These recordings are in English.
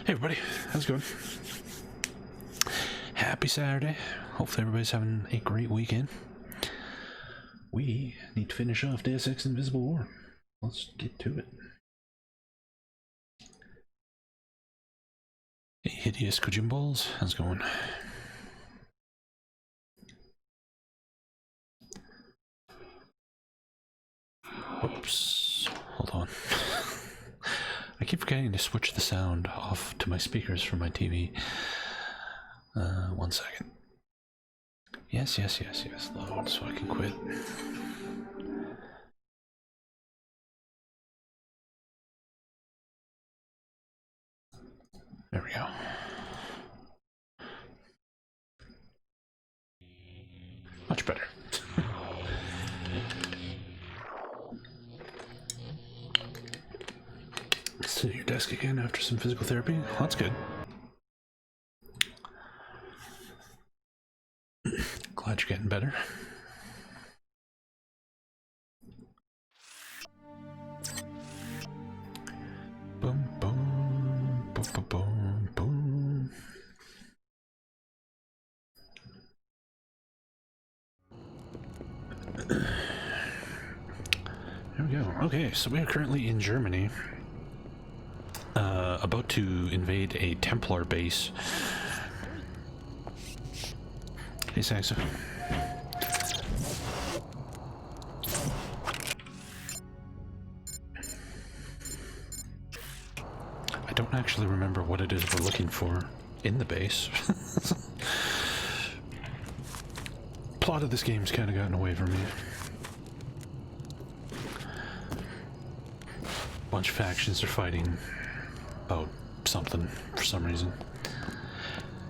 Hey everybody, how's it going? Happy Saturday. Hopefully everybody's having a great weekend. We need to finish off Deus Ex Invisible War. Let's get to it. Hey, hideous Kojim balls, how's it going? Oops, hold on. I keep forgetting to switch the sound off to my speakers for my TV. 1 second. Yes, load so I can quit. There we go. Much better. Sit at your desk again after some physical therapy. Well, that's good. Glad you're getting better. Boom, boom, boom, boom, boom, boom. There we go. Okay, so we are currently in Germany, about to invade a Templar base. Hey, Saxa. I don't actually remember what it is we're looking for in the base. Plot of this game's kind of gotten away from me. Bunch of factions are fighting about something for some reason.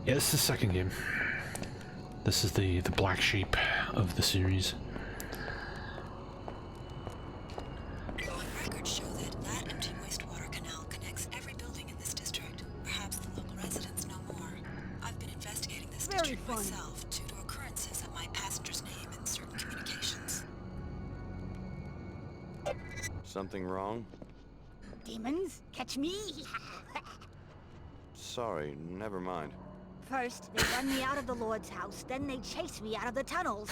Yeah, this is the second game. This is the black sheep of the series. Records show that empty wastewater canal connects every building in this district. Perhaps the local residents know more. I've been investigating this district myself due to occurrences that my passenger's name in certain communications. Something wrong? Demons? Catch me? Sorry, never mind. First, they run me out of the Lord's house, then they chase me out of the tunnels.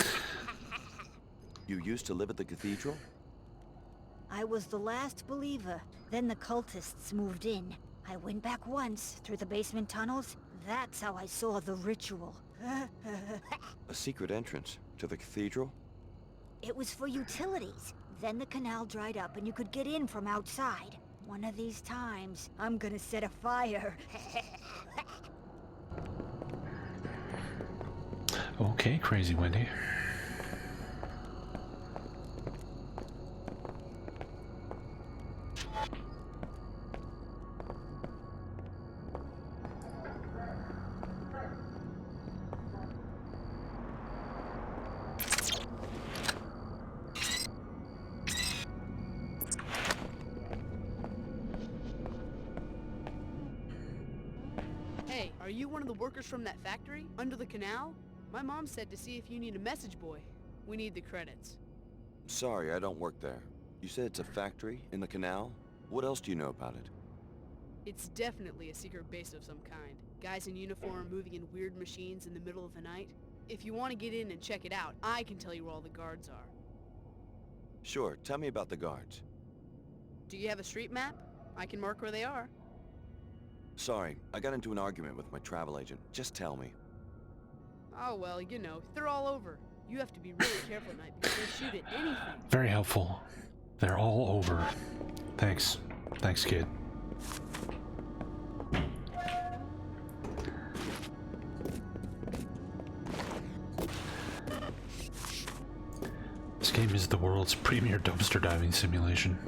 You used to live at the cathedral? I was the last believer. Then the cultists moved in. I went back once, through the basement tunnels. That's how I saw the ritual. A secret entrance to the cathedral? It was for utilities. Then the canal dried up and you could get in from outside. One of these times, I'm gonna set a fire. Okay, crazy Wendy. Hey, are you one of the workers from that factory under the canal? My mom said to see if you need a message boy. We need the credits. Sorry, I don't work there. You said it's a factory in the canal? What else do you know about it? It's definitely a secret base of some kind. Guys in uniform moving in weird machines in the middle of the night. If you want to get in and check it out, I can tell you where all the guards are. Sure, tell me about the guards. Do you have a street map? I can mark where they are. Sorry, I got into an argument with my travel agent. Just tell me. Oh well, you know, they're all over. You have to be really careful at night because they'll shoot at anything. Very helpful. They're all over. Thanks. Thanks, kid. This game is the world's premier dumpster diving simulation.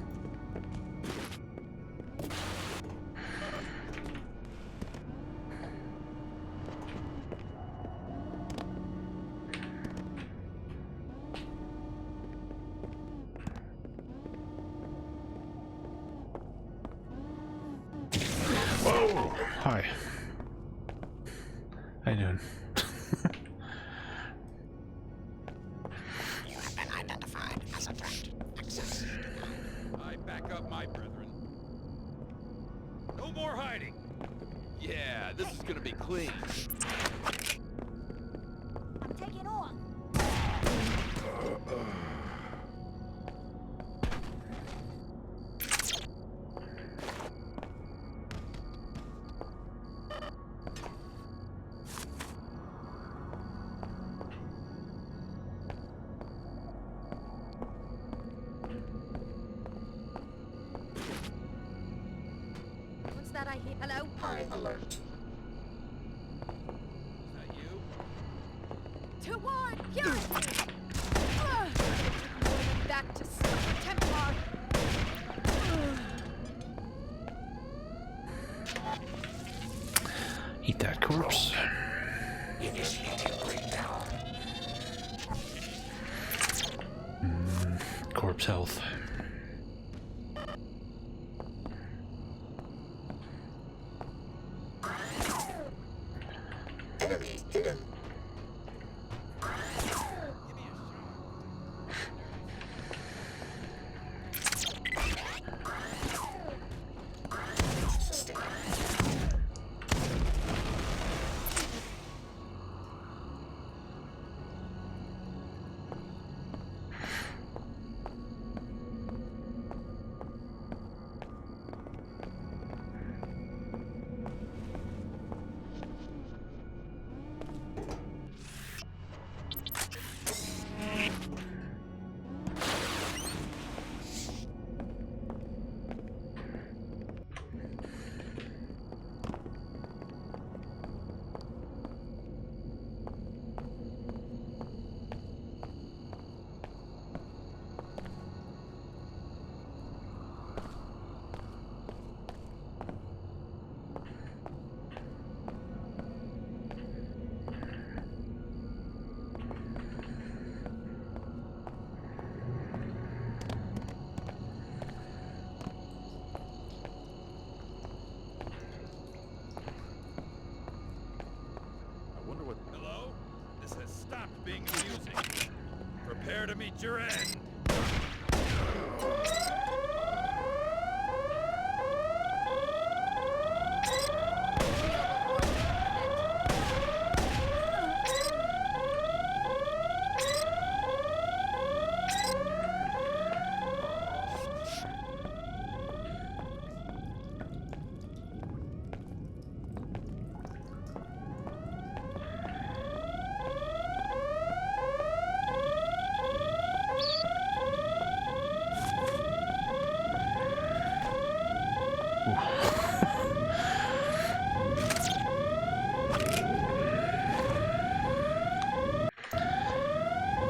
Whoa! Hi. How you doing? You have been identified as a threat. Access. I back up my brethren. No more hiding. this is gonna be clean. I'm taking off. What's that I hear? Hello? High alert. Is that you? To one! Here! Back to Templar! Eat that corpse. Initiating breakdown. Corpse health. Enemy hidden. System. I wonder what... Hello? This has stopped being amusing. Prepare to meet your end.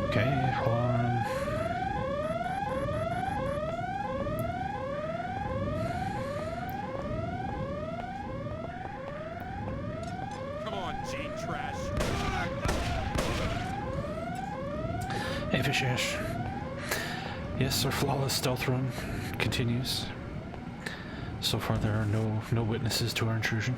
Okay, hold on. Come on, Gene Trash. Hey, Fish Ash. Yes, our flawless stealth run continues. So far, there are no witnesses to our intrusion.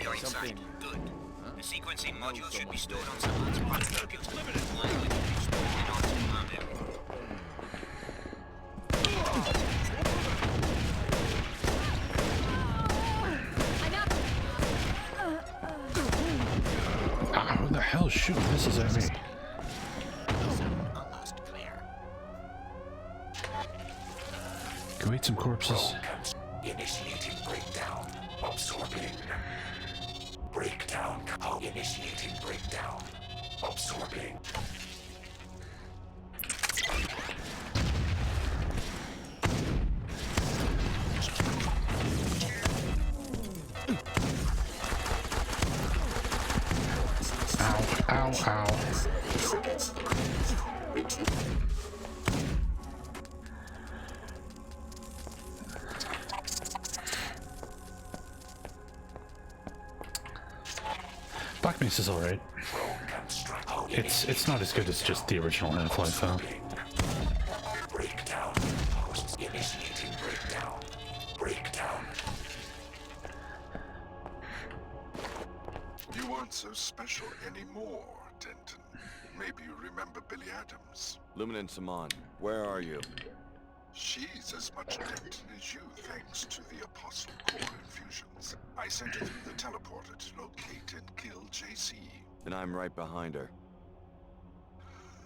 You're inside. Something- Good. The sequencing module should be someone's stored dead. on someone's private computer. Limited. While we can be stored in Optimus Command area. missiles at me. Almost clear. Go eat some corpses. Initiating breakdown. Absorbing. Breakdown. Initiating breakdown. Absorbing. Ow, ow. Black Mesa's alright. It's not as good as just the original Half-Life though. Breakdown. Initiating breakdown. Breakdown. You aren't so special anymore, Denton. Maybe you remember Billy Adams. Lumen Saman, where are you? She's as much Denton as you, thanks to the Apostle Core infusions. I sent her through the teleporter to locate and kill JC. And I'm right behind her.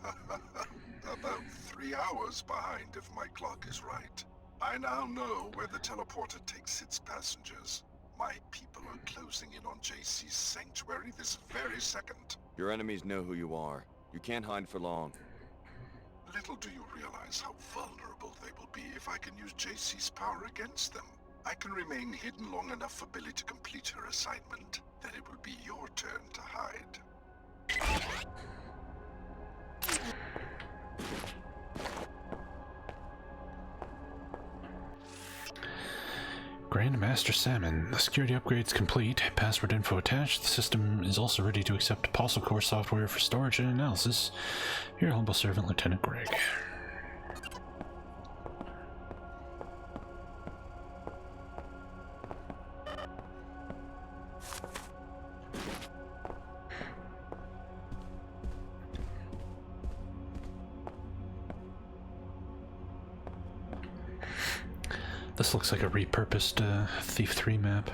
About 3 hours behind if my clock is right. I now know where the teleporter takes its passengers. My people are closing in on JC's sanctuary this very second. Your enemies know who you are. You can't hide for long. Little do you realize how vulnerable they will be if I can use JC's power against them. I can remain hidden long enough for Billy to complete her assignment. Then it will be your turn to hide. Grandmaster Salmon. The security upgrade's complete. Password info attached. The system is also ready to accept Apostle Core software for storage and analysis. Your humble servant, Lieutenant Greg. This looks like a repurposed Thief 3 map.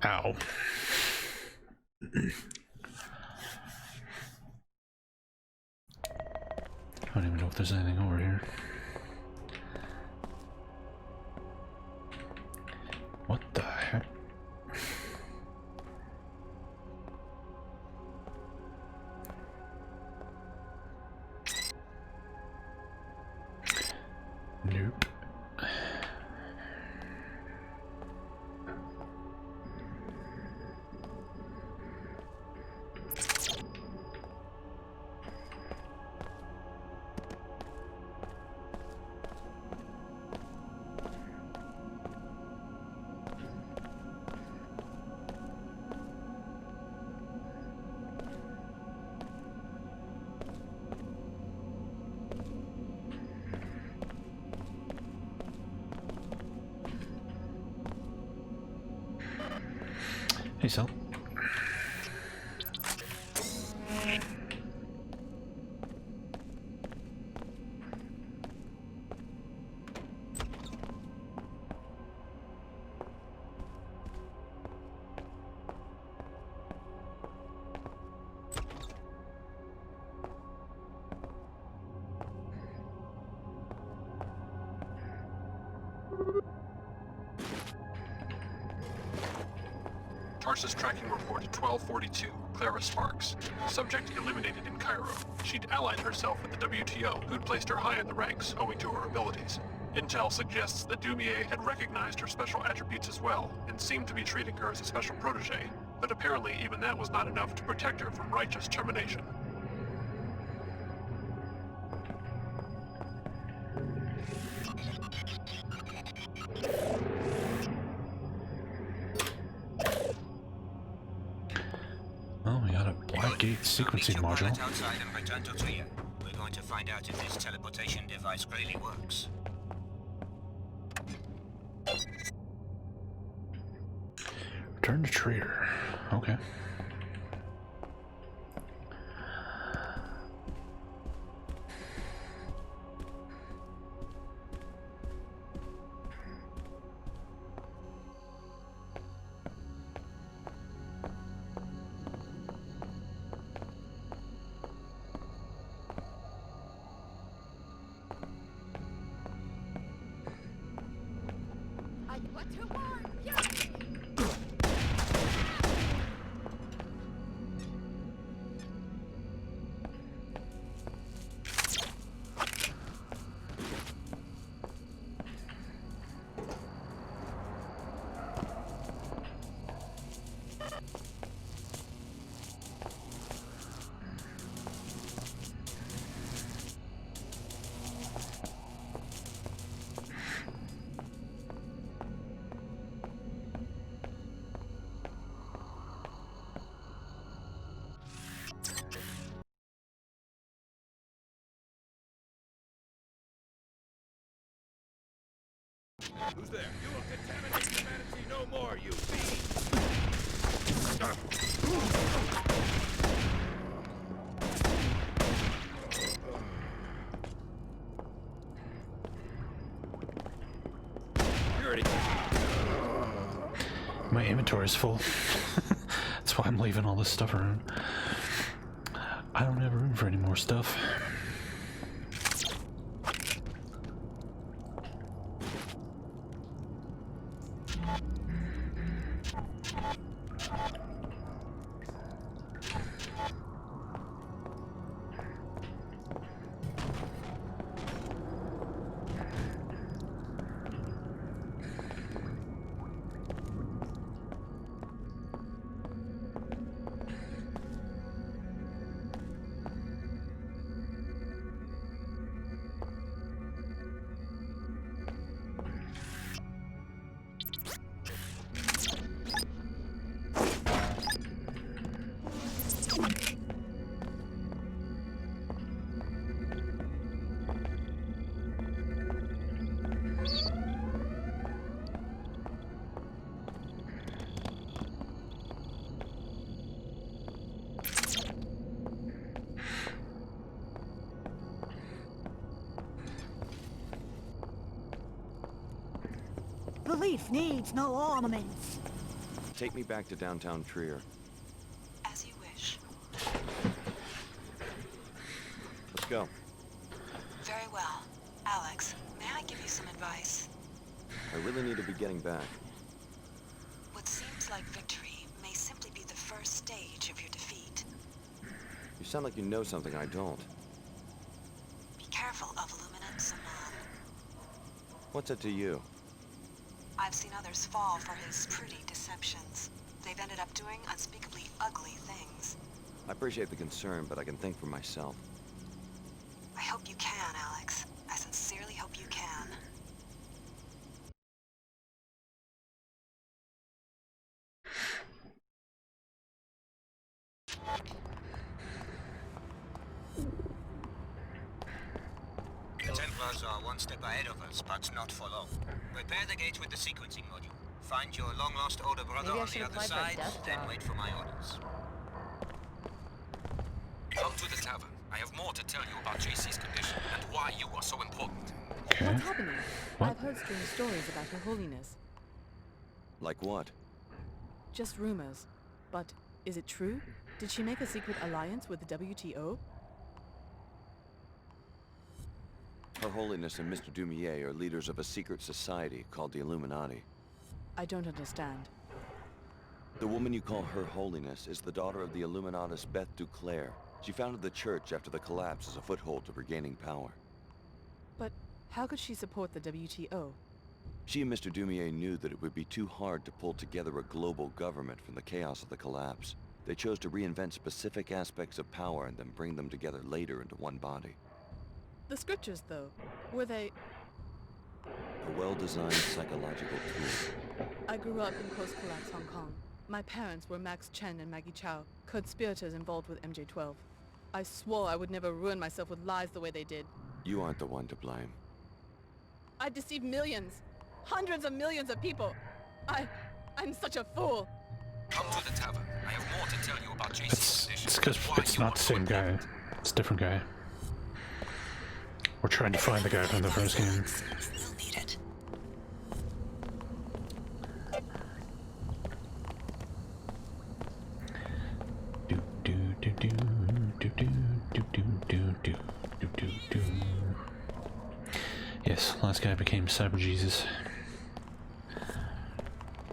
Ow. I don't even know if there's anything over here. What the heck? Nope. Hey, Sal. Tarsus tracking report 1242, Clara Sparks. Subject eliminated in Cairo. She'd allied herself with the WTO, who'd placed her high in the ranks owing to her abilities. Intel suggests that Dumier had recognized her special attributes as well, and seemed to be treating her as a special protege. But apparently even that was not enough to protect her from righteous termination. Oh, we got a black gate sequencing module. Outside and return to Trier. We're going to find out if this teleportation device really works. Return to Trier. Okay. Who's there? You will contaminate humanity no more, you fiend! My inventory is full. That's why I'm leaving all this stuff around. I don't have room for any more stuff. Belief needs no armaments. Take me back to downtown Trier. As you wish. Let's go. Very well. Alex, may I give you some advice? I really need to be getting back. What seems like victory may simply be the first stage of your defeat. You sound like you know something I don't. Be careful of Illuminant Saman. What's it to you? I've seen others fall for his pretty deceptions. They've ended up doing unspeakably ugly things. I appreciate the concern, but I can think for myself. I hope you can, Alex. I sincerely hope you can. The Templars are one step ahead of us, but not for long. Repair the gate with the sequencing module. Find your long-lost older brother on the other side, then wait for my orders. Come to the tavern. I have more to tell you about JC's condition and why you are so important. Okay. What's happening? What? I've heard strange stories about Her Holiness. Like what? Just rumors. But is it true? Did she make a secret alliance with the WTO? Her Holiness and Mr. Dumier are leaders of a secret society called the Illuminati. I don't understand. The woman you call Her Holiness is the daughter of the Illuminatus Beth Duclair. She founded the church after the collapse as a foothold to regaining power. But how could she support the WTO? She and Mr. Dumier knew that it would be too hard to pull together a global government from the chaos of the collapse. They chose to reinvent specific aspects of power and then bring them together later into one body. The scriptures, though, were they... A well-designed psychological tool. I grew up in post-collapse Hong Kong. My parents were Max Chen and Maggie Chow, conspirators involved with MJ-12. I swore I would never ruin myself with lies the way they did. You aren't the one to blame. I deceived millions, hundreds of millions of people. I'm such a fool. Come to the tavern. I have more to tell you about JC's condition. It's because it's not the same guy. It's a different guy. We're trying to find the guy from the first game. We'll need it. Yes, last guy became Cyber Jesus.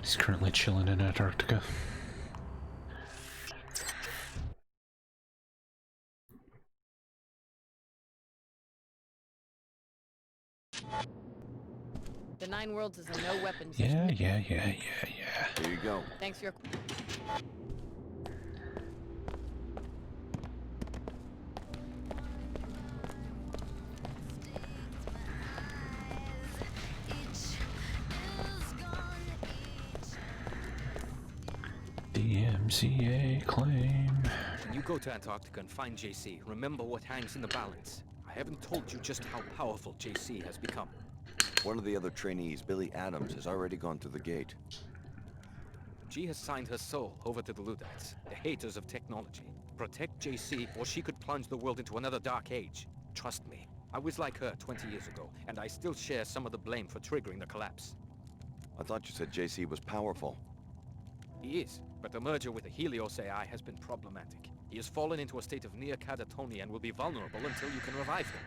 He's currently chilling in Antarctica. The Nine Worlds is a no-weapons. Yeah. Here you go. Thanks for your... DMCA claim. When you go to Antarctica and find JC, remember what hangs in the balance. I haven't told you just how powerful JC has become. One of the other trainees, Billy Adams, has already gone through the gate. She has signed her soul over to the Luddites, the haters of technology. Protect JC, or she could plunge the world into another dark age. Trust me, I was like her 20 years ago, and I still share some of the blame for triggering the collapse. I thought you said JC was powerful. He is, but the merger with the Helios AI has been problematic. He has fallen into a state of near catatonia and will be vulnerable until you can revive him.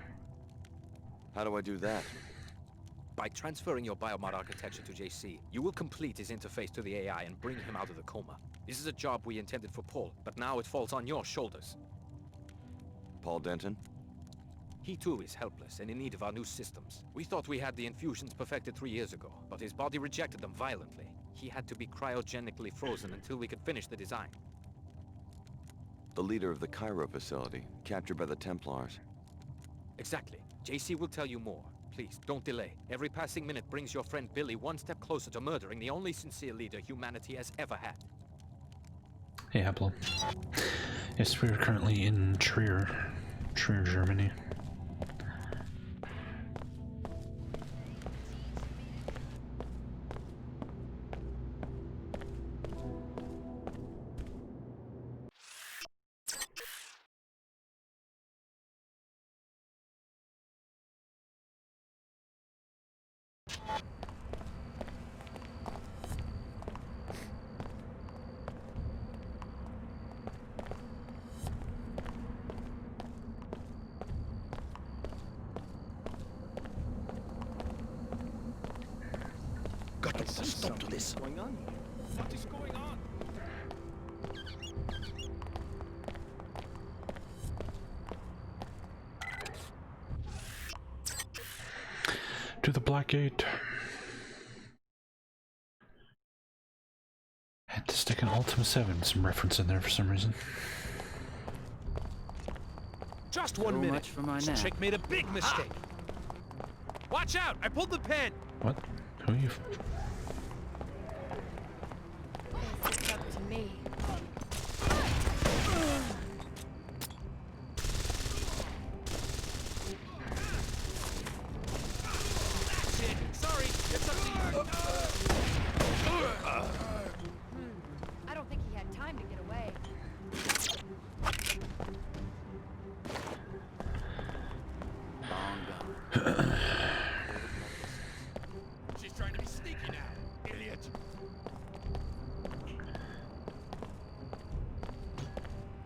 How do I do that? By transferring your biomod architecture to JC, you will complete his interface to the AI and bring him out of the coma. This is a job we intended for Paul, but now it falls on your shoulders. Paul Denton? He too is helpless and in need of our new systems. We thought we had the infusions perfected 3 years ago, but his body rejected them violently. He had to be cryogenically frozen until we could finish the design. The leader of the Cairo facility, captured by the Templars. Exactly. JC will tell you more. Please, don't delay. Every passing minute brings your friend Billy one step closer to murdering the only sincere leader humanity has ever had. Hey, Apple. Yes, we are currently in Trier, Germany. Stop to this. What's going on? What is going on? To the Black Gate. Had to stick an Ultima 7, some reference in there for some reason. Just 1 minute. Much for my nap. Chick made a big mistake. Watch out! I pulled the pin. What? Who are you? It's up to me. Sorry, it's up to you. I don't think he had time to get away. She's trying to be sneaky now, idiot.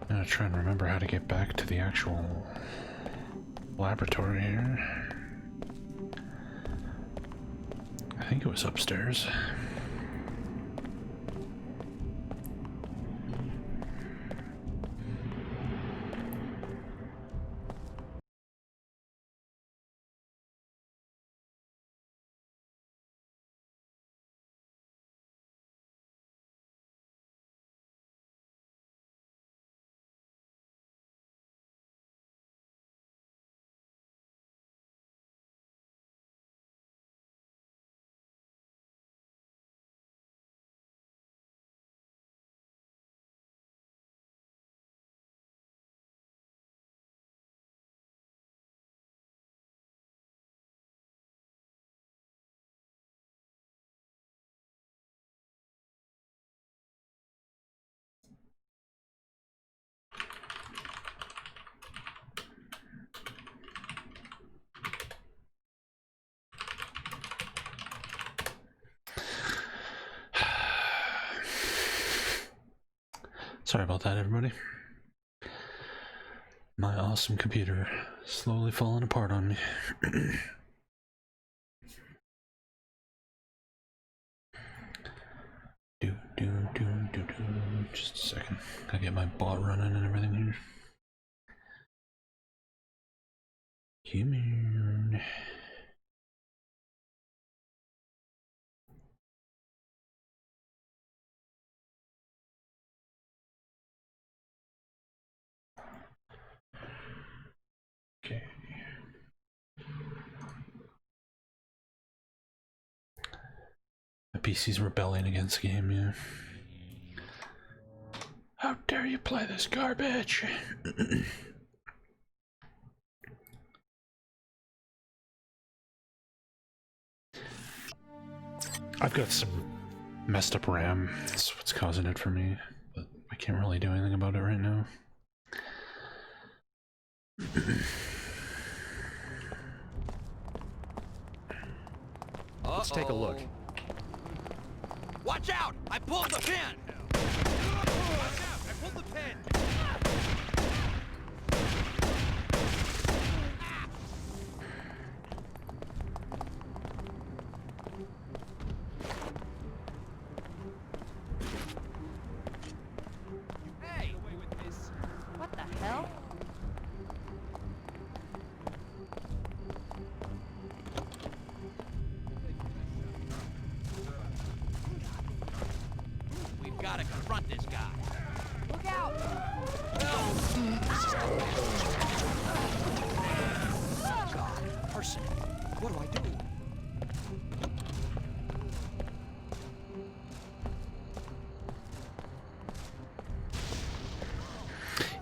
I'm gonna try and remember how to get back to the actual laboratory here. I think it was upstairs. Sorry about that, everybody. My awesome computer slowly falling apart on me. Just a second. Gotta get my bot running and everything here. Come here. Okay. The PC's rebelling against the game, yeah. How dare you play this garbage? I've got some messed up RAM. That's what's causing it for me, but I can't really do anything about it right now. Let's take a look. Watch out! I pulled the pin! Watch out! I pulled the pin! Hey! Away with this. What the hell? We've got to confront this guy. Look out! God, person. What do I do?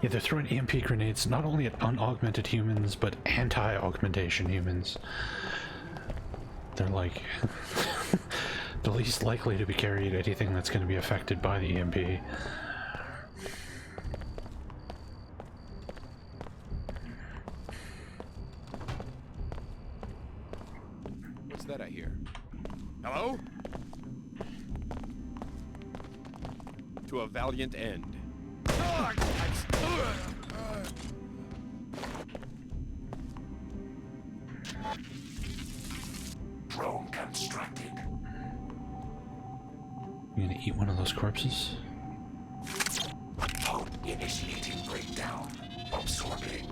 Yeah, they're throwing EMP grenades not only at unaugmented humans, but anti-augmentation humans. They're like the least likely to be carried anything that's going to be affected by the EMP. What's that I hear? Hello? To a valiant end. Drone constructed. You gonna eat one of those corpses? Hope initiating breakdown. Absorbing.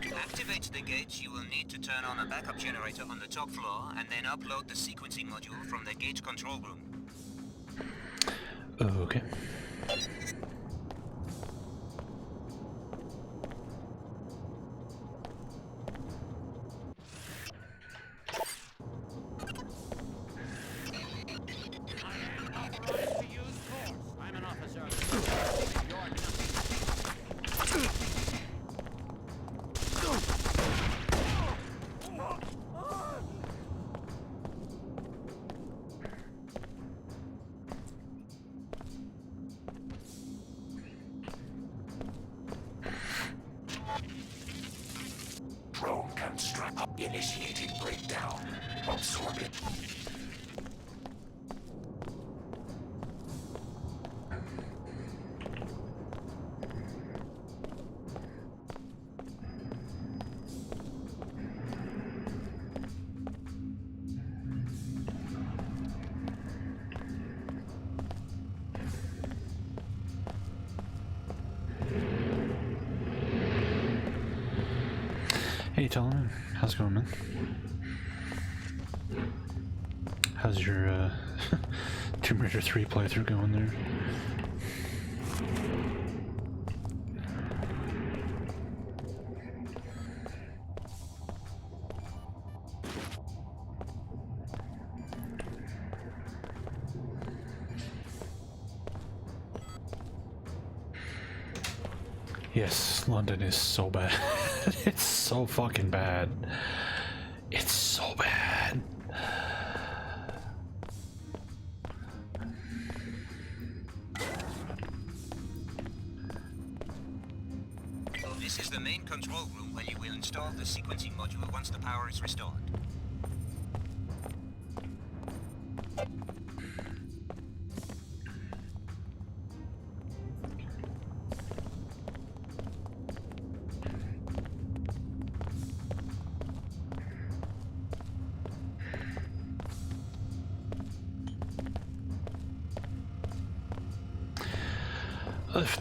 To activate the gates, you will need to turn on a backup generator on the top floor and then upload the sequencing module from the gate control room. Okay. I'm an officer. Drone construct. Initiating breakdown. Absorbing. Hey, Teleman. How's it going, man? How's your Tomb Raider 3 playthrough going there? Yes, London is so bad. It's so fucking bad. It's so bad. This is the main control room where you will install the sequencing module once the power is restored.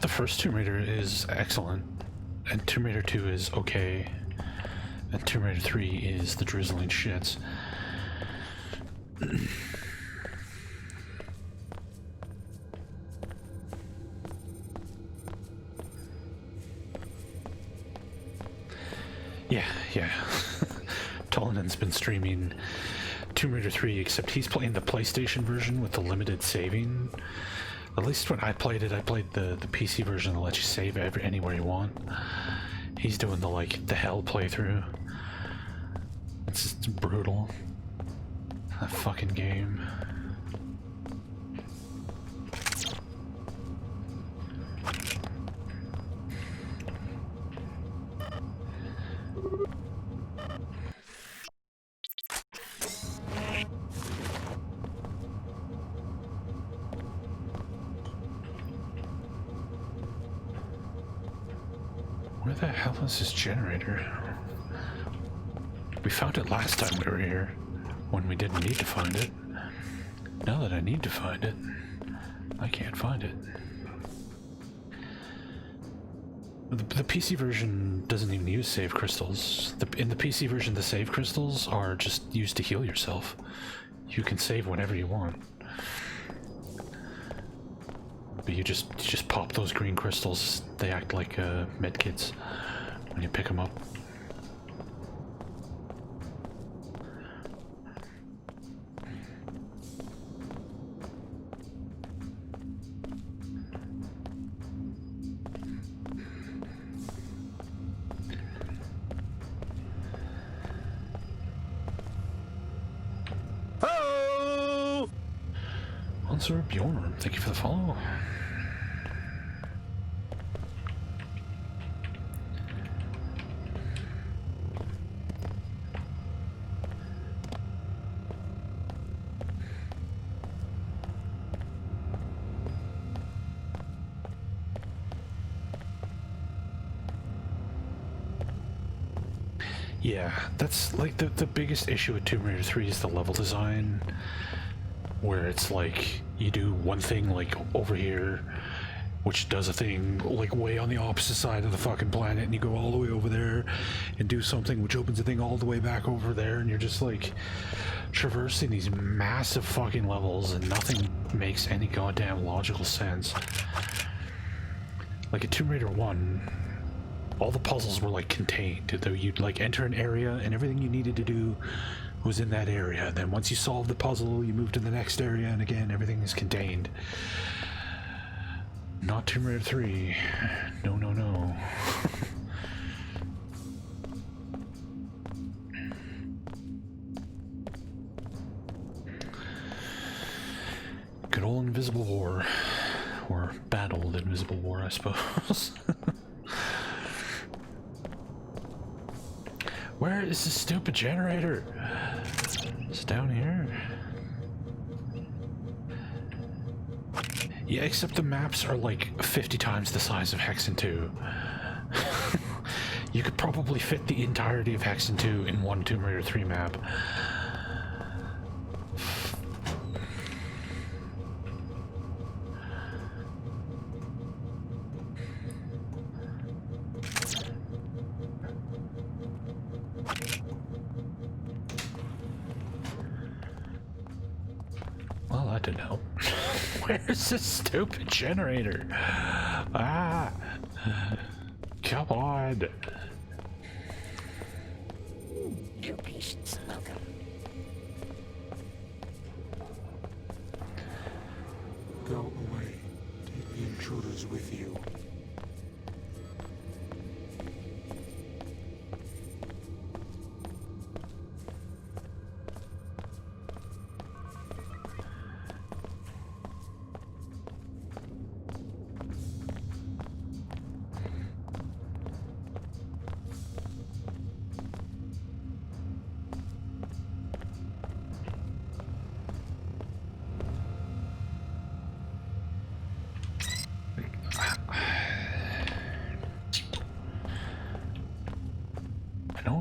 The first Tomb Raider is excellent, and Tomb Raider 2 is okay, and Tomb Raider 3 is the drizzling shits. Yeah. Tolanen's been streaming Tomb Raider 3, except he's playing the PlayStation version with the limited saving. At least when I played it, I played the PC version that lets you save anywhere you want. He's doing the hell playthrough. It's just brutal. That fucking game. Where the hell is this generator? We found it last time we were here, when we didn't need to find it. Now that I need to find it, I can't find it. The PC version doesn't even use save crystals. In the PC version, the save crystals are just used to heal yourself. You can save whenever you want. But you just pop those green crystals. They act like medkits when you pick them up. Oh! Answer Bjorn, thank you for the follow. Yeah, that's like the biggest issue with Tomb Raider 3 is the level design, where it's like you do one thing like over here, which does a thing like way on the opposite side of the fucking planet, and you go all the way over there and do something which opens a thing all the way back over there, and you're just like traversing these massive fucking levels and nothing makes any goddamn logical sense. Like at Tomb Raider 1, all the puzzles were like contained. You'd like enter an area and everything you needed to do was in that area. And then once you solved the puzzle, you moved to the next area, and again, everything is contained. Not Tomb Raider 3. No, no, no. Good old Invisible War. Or bad old Invisible War, I suppose. Where is the stupid generator? It's down here. Yeah, except the maps are like 50 times the size of Hexen 2. You could probably fit the entirety of Hexen 2 in one Tomb Raider 3 map. Well, that didn't help. Where's this stupid generator? Ah! Come on! New patients, welcome. Go away. Take the intruders with you.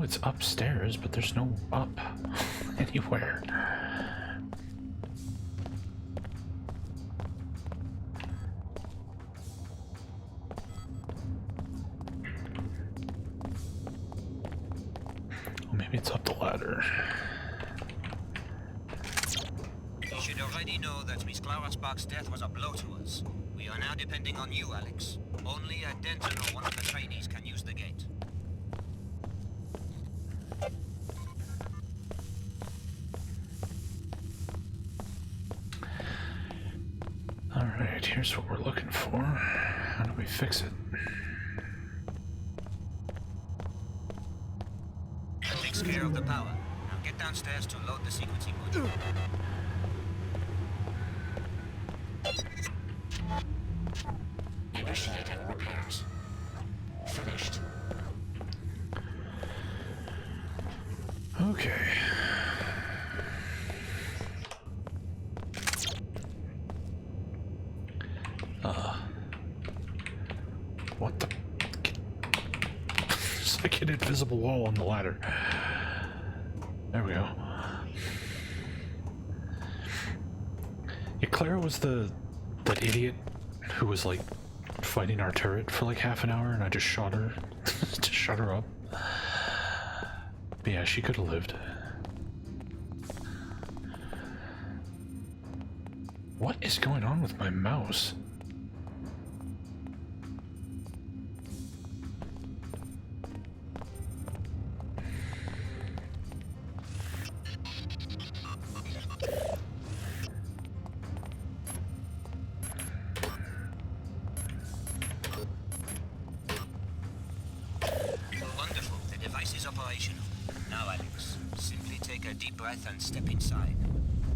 it's upstairs, but there's no up anywhere. Well, maybe it's up the ladder. You should already know that Miss Clara Sparks' death was a blow to us. We are now depending on you, Alex. Only a Denton or one of the trainees can use the gate. Alright, here's what we're looking for. How do we fix it? That takes care of the power. Now get downstairs to load the sequencing module. Initiating repairs. Finished. Okay. What the? There's like an invisible wall on the ladder. There we go. Yeah, Clara was that idiot who was like fighting our turret for like half an hour, and I just shot her to shut her up. But yeah, she could have lived. What is going on with my mouse? Wonderful. The device is operational. Now, Alex, simply take a deep breath and step inside.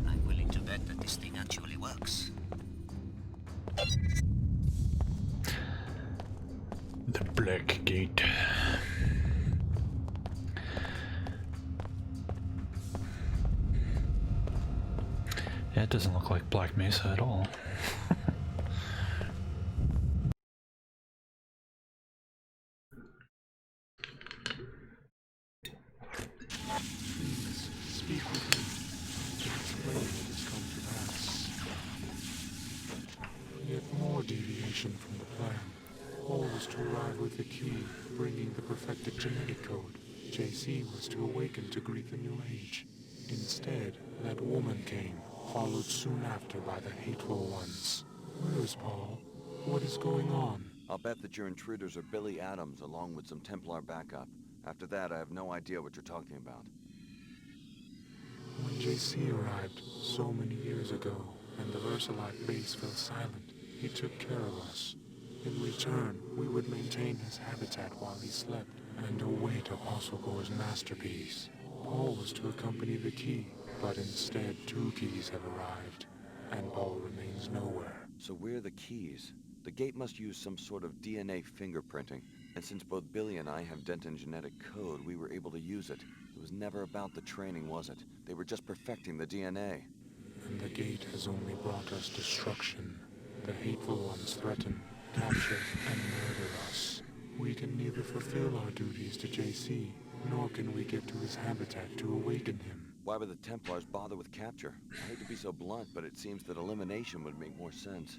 I'm willing to bet that this thing actually works. The Black Gate. Yeah, it doesn't look like Black Mesa at all. Speak with me to explain what has come to pass. Yet more deviation from the plan. All was to arrive with the key, bringing the perfected genetic code. JC was to awaken to greet the new age. Instead, that woman came, followed soon after by the hateful ones. Where is Paul? What is going on? I'll bet that your intruders are Billy Adams along with some Templar backup. After that, I have no idea what you're talking about. When JC arrived so many years ago, and the Versalite base fell silent, he took care of us. In return, we would maintain his habitat while he slept, and await Apostle Gore's masterpiece. Paul was to accompany the key, but instead 2 keys have arrived, and Paul remains nowhere. So we're the keys. The gate must use some sort of DNA fingerprinting, and since both Billy and I have Denton genetic code, we were able to use it. It was never about the training, was it? They were just perfecting the DNA. And the gate has only brought us destruction. The hateful ones threaten, capture, and murder us. We can neither fulfill our duties to JC, nor can we get to his habitat to awaken him. Why would the Templars bother with capture? I hate to be so blunt, but it seems that elimination would make more sense.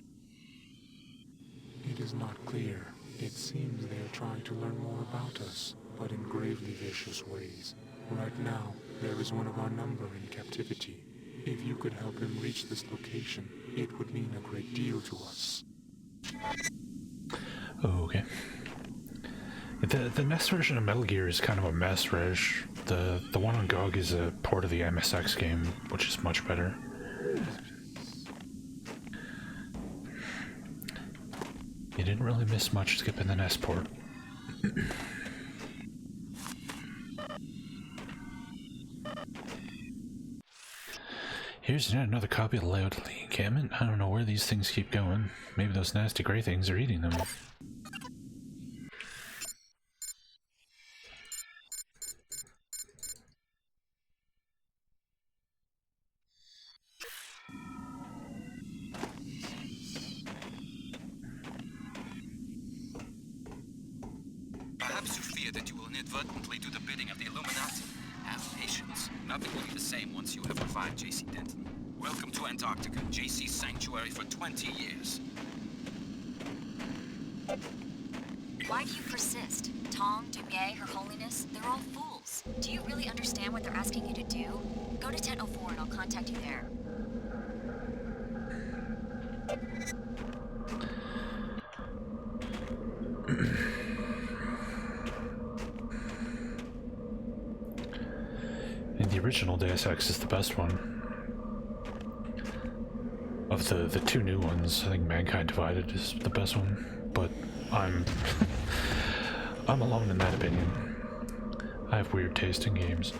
It is not clear. It seems they are trying to learn more about us, but in gravely vicious ways. Right now, there is one of our number in captivity. If you could help him reach this location, it would mean a great deal to us. Okay. The NES version of Metal Gear is kind of a mess, Reg. The one on GOG is a port of the MSX game, which is much better. You didn't really miss much skipping the NES port. Here's another copy of the layout of the encampment. I don't know where these things keep going. Maybe those nasty gray things are eating them. Perhaps you fear that you will inadvertently do the bidding of the Illuminati. Have patience. Nothing will be the same once you have revived J.C. Denton. Welcome to Antarctica, J.C.'s sanctuary for 20 years. Why do you persist? Tong, Dumier, Her Holiness, they're all fools. Do you really understand what they're asking you to do? Go to 1004 and I'll contact you there. And the original Deus Ex is the best one. Of the two new ones, I think Mankind Divided is the best one, but I'm I'm alone in that opinion. I have weird taste in games.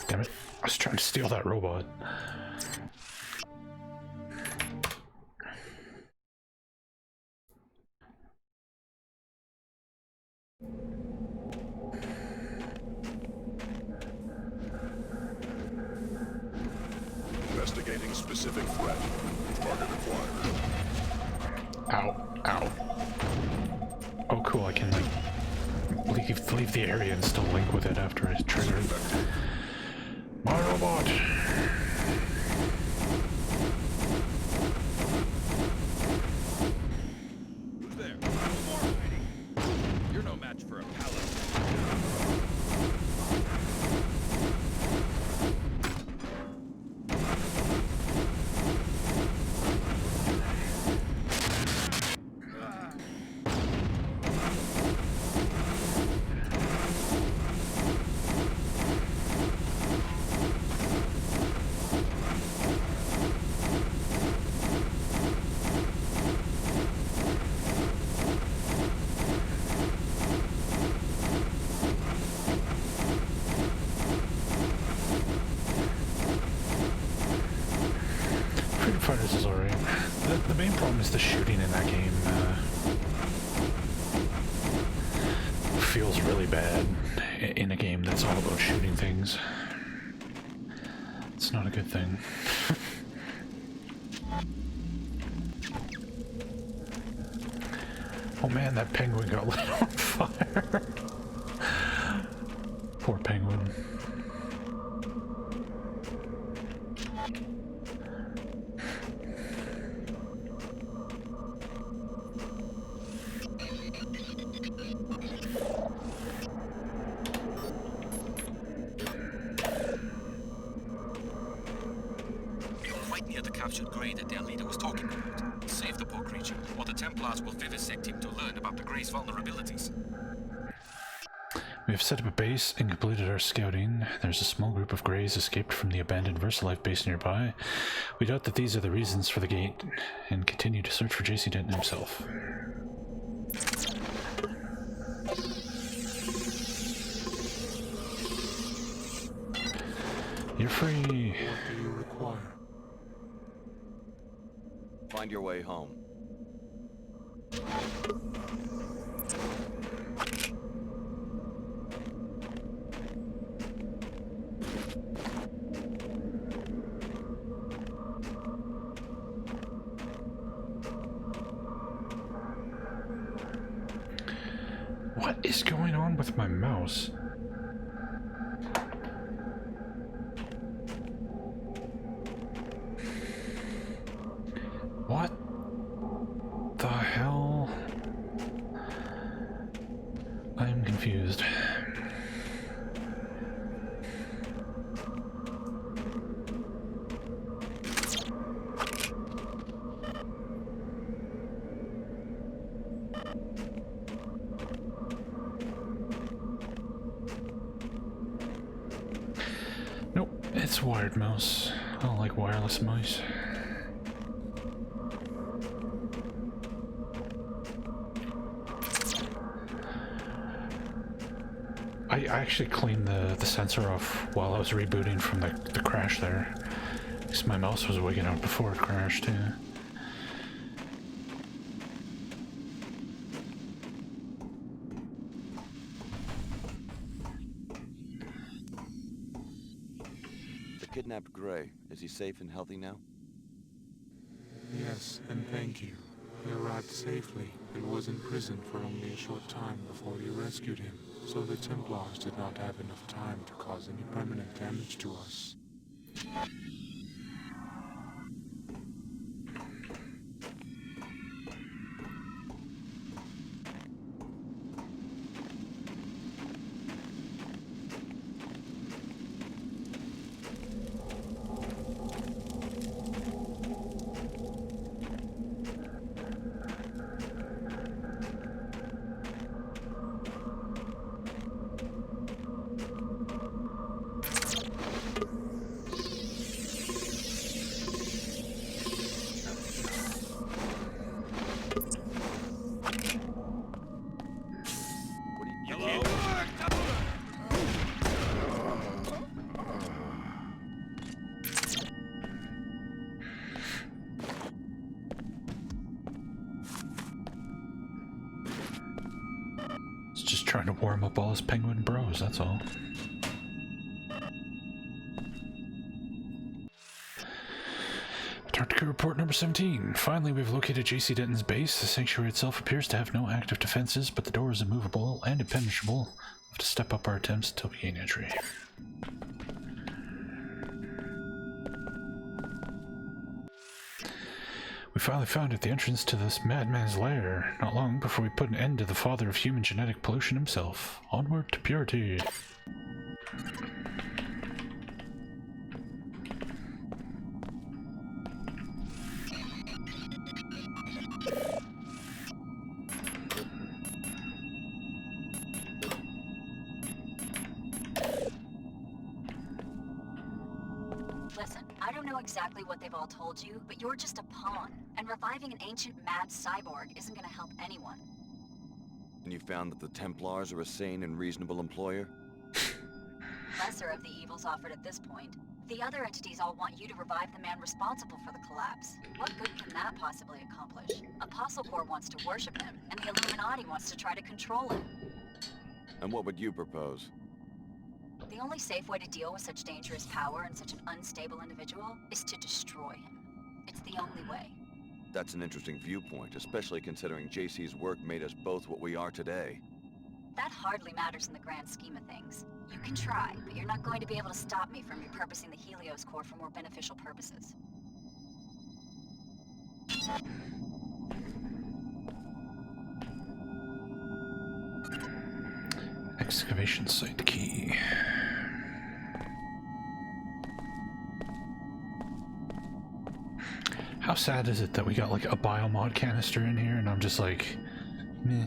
Damn it, I was trying to steal that robot. Investigating specific threat. Target acquired. Ow, ow. Oh cool, I can like leave the area and still link with it after I trigger it. My robot! Who's there? You're no match for a palace. Fighters is alright. The main problem is the shooting in that game feels really bad in a game that's all about shooting things. It's not a good thing. Oh man, that penguin got lit on fire. Poor penguin. We have set up a base and completed our scouting. There's a small group of Greys escaped from the abandoned VersaLife base nearby. We doubt that these are the reasons for the gate and continue to search for J.C. Denton himself. You're free. What do you require? Find your way home. What is going on with my mouse? What the hell? I am confused. Nope, it's a wired mouse. I don't like wireless mice. I actually cleaned the sensor off while I was rebooting from the crash there. Because my mouse was wigging out before it crashed, yeah. kidnapped Gray. Is he safe and healthy now? Yes, and thank you. He arrived safely and was in prison for only a short time before you rescued him, so the Templars did not have enough time to cause any permanent damage to us. It's just trying to warm up all his penguin bros, that's all. Antarctica report number 17. Finally, we've located JC Denton's base. The sanctuary itself appears to have no active defenses, but the door is immovable and impenetrable. We'll have to step up our attempts until we gain entry. We finally found it, the entrance to this madman's lair, not long before we put an end to the father of human genetic pollution himself. Onward to purity. Listen, I don't know exactly what they've all told you, but you're just a pawn, and reviving an ancient mad cyborg isn't gonna help anyone. And you found that the Templars are a sane and reasonable employer? Lesser of the evils offered at this point. The other entities all want you to revive the man responsible for the collapse. What good can that possibly accomplish? Apostle Corps wants to worship him, and the Illuminati wants to try to control him. And what would you propose? The only safe way to deal with such dangerous power and such an unstable individual is to destroy him. It's the only way. That's an interesting viewpoint, especially considering JC's work made us both what we are today. That hardly matters in the grand scheme of things. You can try, but you're not going to be able to stop me from repurposing the Helios core for more beneficial purposes. Excavation site key. How sad is it that we got like a biomod canister in here and I'm just like, meh.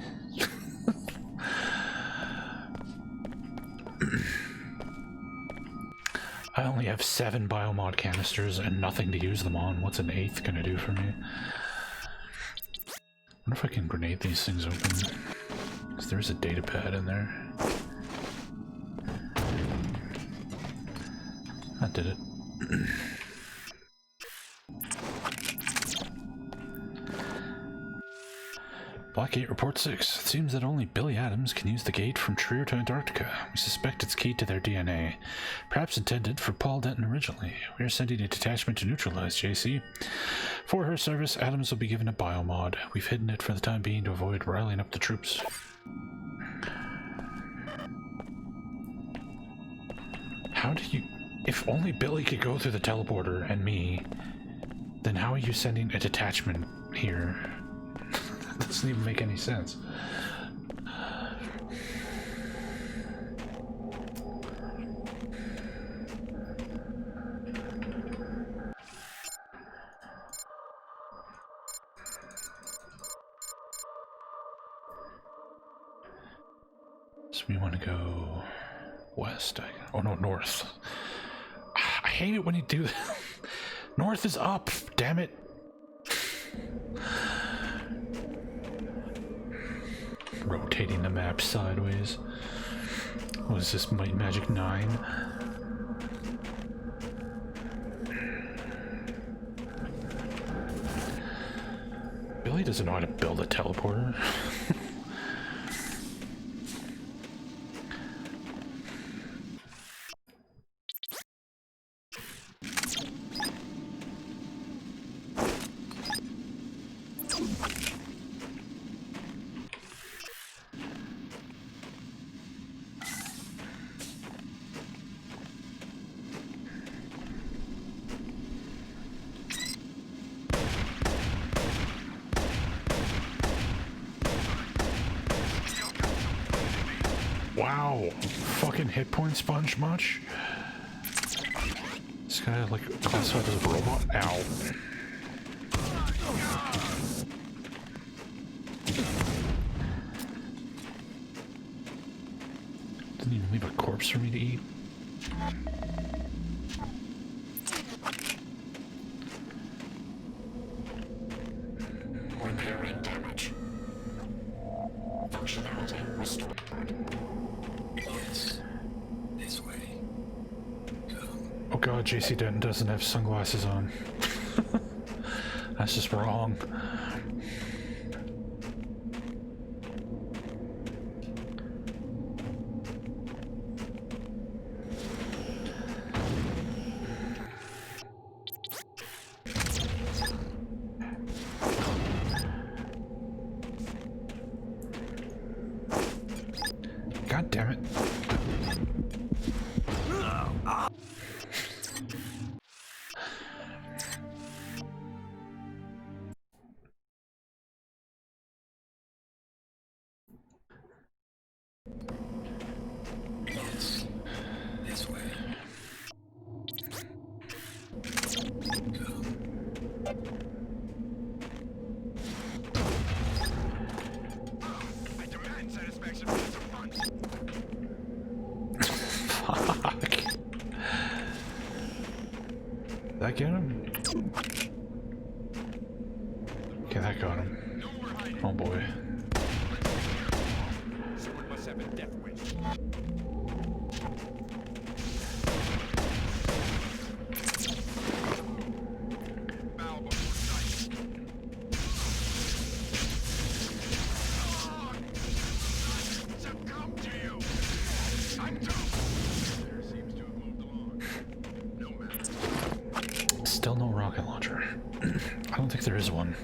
I only have 7 biomod canisters and nothing to use them on. What's an 8th gonna do for me? I wonder if I can grenade these things open. Because there's a data pad in there. That did it. Blackgate Report 6. It seems that only Billy Adams can use the gate from Trier to Antarctica. We suspect it's keyed to their DNA. Perhaps intended for Paul Denton originally. We are sending a detachment to neutralize JC. For her service, Adams will be given a biomod. We've hidden it for the time being to avoid riling up the troops. How do you... If only Billy could go through the teleporter and me, then how are you sending a detachment here? That doesn't even make any sense. So we want to go west. Oh no, north. I hate it when you do that. North is up, damn it. Rotating the map sideways. What is this, Might Magic 9? Billy doesn't know how to build a teleporter. Ow! Fucking hit point sponge much? This guy like classified as a robot? Ow. Didn't even leave a corpse for me to eat. Repairing damage. Functionality restored. Yes. This way. Oh god, JC Denton doesn't have sunglasses on. That's just wrong. God damn it. Yes. This way. I demand satisfaction for this fun. Fuck. Did that get him? Okay, that got him. Oh boy. Someone must have a death wish. Bow before sight. Succumb to you. I'm doomed. There seems to have moved along. No matter. Still no rocket launcher. I don't think there is one.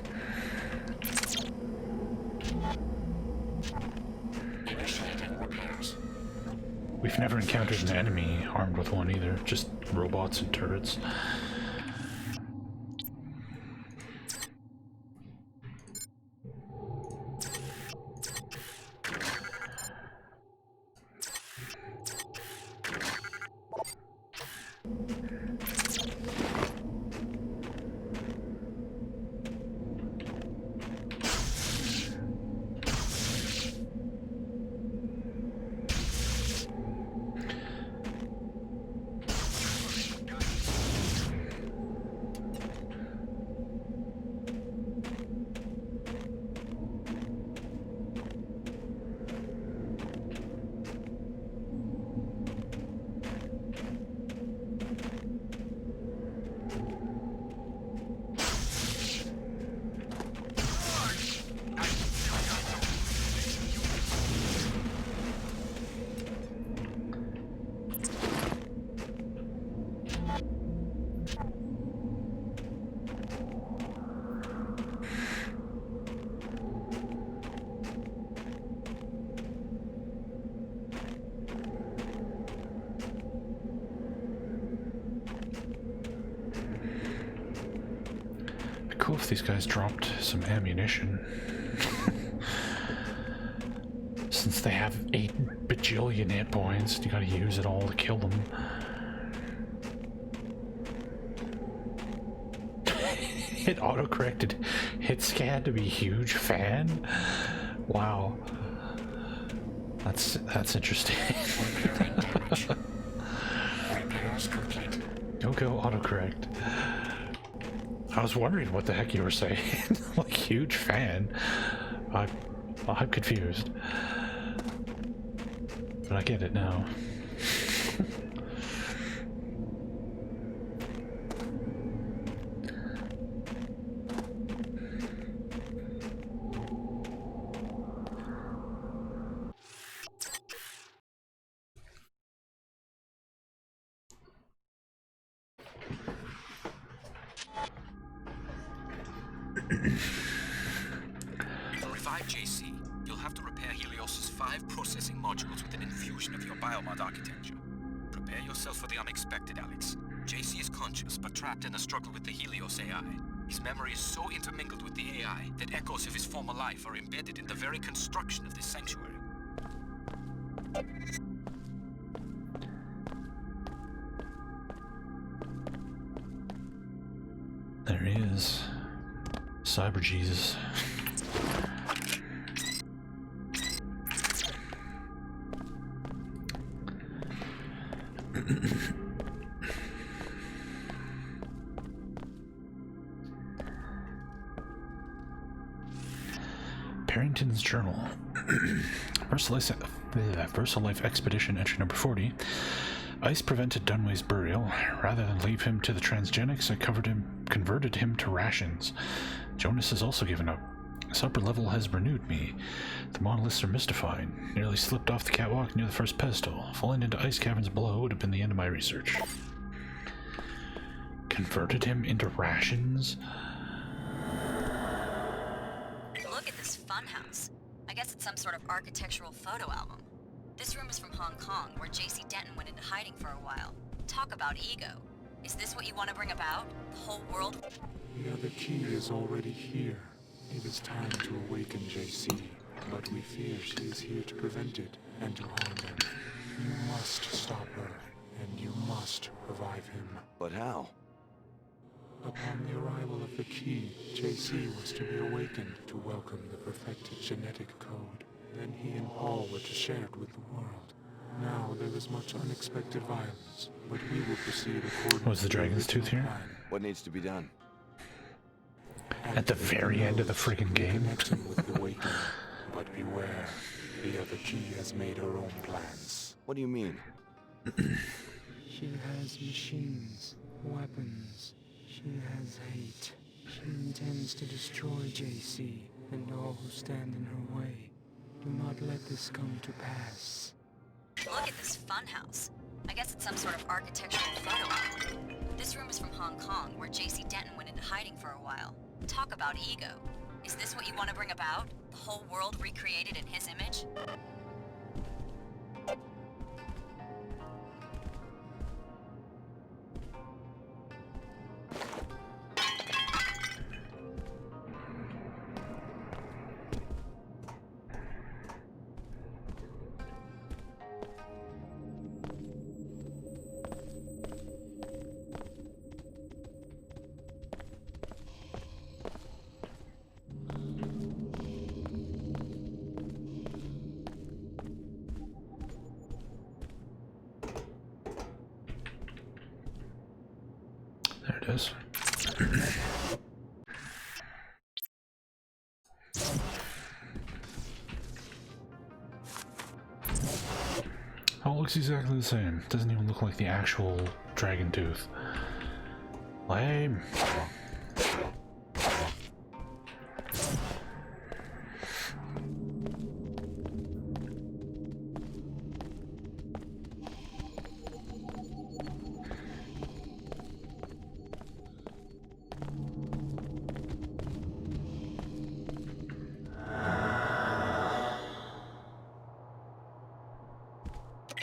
Initiating repairs. We've never encountered an enemy armed with one either, just robots and turrets. Cool if these guys dropped some ammunition. Since they have 8 bajillion hit points, you gotta use it all to kill them. It auto-corrected hit scan to be huge fan? Wow. That's interesting. Repairs complete. Go autocorrect. I was wondering what the heck you were saying. Like, huge fan. I'm confused. But I get it now. To revive JC, you'll have to repair Helios's 5 processing modules with an infusion of your biomod architecture. Prepare yourself for the unexpected, Alex. JC is conscious, but trapped in a struggle with the Helios AI. His memory is so intermingled with the AI that echoes of his former life are embedded in the very construction of this sanctuary. There he is. Cyber Jesus. Parrington's Journal. VersaLife Expedition entry number 40. Ice prevented Dunway's burial. Rather than leave him to the transgenics, I converted him to rations. Jonas has also given up. This upper level has renewed me. The monoliths are mystified. Nearly slipped off the catwalk near the first pedestal. Falling into ice caverns below would have been the end of my research. Converted him into rations? Look at this funhouse. I guess it's some sort of architectural photo album. This room is from Hong Kong, where J.C. Denton went into hiding for a while. Talk about ego. Is this what you want to bring about? The whole world? The other key is already here. It is time to awaken J.C., but we fear she is here to prevent it and to harm him. You must stop her, and you must revive him. But how? Upon the arrival of the key, J.C. was to be awakened to welcome the perfected genetic code. Then he and Paul were to share it with the world. Now there is much unexpected violence, but we will proceed according Was the dragon's tooth here? What needs to be done? At the very end of the friggin' game? Connect him with the awakening, but beware, the other key has made her own plans. What do you mean? She has machines, weapons. She has hate. She intends to destroy JC and all who stand in her way. Do not let this come to pass. Look at this funhouse. I guess it's some sort of architectural photo album. This room is from Hong Kong, where J.C. Denton went into hiding for a while. Talk about ego. Is this what you want to bring about? The whole world recreated in his image? There it is. Oh, it looks exactly the same. Doesn't even look like the actual dragon tooth. Lame.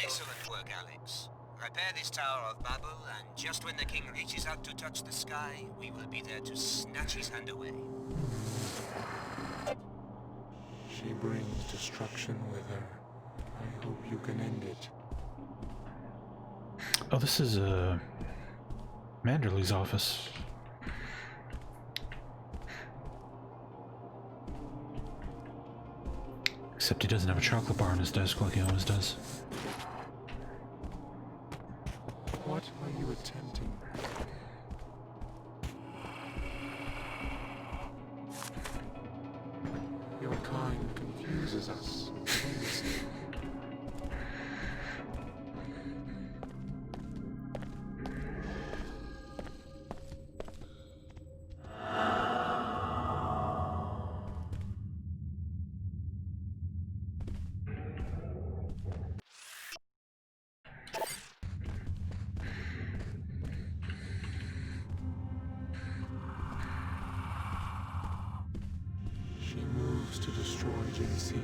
Excellent work, Alex. Repair this Tower of Babel, and just when the king reaches out to touch the sky, we will be there to snatch his hand away. She brings destruction with her. I hope you can end it. Oh, this is Manderley's office. Except he doesn't have a chocolate bar on his desk like he always does. What are you attempting? Your kind confuses us. She moves to destroy JC.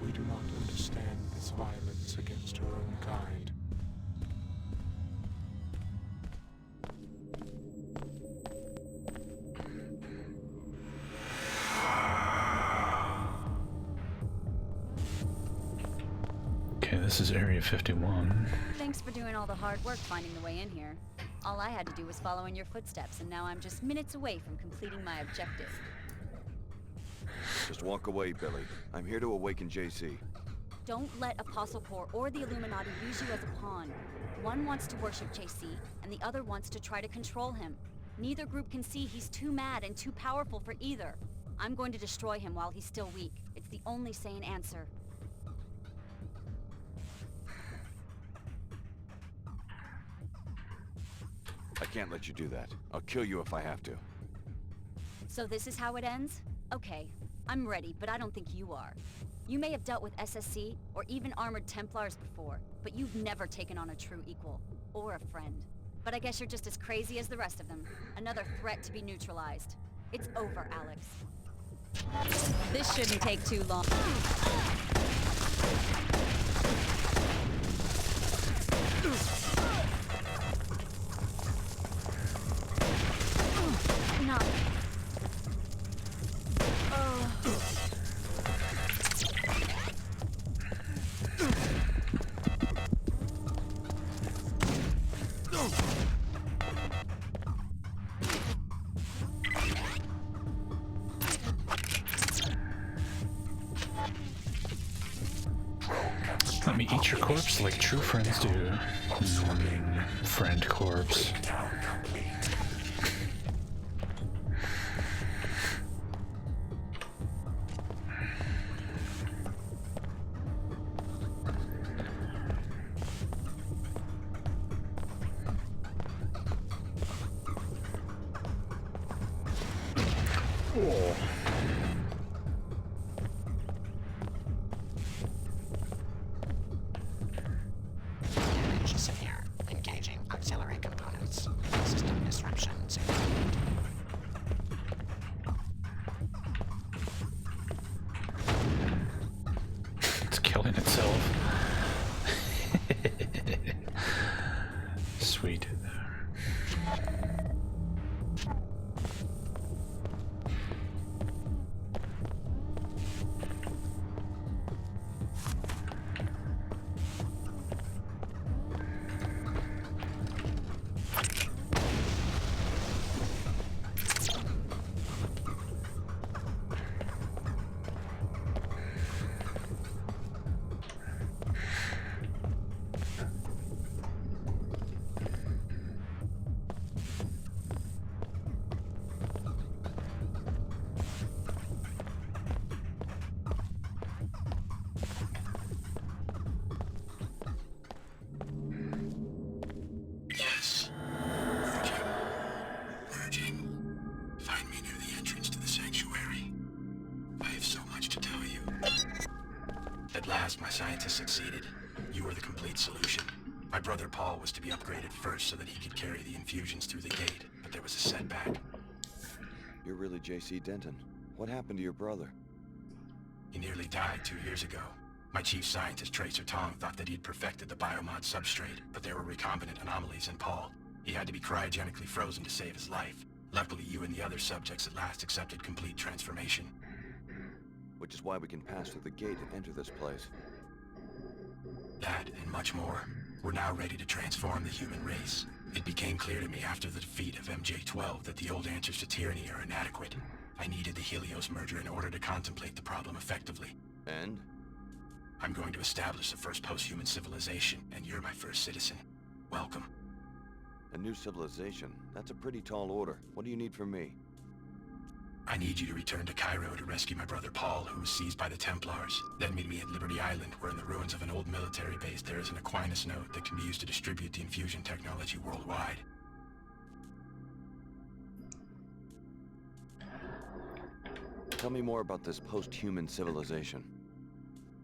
We do not understand this violence against her own kind. Okay, this is Area 51. Thanks for doing all the hard work finding the way in here. All I had to do was follow in your footsteps, and now I'm just minutes away from completing my objective. Just walk away, Billy. I'm here to awaken JC. Don't let Apostle Corps or the Illuminati use you as a pawn. One wants to worship JC, and the other wants to try to control him. Neither group can see he's too mad and too powerful for either. I'm going to destroy him while he's still weak. It's the only sane answer. I can't let you do that. I'll kill you if I have to. So this is how it ends? Okay, I'm ready, but I don't think you are. You may have dealt with SSC, or even armored Templars before, but you've never taken on a true equal, or a friend. But I guess you're just as crazy as the rest of them. Another threat to be neutralized. It's over, Alex. This shouldn't take too long. Not. Let me eat your corpse like true friends do. Friend corpse. Oh. Damage severe. Engaging auxiliary components. System disruptions. It's killing itself. Sweet. Yes. Urging. Find me near the entrance to the sanctuary. I have so much to tell you. At last, my scientists succeeded. You were the complete solution. My brother Paul was to be upgraded first so that he could carry the infusions through the gate, but there was a setback. You're really JC Denton. What happened to your brother? He nearly died 2 years ago. My chief scientist, Tracer Tong, thought that he'd perfected the biomod substrate, but there were recombinant anomalies in Paul. He had to be cryogenically frozen to save his life. Luckily, you and the other subjects at last accepted complete transformation. Which is why we can pass through the gate and enter this place. That, and much more. We're now ready to transform the human race. It became clear to me after the defeat of MJ-12 that the old answers to tyranny are inadequate. I needed the Helios merger in order to contemplate the problem effectively. And? I'm going to establish the first post-human civilization, and you're my first citizen. Welcome. A new civilization? That's a pretty tall order. What do you need from me? I need you to return to Cairo to rescue my brother Paul, who was seized by the Templars. Then meet me at Liberty Island, where in the ruins of an old military base there is an Aquinas node that can be used to distribute the infusion technology worldwide. Tell me more about this post-human civilization.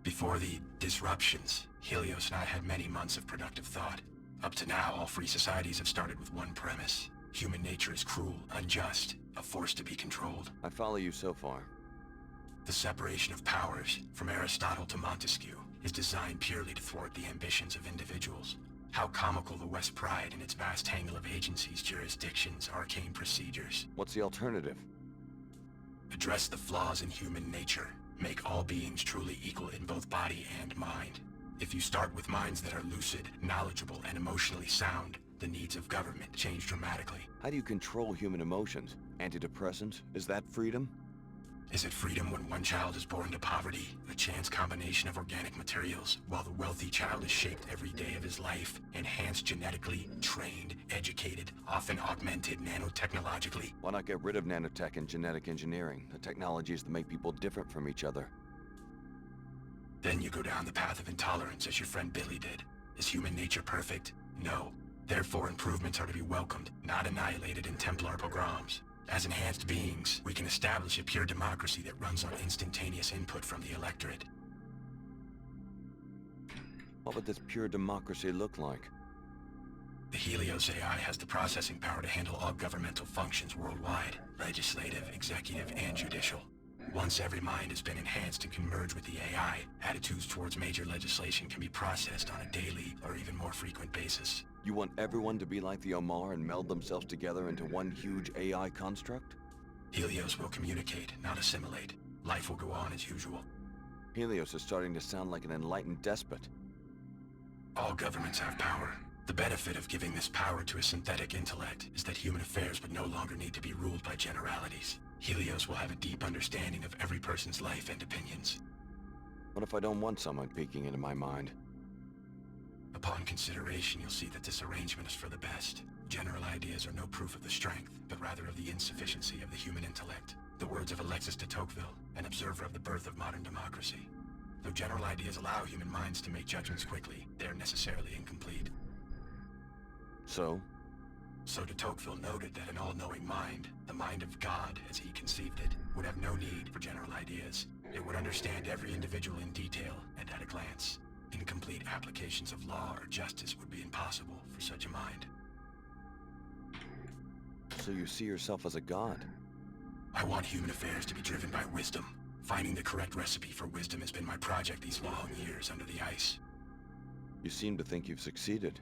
Before the disruptions, Helios and I had many months of productive thought. Up to now, all free societies have started with one premise. Human nature is cruel, unjust, a force to be controlled. I follow you so far. The separation of powers, from Aristotle to Montesquieu, is designed purely to thwart the ambitions of individuals. How comical the West pride in its vast tangle of agencies, jurisdictions, arcane procedures. What's the alternative? Address the flaws in human nature. Make all beings truly equal in both body and mind. If you start with minds that are lucid, knowledgeable, and emotionally sound, The needs of government change dramatically. How do you control human emotions? Antidepressants? Is that freedom? Is it freedom when one child is born to poverty, a chance combination of organic materials, while the wealthy child is shaped every day of his life, enhanced genetically, trained, educated, often augmented nanotechnologically? Why not get rid of nanotech and genetic engineering, the technologies that make people different from each other? Then you go down the path of intolerance as your friend Billy did. Is human nature perfect? No. Therefore, improvements are to be welcomed, not annihilated in Templar pogroms. As enhanced beings, we can establish a pure democracy that runs on instantaneous input from the electorate. What would this pure democracy look like? The Helios AI has the processing power to handle all governmental functions worldwide, legislative, executive, and judicial. Once every mind has been enhanced and can merge with the AI, attitudes towards major legislation can be processed on a daily or even more frequent basis. You want everyone to be like the Omar and meld themselves together into one huge AI construct? Helios will communicate, not assimilate. Life will go on as usual. Helios is starting to sound like an enlightened despot. All governments have power. The benefit of giving this power to a synthetic intellect is that human affairs would no longer need to be ruled by generalities. Helios will have a deep understanding of every person's life and opinions. What if I don't want someone peeking into my mind? Upon consideration, you'll see that this arrangement is for the best. General ideas are no proof of the strength, but rather of the insufficiency of the human intellect. The words of Alexis de Tocqueville, an observer of the birth of modern democracy. Though general ideas allow human minds to make judgments quickly, they are necessarily incomplete. So de Tocqueville noted that an all-knowing mind, the mind of God as he conceived it, would have no need for general ideas. It would understand every individual in detail and at a glance. Incomplete applications of law or justice would be impossible for such a mind. So you see yourself as a god? I want human affairs to be driven by wisdom. Finding the correct recipe for wisdom has been my project these long years under the ice. You seem to think you've succeeded.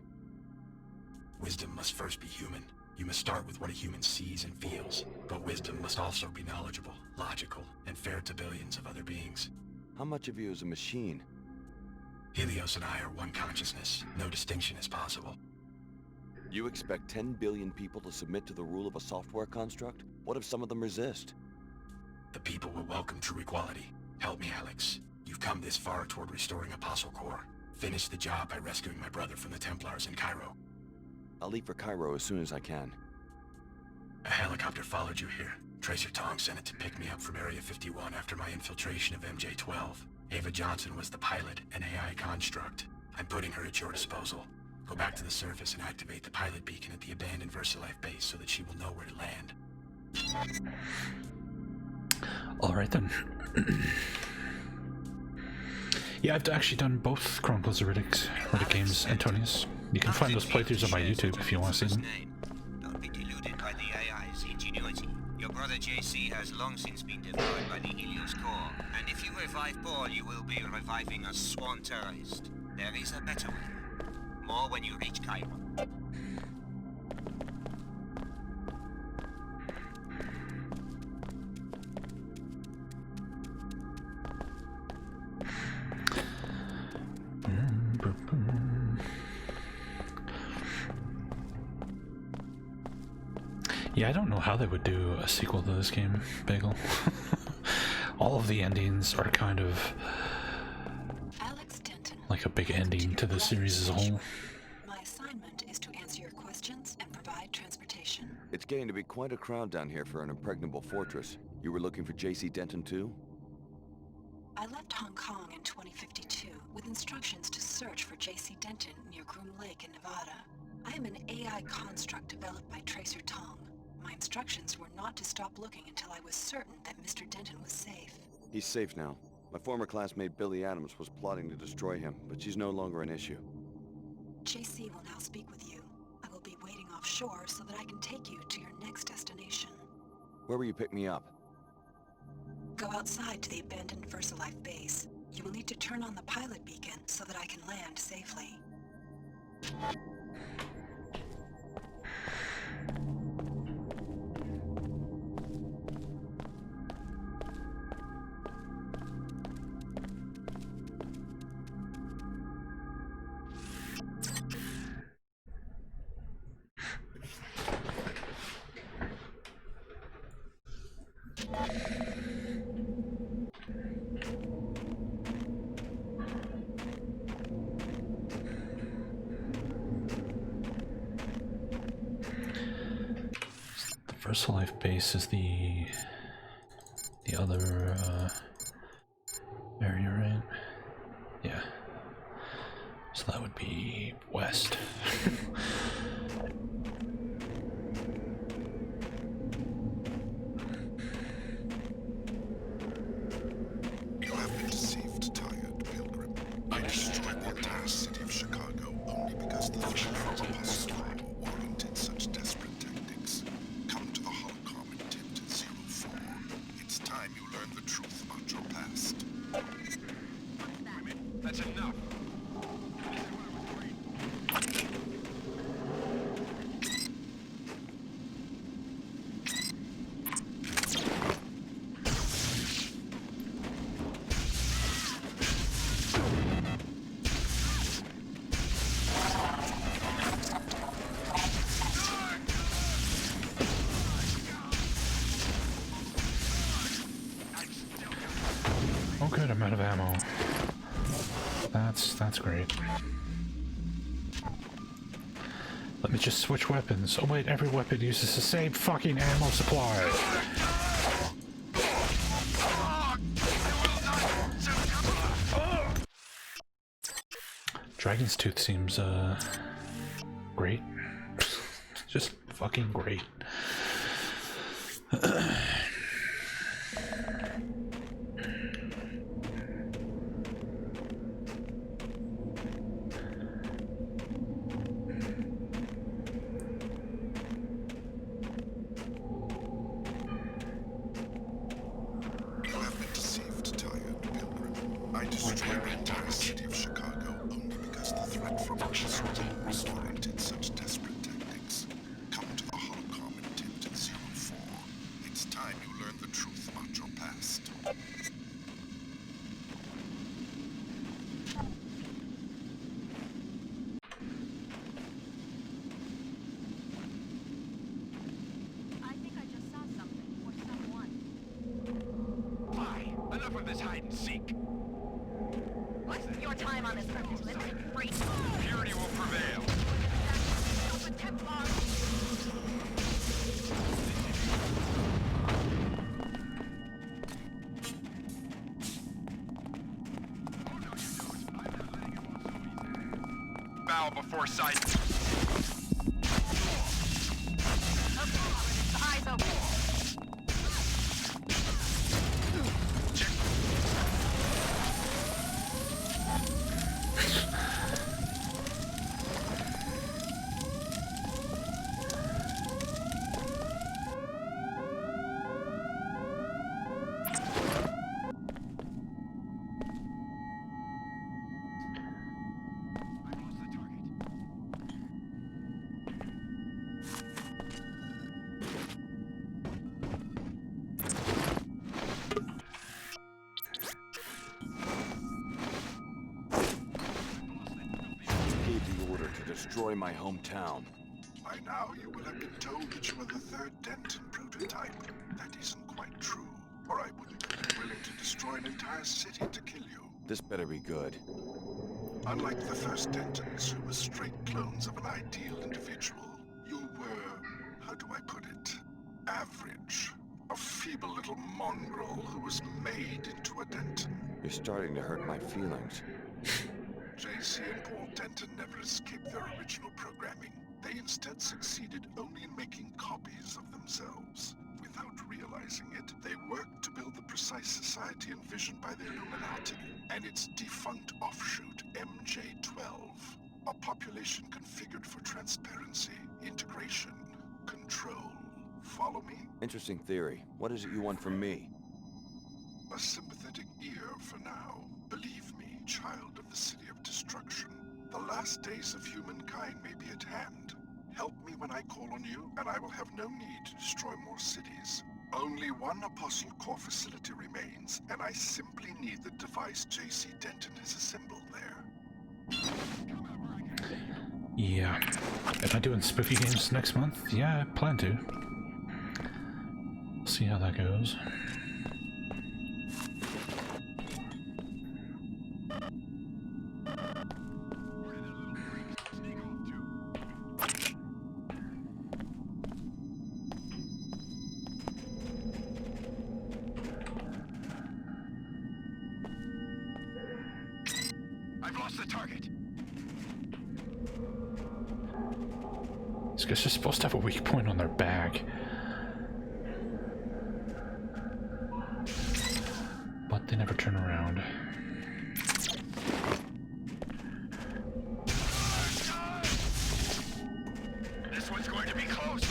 Wisdom must first be human. You must start with what a human sees and feels. But wisdom must also be knowledgeable, logical, and fair to billions of other beings. How much of you is a machine? Helios and I are one consciousness. No distinction is possible. You expect 10 billion people to submit to the rule of a software construct? What if some of them resist? The people will welcome true equality. Help me, Alex. You've come this far toward restoring Apostle Corps. Finish the job by rescuing my brother from the Templars in Cairo. I'll leave for Cairo as soon as I can. A helicopter followed you here. Tracer Tong sent it to pick me up from Area 51 after my infiltration of MJ-12. Ava Johnson was the pilot, an AI construct. I'm putting her at your disposal. Go back to the surface and activate the pilot beacon at the abandoned VersaLife base so that she will know where to land. Alright then. Yeah, I've actually done both Chronicles of Riddick games, Antonius. You can find those playthroughs on my YouTube if you want to see them. Don't be deluded by the AI's ingenuity. Your brother JC has long since been devoured by the Helios core, and if you revive Paul, you will be reviving a sworn terrorist. There is a better way. More when you reach Cairo. Yeah, I don't know how they would do a sequel to this game, Bagel. All of the endings are kind of like a big ending to the series as a whole. My assignment is to answer your questions and provide transportation. It's getting to be quite a crowd down here for an impregnable fortress. You were looking for JC Denton too? I left Hong Kong in 2052 with instructions to search for JC Denton near Groom Lake in Nevada. I am an AI construct developed by Tracer Tong. My instructions were not to stop looking until I was certain that Mr. Denton was safe. He's safe now. My former classmate Billy Adams was plotting to destroy him, but she's no longer an issue. JC will now speak with you. I will be waiting offshore so that I can take you to your next destination. Where will you pick me up? Go outside to the abandoned VersaLife base. You will need to turn on the pilot beacon so that I can land safely. The VersaLife base is the other area, right? Yeah. So that would be west. You have been deceived, tired pilgrim. I destroyed the entire city of Chicago only because the threat from Apostle War warranted such desperate tactics. Come to the holocron and tip to 04. It's time you learn the truth about your past. That's enough. Oh good, I'm out of ammo. That's great. Let me just switch weapons. Oh wait, every weapon uses the same fucking ammo supply. Dragon's Tooth seems great. Just fucking great. Enough of this hide and seek. What's your time on this earth? Let's take break. Purity will prevail. Bow before sight. Eyes open. Destroy my hometown. By now, you will have been told that you are the third Denton prototype. That isn't quite true, or I wouldn't have been willing to destroy an entire city to kill you. This better be good. Unlike the first Dentons, who were straight clones of an ideal individual, you were, how do I put it, average. A feeble little mongrel who was made into a Denton. You're starting to hurt my feelings. JC and Paul Denton never escaped their original programming. They instead succeeded only in making copies of themselves. Without realizing it, they worked to build the precise society envisioned by the Illuminati and its defunct offshoot, MJ-12. A population configured for transparency, integration, control. Follow me? Interesting theory. What is it you want from me? A sympathetic ear for now. Believe me, child of the City of Destruction. The last days of humankind may be at hand. Help me when I call on you, and I will have no need to destroy more cities. Only one Apostle Core facility remains, and I simply need the device JC Denton has assembled there. Yeah. Am I doing spooky games next month? Yeah, I plan to. see how that goes. I've lost the target. These guys are supposed to have a weak point on their back. But they never turn around. This one's going to be close.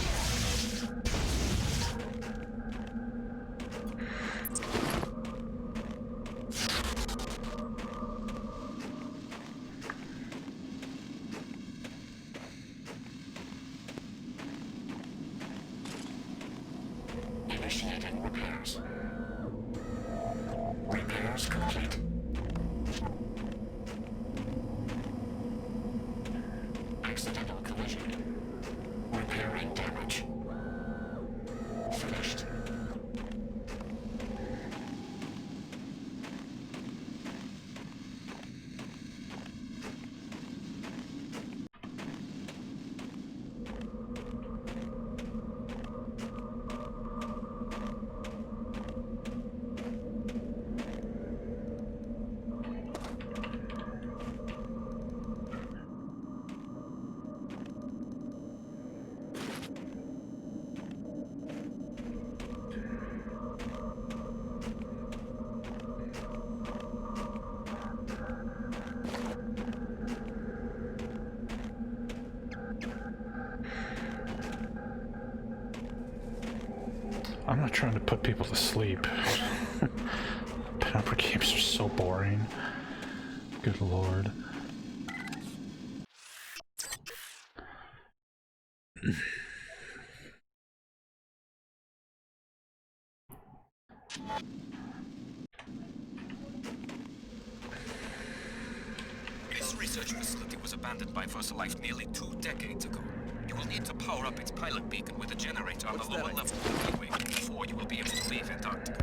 Initiating repairs. Repairs complete. Accidental collision. Repairing damage. Finished. I'm not trying to put people to sleep. Opera games are so boring. Good lord. This research facility was abandoned by VersaLife nearly 2 decades ago. You will need to power up its pilot beacon with a generator on the lower level of the gateway before you will be able to leave Antarctica.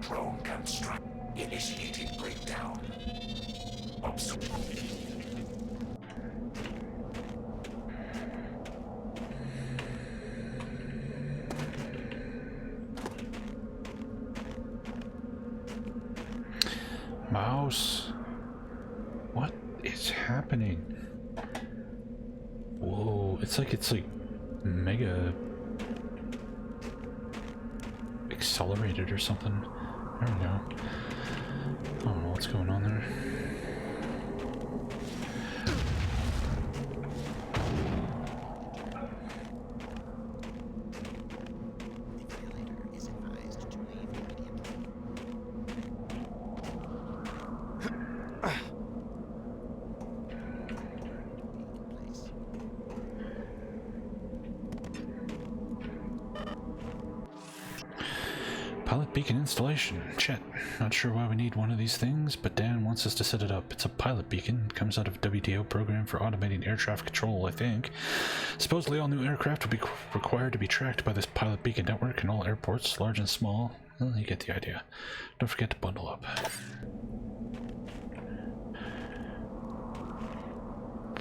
Drone construct. Initiating breakdown. Mouse. What is happening? Whoa, it's like mega accelerated or something. There we go. I don't know what's going on there. Pilot beacon installation. Chet. Not sure why we need one of these things, but Dan wants us to set it up. It's a pilot beacon. It comes out of WTO program for automating air traffic control, I think. Supposedly all new aircraft will be required to be tracked by this pilot beacon network in all airports, large and small. Well, you get the idea. Don't forget to bundle up.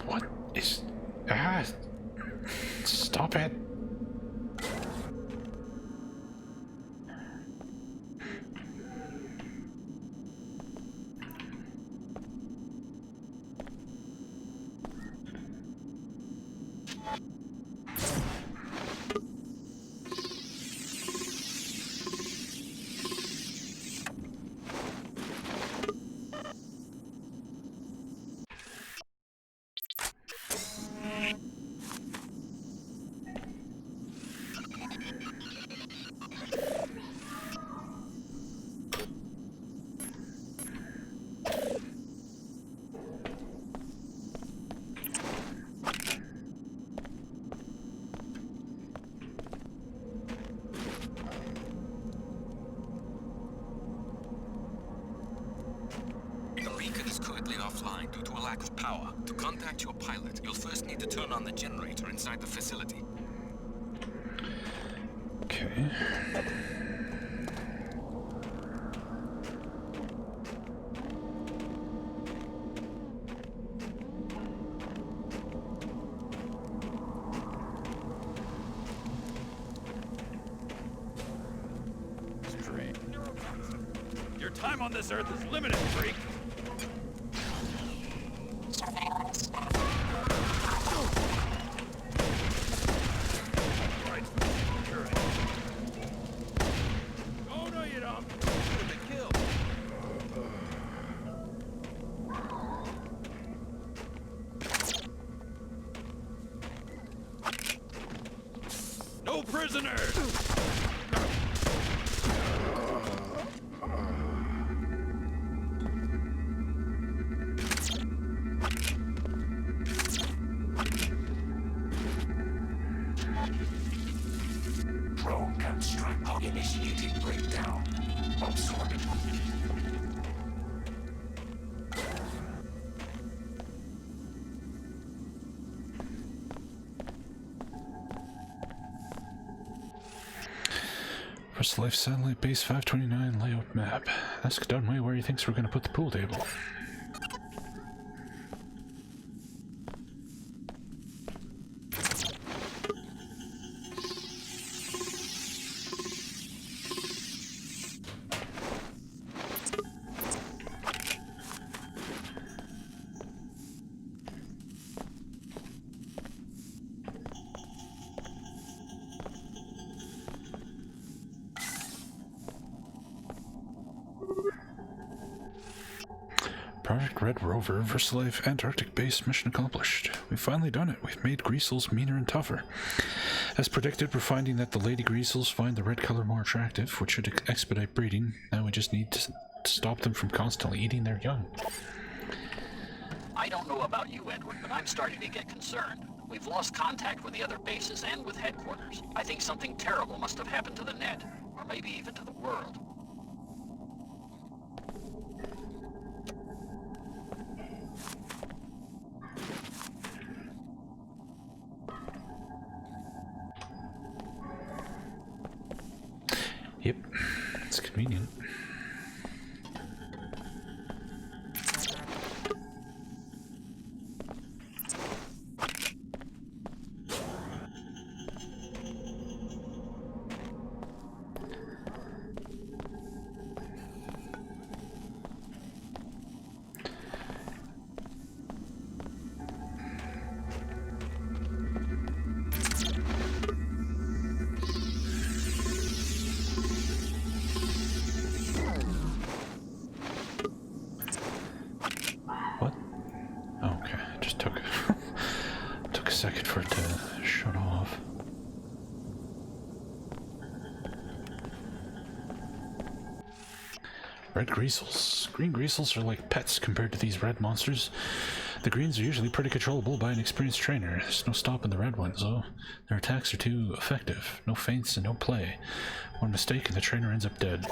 What is... Ah! Stop it! due to a lack of power. To contact your pilot, you'll first need to turn on the generator inside the facility. Okay. Strange. Your time on this Earth is limited, freak. Right. Security. Oh, no, you don't. You've been killed. No prisoners! Drone construct initiating breakdown. Absorbing. First Life Satellite Base 529 layout map. Ask Dunway where he thinks we're gonna put the pool table. Project Red Rover VersaLife Antarctic Base mission accomplished. We've finally done it. We've made Greasels meaner and tougher. As predicted, we're finding that the lady Greasels find the red color more attractive, which should expedite breeding. Now we just need to stop them from constantly eating their young. I don't know about you, Edward, but I'm starting to get concerned. We've lost contact with the other bases and with headquarters. I think something terrible must have happened to the net, or maybe even to the world. Yep, it's convenient. Second for it to shut off. Red Greasels. Green Greasels are like pets compared to these red monsters. The greens are usually pretty controllable by an experienced trainer. There's no stopping the red ones, though. Their attacks are too effective. No feints and no play. One mistake and the trainer ends up dead.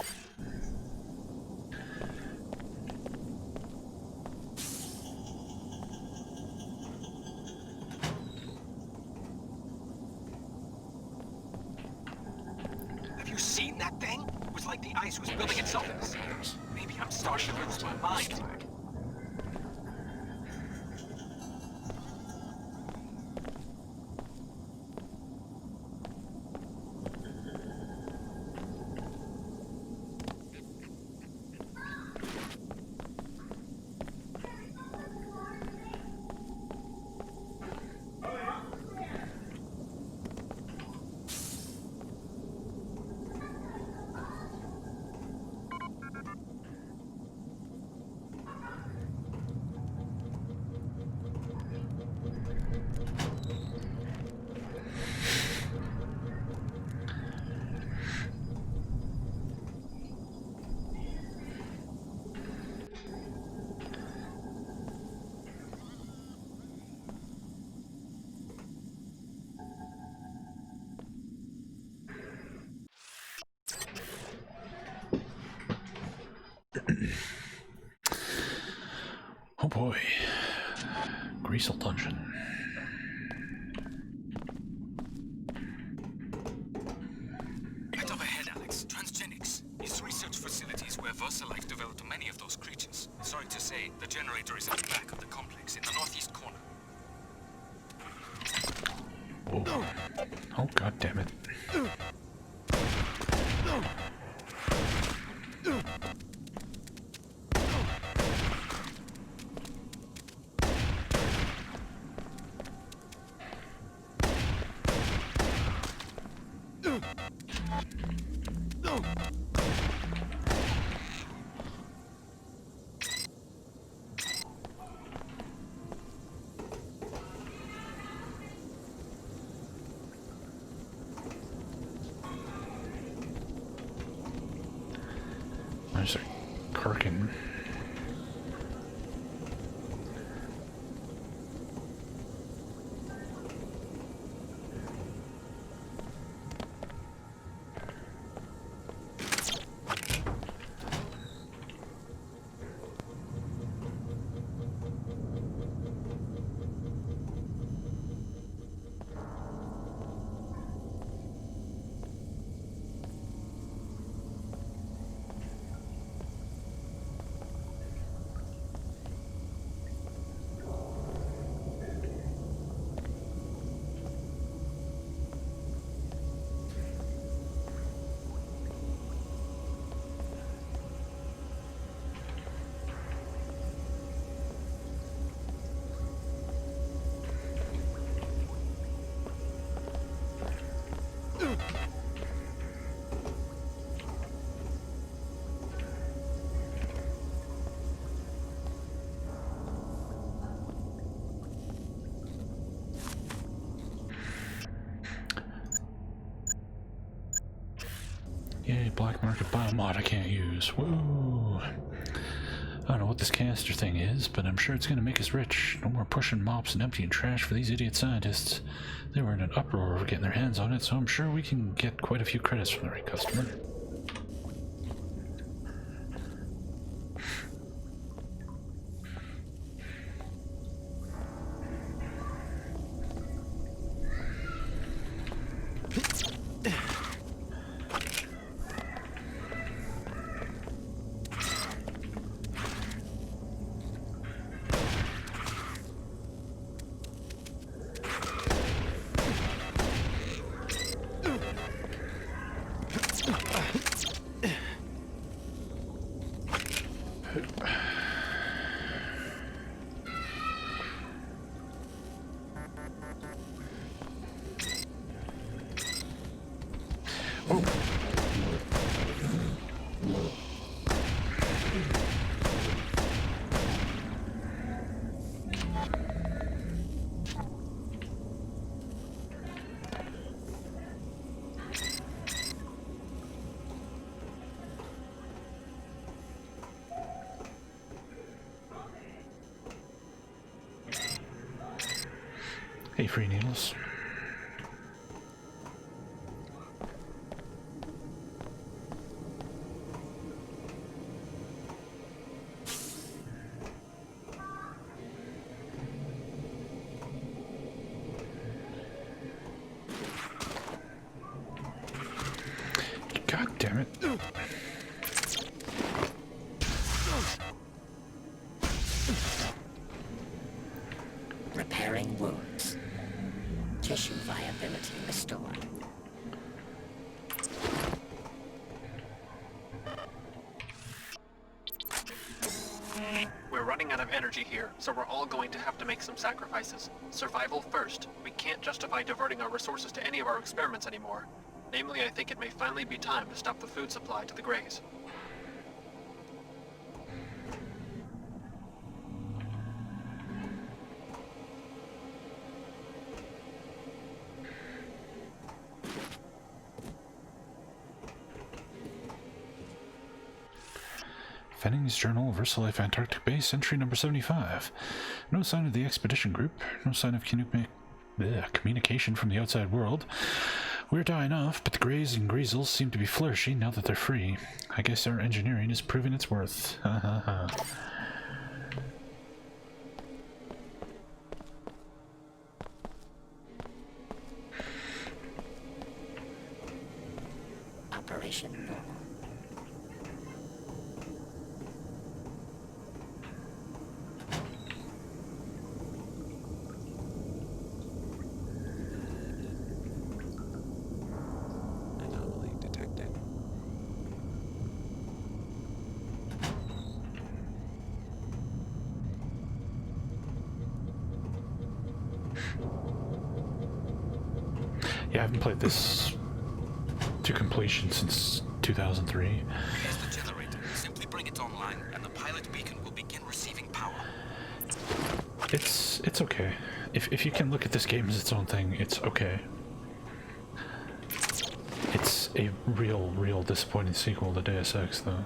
Oh boy. Greasel dungeon. Right up ahead, Alex. Transgenics. These research facilities where VersaLife developed many of those creatures. Sorry to say, the generator is at the back of the complex, in the northeast corner. Whoa. Oh, god damn it. There's a Karkin. Yay, black market biomod I can't use. Woo! I don't know what this canister thing is, but I'm sure it's gonna make us rich. No more pushing mops and emptying trash for these idiot scientists. They were in an uproar over getting their hands on it, so I'm sure we can get quite a few credits from the right customer. Hey, free needles. God damn it. Repairing wounds. Tissue viability restored. We're running out of energy here, so we're all going to have to make some sacrifices. Survival first. We can't justify diverting our resources to any of our experiments anymore. Namely, I think it may finally be time to stop the food supply to the Greys. Fenning's Journal, VersaLife Antarctic Base, entry number 75. No sign of the expedition group, no sign of communication from the outside world. We're dying off, but the Greys and Greasels seem to be flourishing now that they're free. I guess our engineering is proving its worth. Ha ha ha. Operation Normal. Anomaly detected. Yeah, I haven't played this to completion since 2003. Here's the generator. Simply bring it online, and the pilot beacon will begin receiving power. It's okay. If you can look at this game as its own thing, it's okay. It's a real disappointing sequel to Deus Ex, though.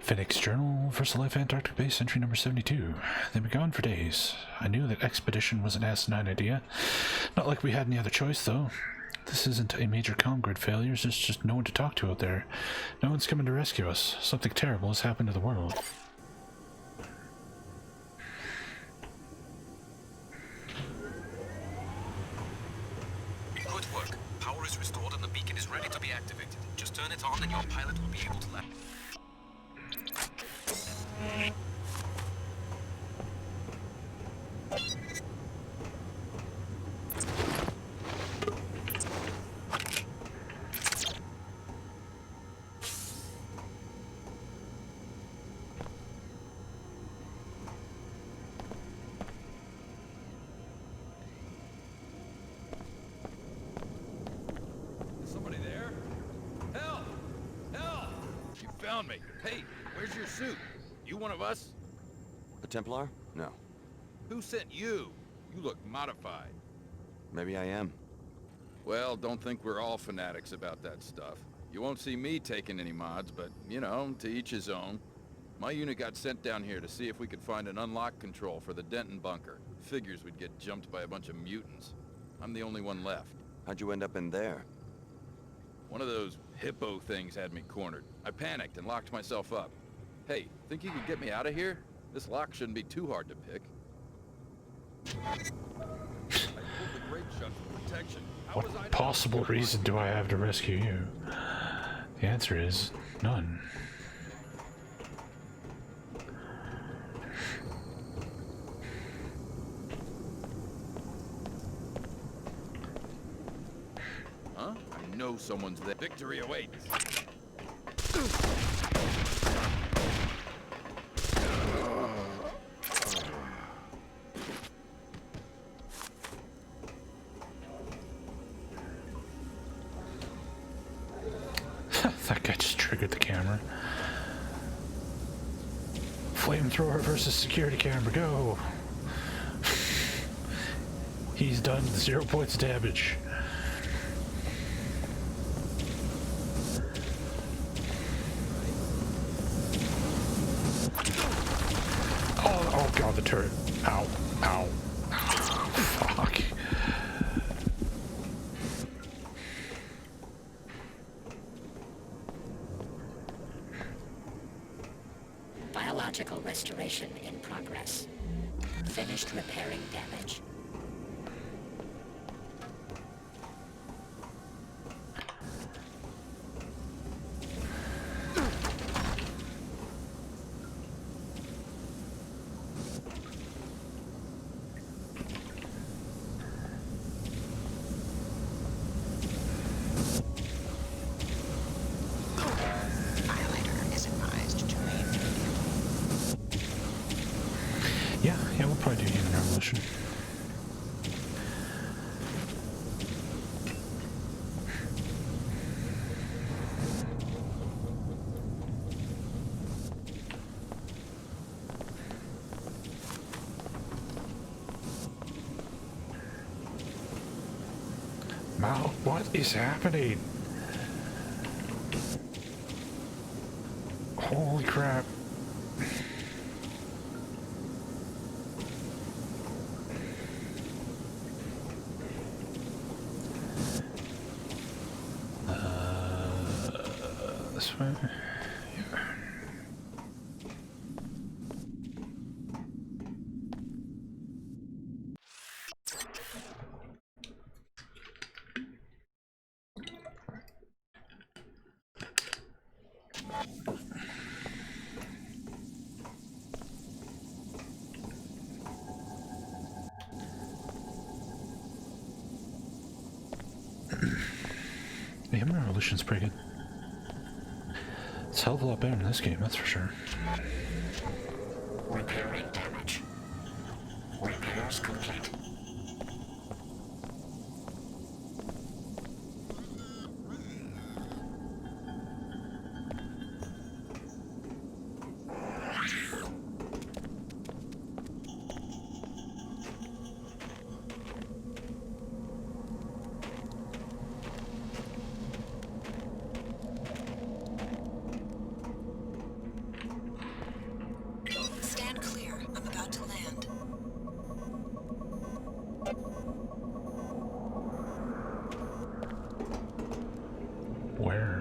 Phoenix Journal, First Life Antarctic Base, entry number 72. They've been gone for days. I knew that expedition was an asinine idea. Not like we had any other choice, though. This isn't a major comm grid failure, there's just no one to talk to out there. No one's coming to rescue us. Something terrible has happened to the world. Good work. Power is restored and the beacon is ready to be activated. Just turn it on and your pilot will be able to land. Is somebody there? Help! Help! You found me. Hey, where's your suit? You one of us? A Templar? No. Who sent you? You look modified. Maybe I am. Well, don't think we're all fanatics about that stuff. You won't see me taking any mods, but, you know, to each his own. My unit got sent down here to see if we could find an unlock control for the Denton bunker. Figures we'd get jumped by a bunch of mutants. I'm the only one left. How'd you end up in there? One of those hippo things had me cornered. I panicked and locked myself up. Hey, think you could get me out of here? This lock shouldn't be too hard to pick. I pulled the great shot for protection. How was I What to- possible reason do I have to rescue you? The answer is none. Huh? I know someone's there. Victory awaits. That guy just triggered the camera. Flamethrower versus security camera, go! He's done 0 points damage. Oh god, the turret. Ow, ow. Fuck. Biological restoration in progress. Finished repairing damage. Yeah, we'll probably do Human Revolution. Mal, what is happening? Holy crap. This way? Yeah. The Human Revolution's pretty good. It's a hell of a lot better in this game, that's for sure. Repairing damage. Repairs complete. Stand clear. I'm about to land. Where?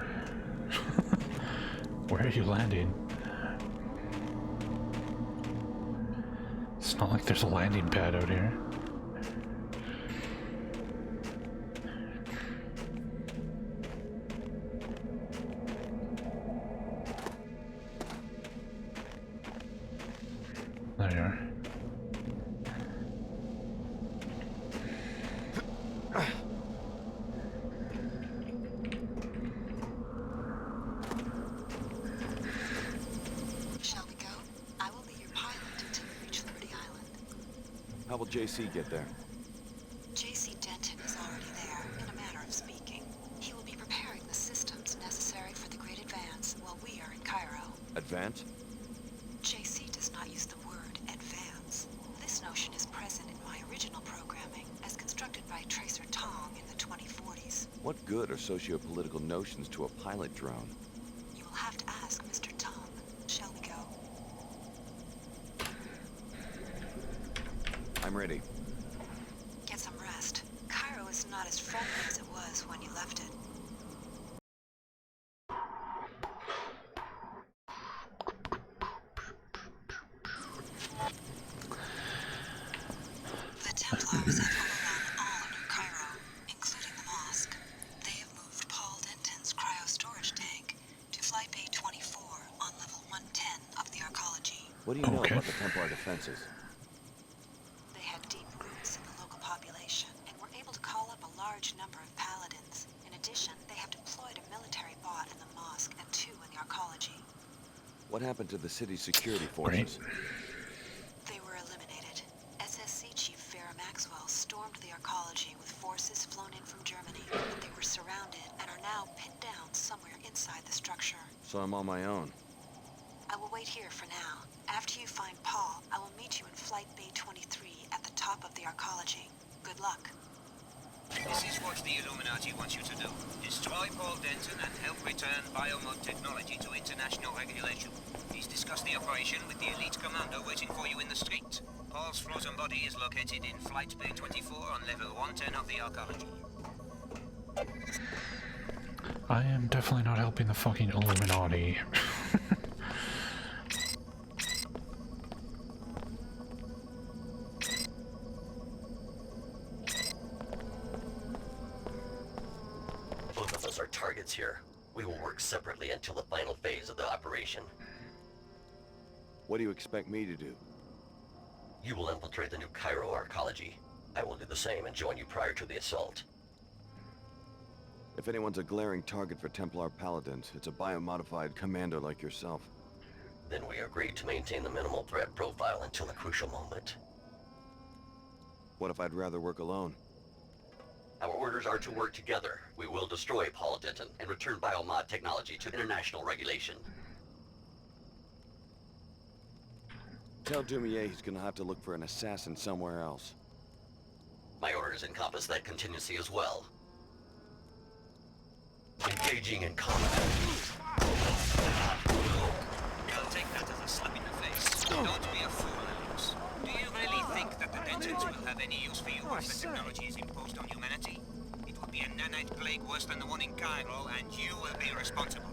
Where are you landing? It's not like there's a landing pad out here. There you are. Shall we go? I will be your pilot until we reach Liberty Island. How will JC get there? JC Denton is already there, in a manner of speaking. He will be preparing the systems necessary for the Great Advance while we are in Cairo. Advance? JC does not use the word advance. This notion is present in my original programming, as constructed by Tracer Tong in the 2040s. What good are socio-political notions to a pilot drone? You will have to ask Mr. Tong. Shall we go? I'm ready. Get some rest. Cairo is not as friendly as it was when you left it. The Templars have overrun all New Cairo, including the mosque. They have moved Paul Denton's cryo-storage tank to Flight Bay 24 on level 110 of the arcology. What do you know about the Templar defenses? They have deep roots in the local population and were able to call up a large number of paladins. In addition, they have deployed a military bot in the mosque and 2 in the arcology. What happened to the city's security forces? They were eliminated. SSC Chief Vera Maxwell stormed the arcology with forces flown in from Germany, but they were surrounded and are now pinned down somewhere inside the structure. So I'm on my own. I will wait here for now. After you find Paul, I will meet you in Flight Bay 23 at the top of the arcology. Good luck. This is what the Illuminati wants you to do. Destroy Paul Denton and help return biomod technology to international regulation. Please discuss the operation with the elite commander waiting for you in the street. Paul's frozen body is located in Flight Bay 24 on level 110 of the arcology. I am definitely not helping the fucking Illuminati. Both of us are targets here. We will work separately until the final phase of the operation. What do you expect me to do? You will infiltrate the New Cairo arcology. I will do the same and join you prior to the assault. If anyone's a glaring target for Templar Paladins, it's a biomodified commander like yourself. Then we agreed to maintain the minimal threat profile until the crucial moment. What if I'd rather work alone? Our orders are to work together. We will destroy Paul Denton and return biomod technology to international regulation. Tell Dumier he's gonna have to look for an assassin somewhere else. My orders encompass that contingency as well. engaging in combat. I'll take that as a slap in the face. Don't be a fool, Alex. Do you really think that the Densions will have any use for you once the technology is imposed on humanity? It will be a nanite plague worse than the one in Cairo, and you will be responsible.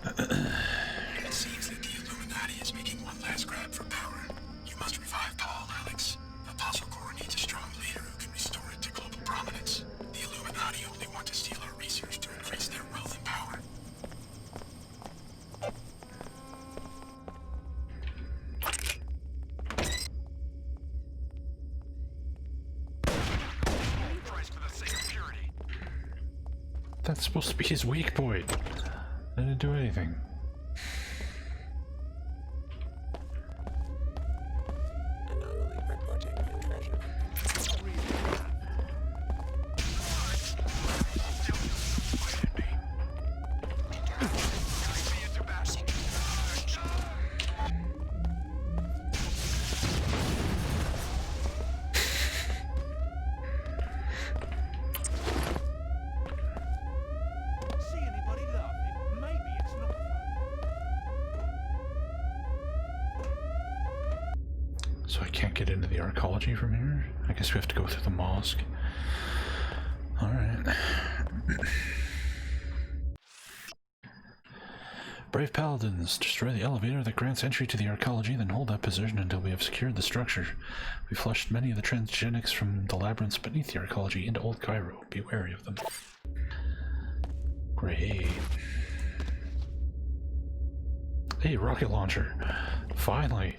It seems that the Illuminati is making one last grab for power. You must revive Paul, Alex. Apostle Corps needs a strong leader who can restore it to global prominence. The Illuminati only want to steal our research to increase their wealth and power. That's supposed to be his weak point. I didn't do anything. So I can't get into the arcology from here? I guess we have to go through the mosque. Alright. Brave Paladins, destroy the elevator that grants entry to the arcology, then hold that position until we have secured the structure. We flushed many of the transgenics from the labyrinths beneath the arcology into Old Cairo. Be wary of them. Great. Hey, rocket launcher. Finally.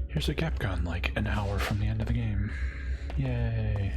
Here's a gap gun like an hour from the end of the game. Yay.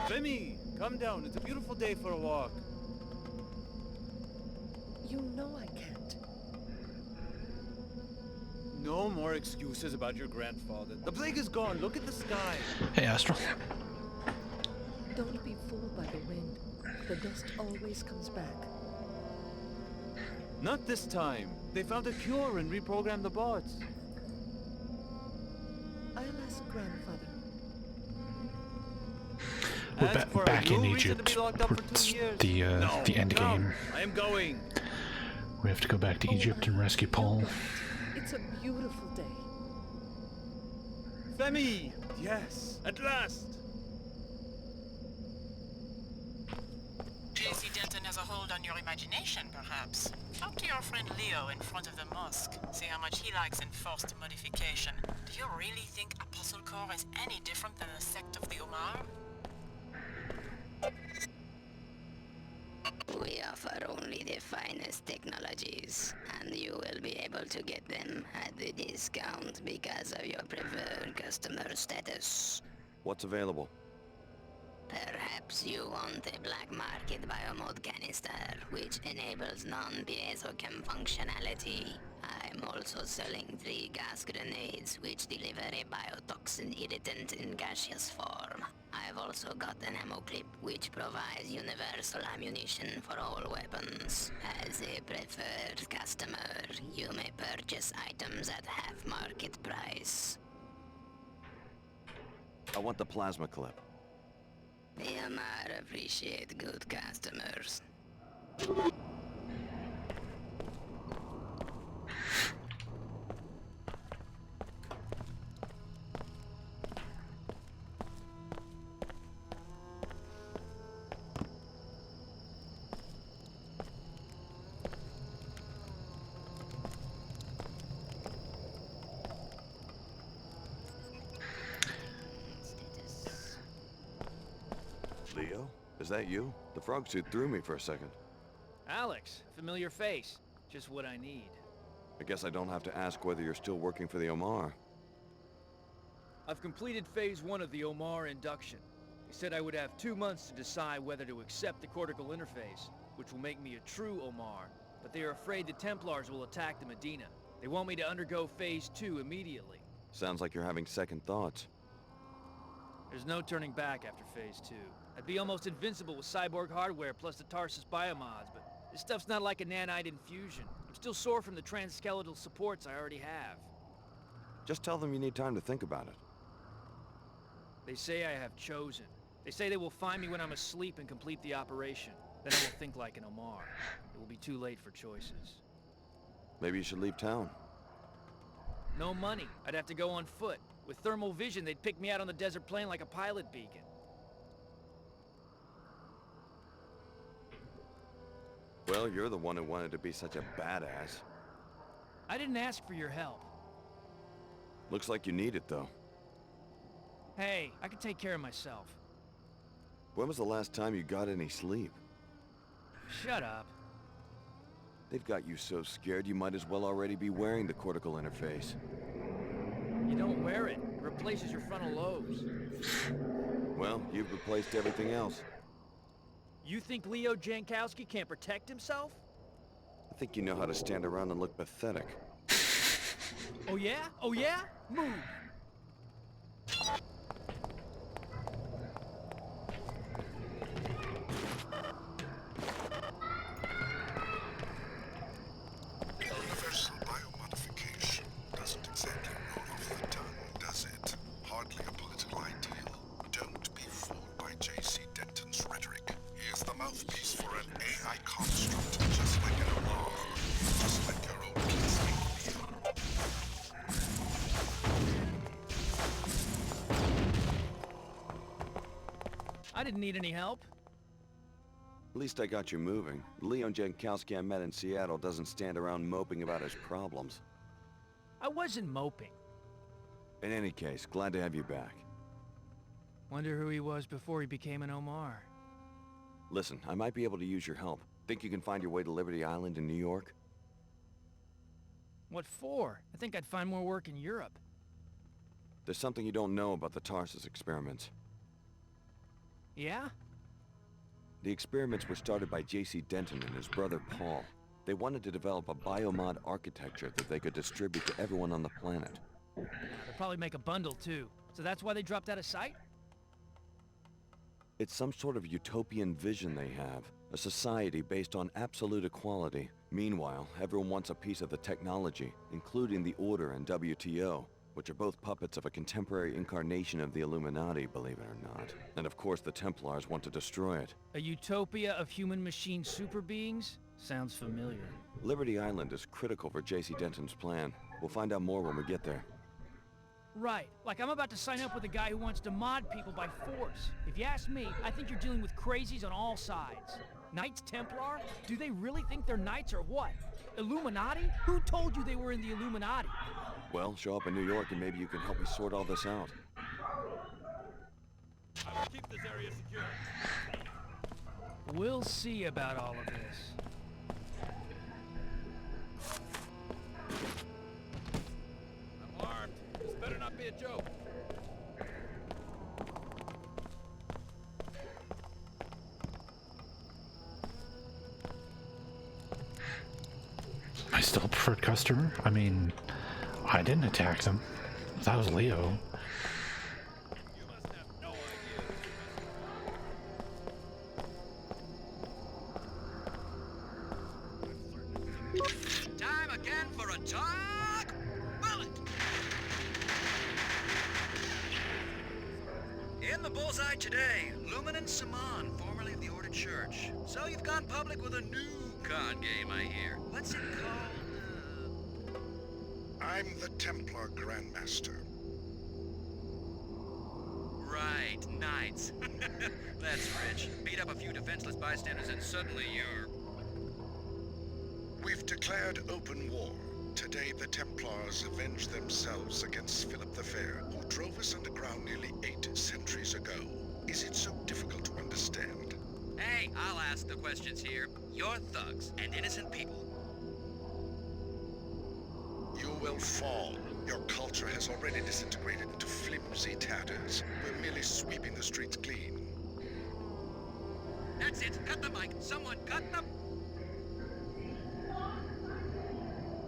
Remy, come down. It's a beautiful day for a walk. You know I can't. No more excuses about your grandfather. The plague is gone. Look at the sky. Hey, Astral. Don't be fooled by the wind. The dust always comes back. Not this time. They found a cure and reprogrammed the bots. I'll ask grandfather. We're back in Egypt. The end game. I am going. We have to go back to Egypt and rescue Paul. It's a beautiful day. Femi! Yes, at last! JC Denton has a hold on your imagination, perhaps. Talk to your friend Leo in front of the mosque. See how much he likes enforced modification. Do you really think Apostle Corps is any different than the sect of the Omar? We offer only the finest technologies, and you will be able to get them at the discount because of your preferred customer status. What's available? Perhaps you want a black market biomod canister, which enables non-piezochem functionality. I'm also selling 3 gas grenades, which deliver a biotoxin irritant in gaseous form. I've also got an ammo clip, which provides universal ammunition for all weapons. As a preferred customer, you may purchase items at half market price. I want the plasma clip. The Omar appreciate good customers. Is that you? The frog suit threw me for a second. Alex, familiar face. Just what I need. I guess I don't have to ask whether you're still working for the Omar. I've completed phase 1 of the Omar induction. They said I would have 2 months to decide whether to accept the cortical interface, which will make me a true Omar. But they are afraid the Templars will attack the Medina. They want me to undergo phase 2 immediately. Sounds like you're having second thoughts. There's no turning back after phase 2. I'd be almost invincible with cyborg hardware plus the Tarsus biomods, but this stuff's not like a nanite infusion. I'm still sore from the transskeletal supports I already have. Just tell them you need time to think about it. They say I have chosen. They say they will find me when I'm asleep and complete the operation. Then I will think like an Omar. It will be too late for choices. Maybe you should leave town. No money. I'd have to go on foot. With thermal vision, they'd pick me out on the desert plain like a pilot beacon. Well, you're the one who wanted to be such a badass. I didn't ask for your help. Looks like you need it, though. Hey, I can take care of myself. When was the last time you got any sleep? Shut up. They've got you so scared you might as well already be wearing the cortical interface. You don't wear it. It replaces your frontal lobes. Well, you've replaced everything else. You think Leo Jankowski can't protect himself? I think you know how to stand around and look pathetic. Oh yeah? Oh yeah? Move! Universal biomodification doesn't exactly roll off the tongue, does it? Hardly a political ideal. Don't be fooled by J.C. Denton's rhetoric. He is the mouthpiece for an AI construct, just like an Omar. Just like your own classmate Leo. I didn't need any help. At least I got you moving. Leon Jankowski I met in Seattle doesn't stand around moping about his problems. I wasn't moping. In any case, glad to have you back. Wonder who he was before he became an Omar. Listen, I might be able to use your help. Think you can find your way to Liberty Island in New York? What for? I think I'd find more work in Europe. There's something you don't know about the Tarsus experiments. Yeah? The experiments were started by J.C. Denton and his brother Paul. They wanted to develop a biomod architecture that they could distribute to everyone on the planet. They'll probably make a bundle too. So that's why they dropped out of sight? It's some sort of utopian vision they have. A society based on absolute equality. Meanwhile, everyone wants a piece of the technology, including the Order and WTO, which are both puppets of a contemporary incarnation of the Illuminati, believe it or not. And of course the Templars want to destroy it. A utopia of human-machine super beings? Sounds familiar. Liberty Island is critical for J.C. Denton's plan. We'll find out more when we get there. Right. Like I'm about to sign up with a guy who wants to mod people by force. If you ask me, I think you're dealing with crazies on all sides. Knights Templar? Do they really think they're knights or what? Illuminati? Who told you they were in the Illuminati? Well, show up in New York and maybe you can help me sort all this out. I will keep this area secure. We'll see about all of this. I'm armed. This better not be a joke. Am I still a preferred customer? I mean, I didn't attack them. That was Leo. Time again for a talk bullet. In the bullseye today, Luminant Saman, formerly of the Order Church. So you've gone public with a new card game, I hear. What's it called? I'm the Templar Grandmaster. Right, Knights. That's rich. Beat up a few defenseless bystanders and suddenly you're... We've declared open war. Today the Templars avenge themselves against Philip the Fair, who drove us underground nearly 8 centuries ago. Is it so difficult to understand? Hey, I'll ask the questions here. You're thugs and innocent people. You will fall. Your culture has already disintegrated into flimsy tatters. We're merely sweeping the streets clean. That's it. Cut the mic. Someone cut the...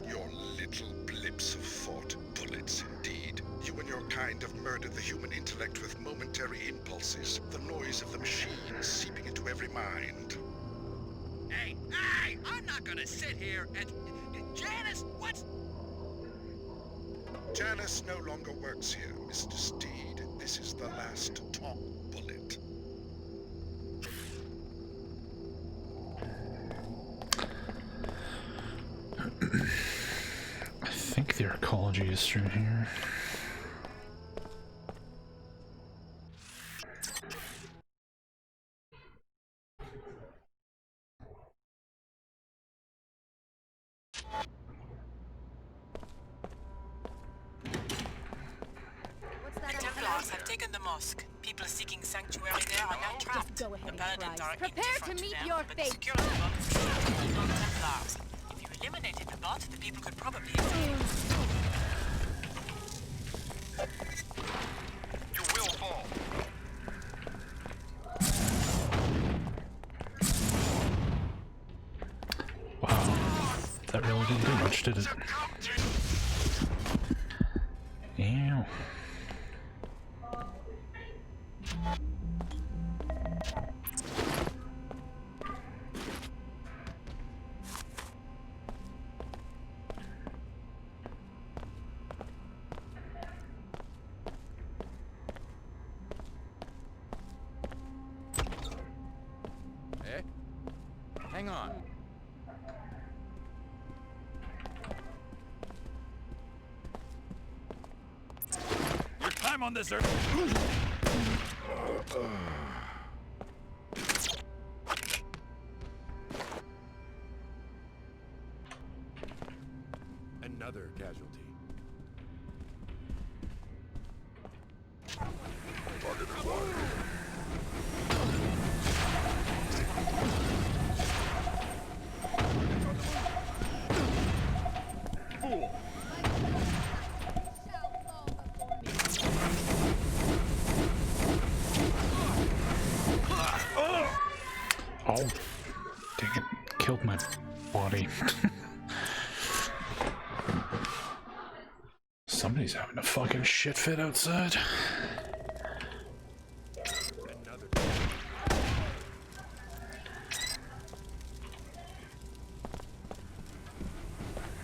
Your little blips of thought. Bullets, indeed. You and your kind have murdered the human intellect with momentary impulses. The noise of the machines seeping into every mind. Hey, I'm not gonna sit here and... Janice, what's... Janice no longer works here, Mr. Steed. This is the last top bullet. I think the arcology is through here. The Templars have taken the mosque. People seeking sanctuary there are now trapped. Go ahead The Paladins are Prepare to indifferent meet them, your but fate. the security bot is controlled by non-Templars. If you eliminated the bot, the people could probably escape. You will fall. Wow, that really didn't do much, did it? Ew. Eh? Hang on. Your time on this earth. Another casualty. Target acquired. Fool. Oh, dang it, killed my body. Somebody's having a fucking shit fit outside.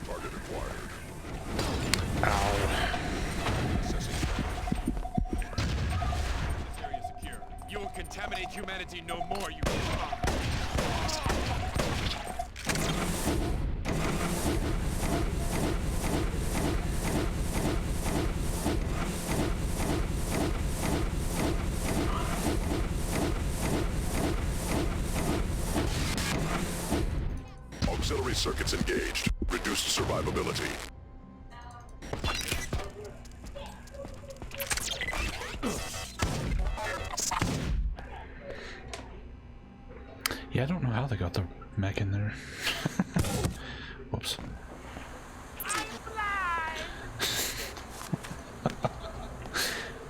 Target acquired. Ow. This area is secure. You will contaminate humanity no more, you... Auxiliary circuits engaged. Reduced survivability. Yeah, I don't know how they got the mech in there. Whoops.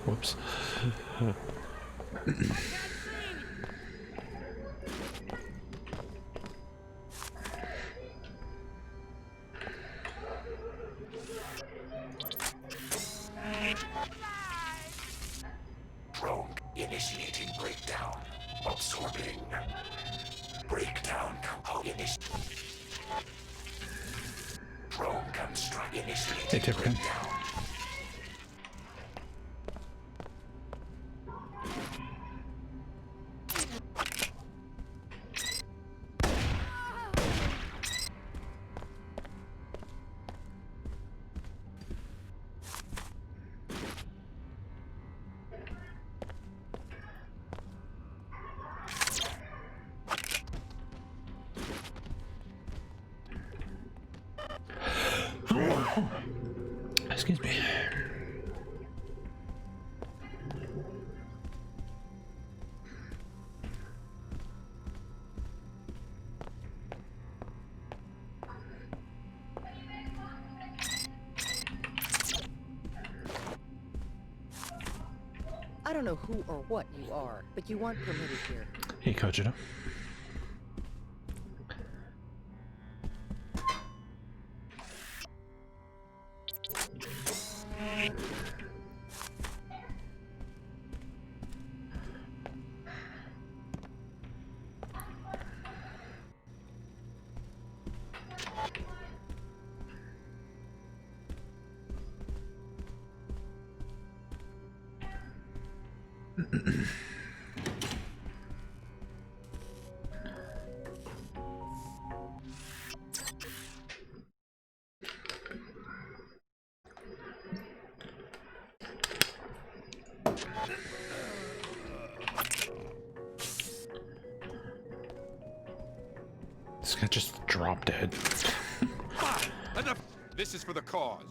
Whoops. Drone initiating breakdown. Absorbing. Breakdown component drone construct initiating Hey, breakdown. Excuse me. I don't know who or what you are, but you aren't permitted here. Hey, Kojiro. This guy just dropped dead. Enough! This is for the cause.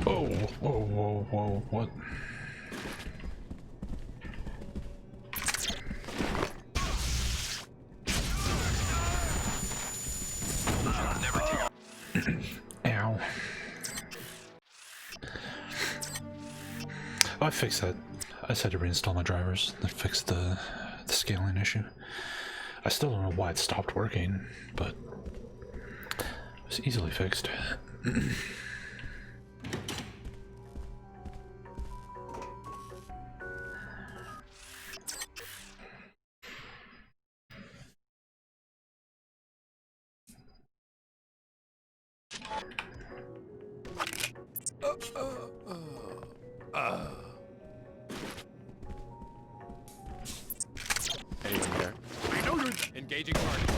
Oh, whoa, whoa, what? Ow. Oh, I fixed that. I just had to reinstall my drivers. That fixed the scaling issue. I still don't know why it stopped working, but it was easily fixed. Hey there. I know you're engaging target.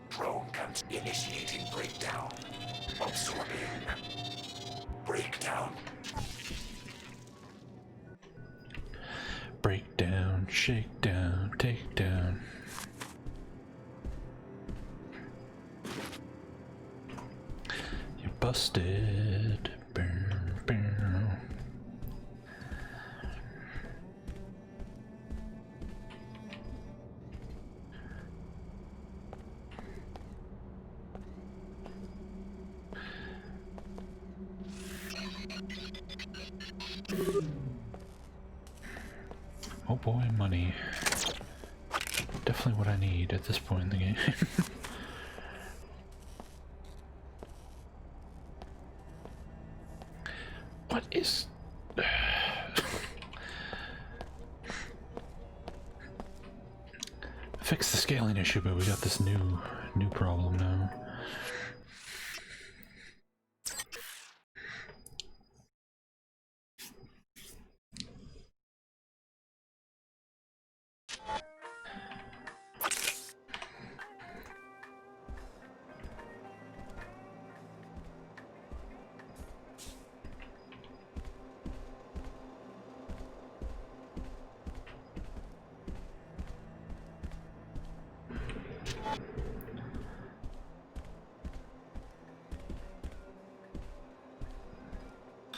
Drone comes initiating breakdown. Absorbing. Breakdown. Breakdown, shakedown, takedown. You busted. Bow, bow. Oh boy, money. Definitely what I need at this point in the game. What is... Fix the scaling issue, but we got this new problem now.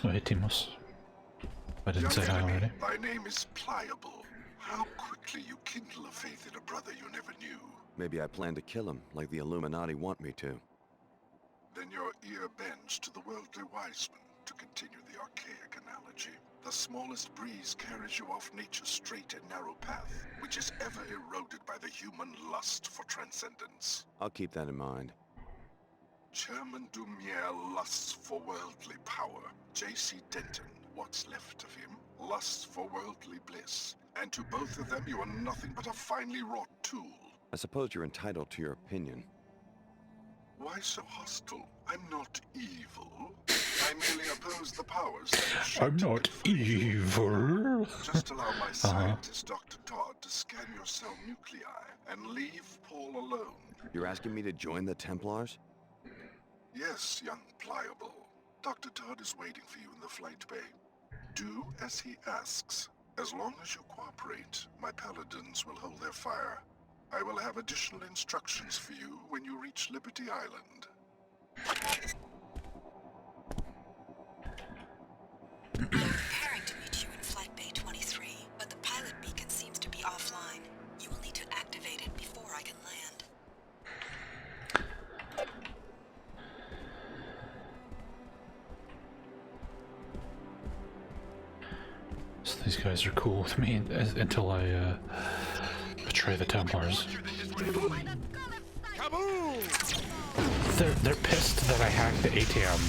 Oh, hey, Timos. I didn't say hi already. Thy name is Pliable. How quickly you kindle a faith in a brother you never knew. Maybe I plan to kill him, like the Illuminati want me to. Then your ear bends to the worldly wise men, to continue the archaic analogy. The smallest breeze carries you off nature's straight and narrow path, which is ever eroded by the human lust for transcendence. I'll keep that in mind. Chairman Dumier lusts for worldly power. J.C. Denton, what's left of him, lusts for worldly bliss. And to both of them you are nothing but a finely wrought tool. I suppose you're entitled to your opinion. Why so hostile? I'm not evil. I merely oppose the powers that have shaped I'm not evil. Just allow my scientist, Dr. Todd, to scan your cell nuclei and leave Paul alone. You're asking me to join the Templars? Yes, young Pliable. Dr. Todd is waiting for you in the flight bay. Do as he asks. As long as you cooperate, my paladins will hold their fire. I will have additional instructions for you when you reach Liberty Island. I'm preparing to meet you in Flight Bay 23, but the pilot beacon seems to be offline. You will need to activate it before I can land. So these guys are cool with me until I betray the Templars. They're pissed that I hacked the ATM.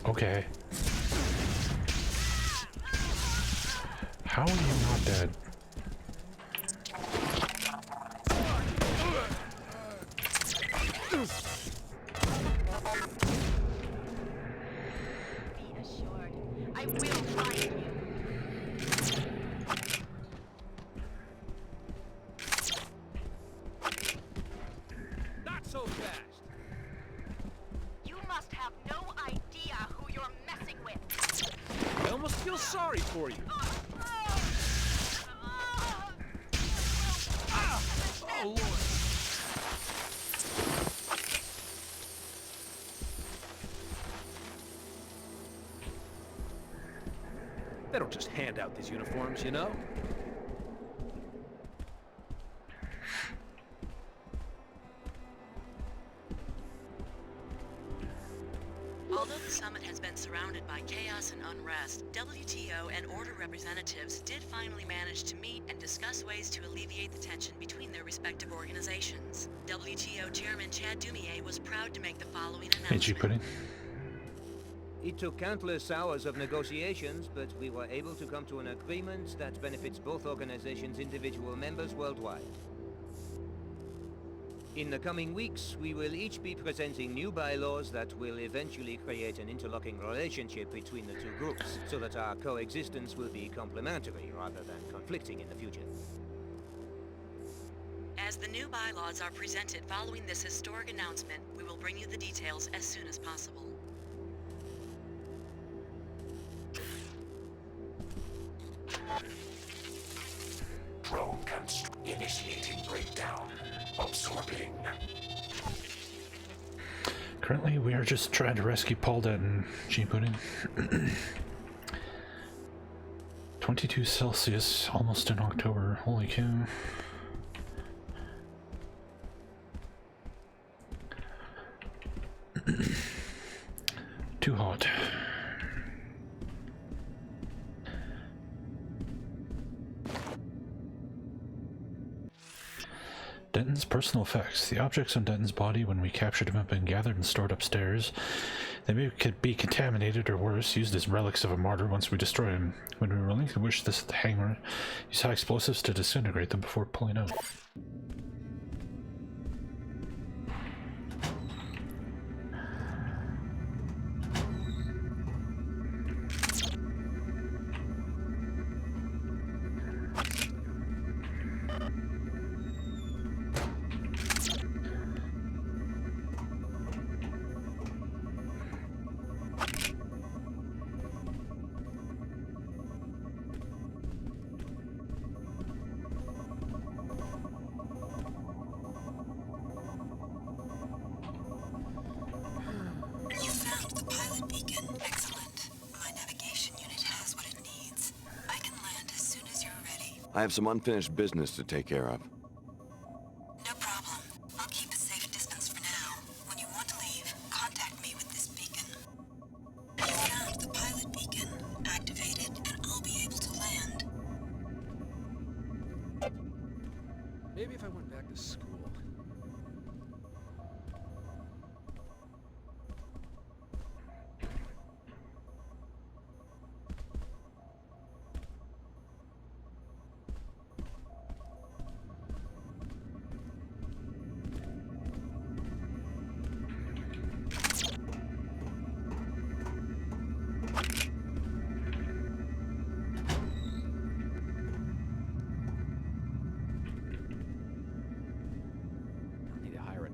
Okay. How are you not dead? They don't just hand out these uniforms, you know? Although the summit has been surrounded by chaos and unrest, WTO and Order representatives did finally manage to meet and discuss ways to alleviate the tension between their respective organizations. WTO Chairman Chad Dumier was proud to make the following announcement. It took countless hours of negotiations, but we were able to come to an agreement that benefits both organizations' individual members worldwide. In the coming weeks, we will each be presenting new bylaws that will eventually create an interlocking relationship between the two groups, so that our coexistence will be complementary rather than conflicting in the future. As the new bylaws are presented following this historic announcement, we will bring you the details as soon as possible. Drone initiating breakdown. Absorbing. Currently, we are just trying to rescue Paul Denton. G-booting. 22 Celsius, almost in October. Holy cow. Too hot. Denton's personal effects. The objects on Denton's body when we captured him have been gathered and stored upstairs. They may be contaminated or worse, used as relics of a martyr once we destroy him. When we relinquish this at the hangar, use high explosives to disintegrate them before pulling out. I have some unfinished business to take care of. No problem. I'll keep a safe distance for now. When you want to leave, contact me with this beacon. You found the pilot beacon. Activate it, and I'll be able to land. Maybe if I went back to school.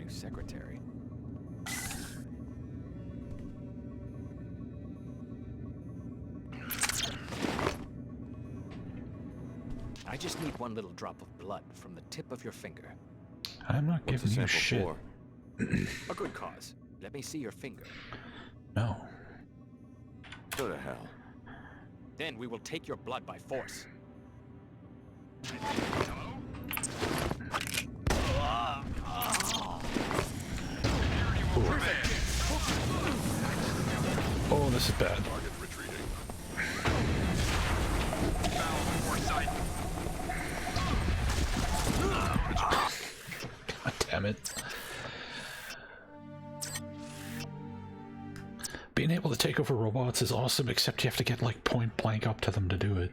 Secretary. I just need one little drop of blood from the tip of your finger. I'm not giving you shit. A good cause. Let me see your finger. No. Go to hell. Then we will take your blood by force. Oh, this is bad. Target retreating. God damn it. Being able to take over robots is awesome, except you have to get like point blank up to them to do it.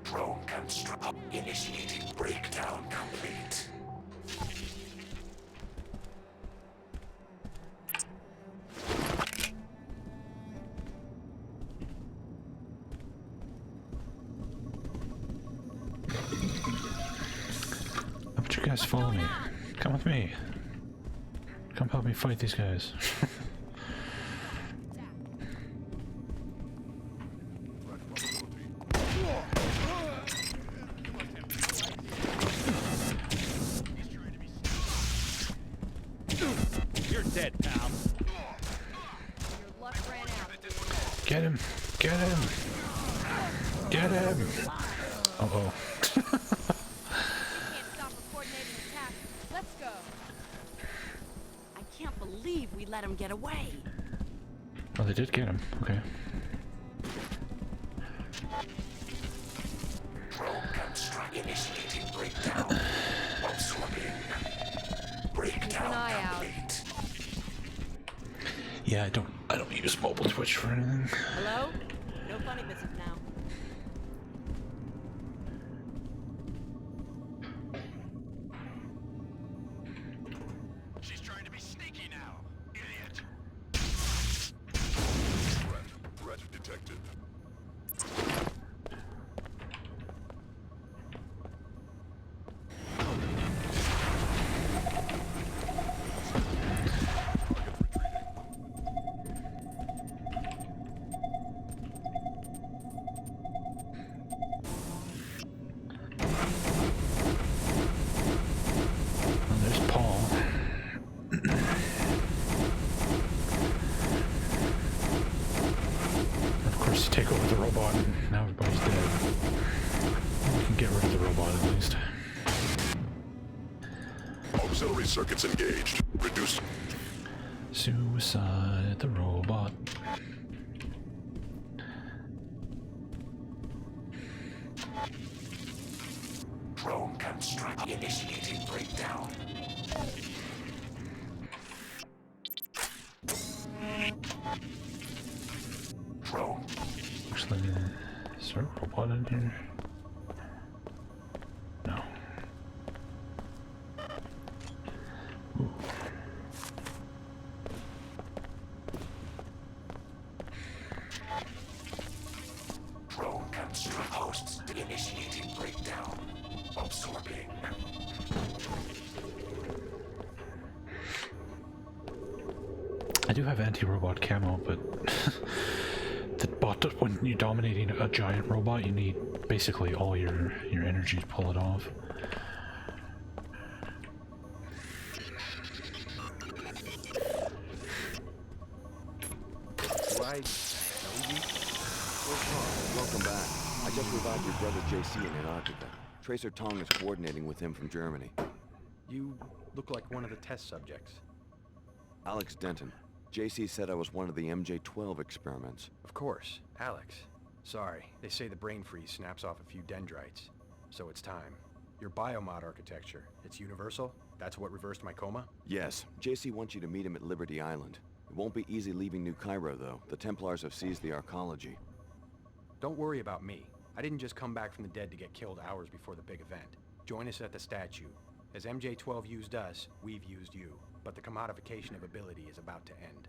Drone construct initiating breakdown complete. How about you guys follow me? Come with me. Come help me fight these guys. You're dead, pal. Your luck ran out. Get him! Get him! Get him! Uh-oh. Can't stop a coordinated attack. Let's go. I can't believe we let him get away. Oh, they did get him. Okay. Drone construct initiating breakdown. Absorbing. Breakdown Keep an eye out. complete. Yeah, I don't use mobile Twitch for anything. Hello? No funny business now. She's trying to be sneaky now, idiot. Threat detected. Oh, there's Paul. Of course, you take over the robot, and now everybody's dead. We can get rid of the robot at least. Auxiliary circuits engaged. Reduce. Suicide the robot. Drone construct initiating breakdown. Drone. Actually, is there a robot in here? No. Ooh. Drone construct hosts initiating breakdown. Absorbing. I do have anti-robot camo, but when you're dominating a giant robot, you need basically all your energy to pull it off. Welcome back. I just revived your brother JC in Antarctica. Tracer Tong is coordinating with him from Germany. You look like one of the test subjects. Alex Denton. JC said I was one of the MJ-12 experiments. Of course, Alex. Sorry, they say the brain freeze snaps off a few dendrites. So it's time. Your biomod architecture. It's universal? That's what reversed my coma? Yes. JC wants you to meet him at Liberty Island. It won't be easy leaving New Cairo, though. The Templars have seized the arcology. Don't worry about me. I didn't just come back from the dead to get killed hours before the big event. Join us at the statue. As MJ-12 used us, we've used you. But the commodification of ability is about to end.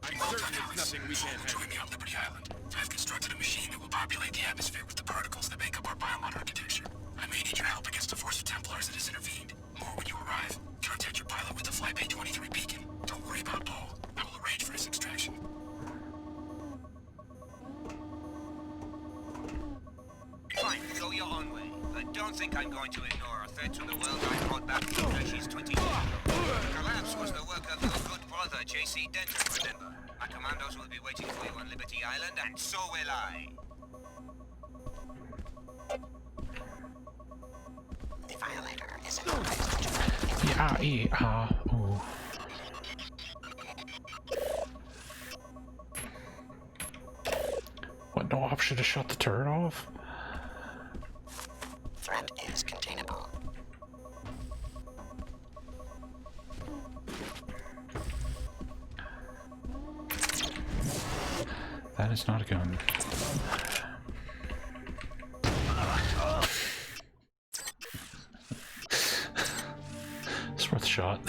I'm certain it's nothing we can't handle. Join me on Liberty Island. I've constructed a machine that will populate the atmosphere with the particles that make up our biomod architecture. I may need your help against a force of Templars that has intervened. More when you arrive. Contact your pilot with the Flypay 23 beacon. Don't worry about Paul. I will arrange for his extraction. Fine, go your own way. But don't think I'm going to ignore a threat to the world I brought back from Crashes 20 years ago. The collapse was the work of your good brother, J.C. Denton, remember? My commandos will be waiting for you on Liberty Island, and so will I. The violator is in Ooh. What, no option to shut the turret off? Threat is containable. That is not a gun. It's worth a shot.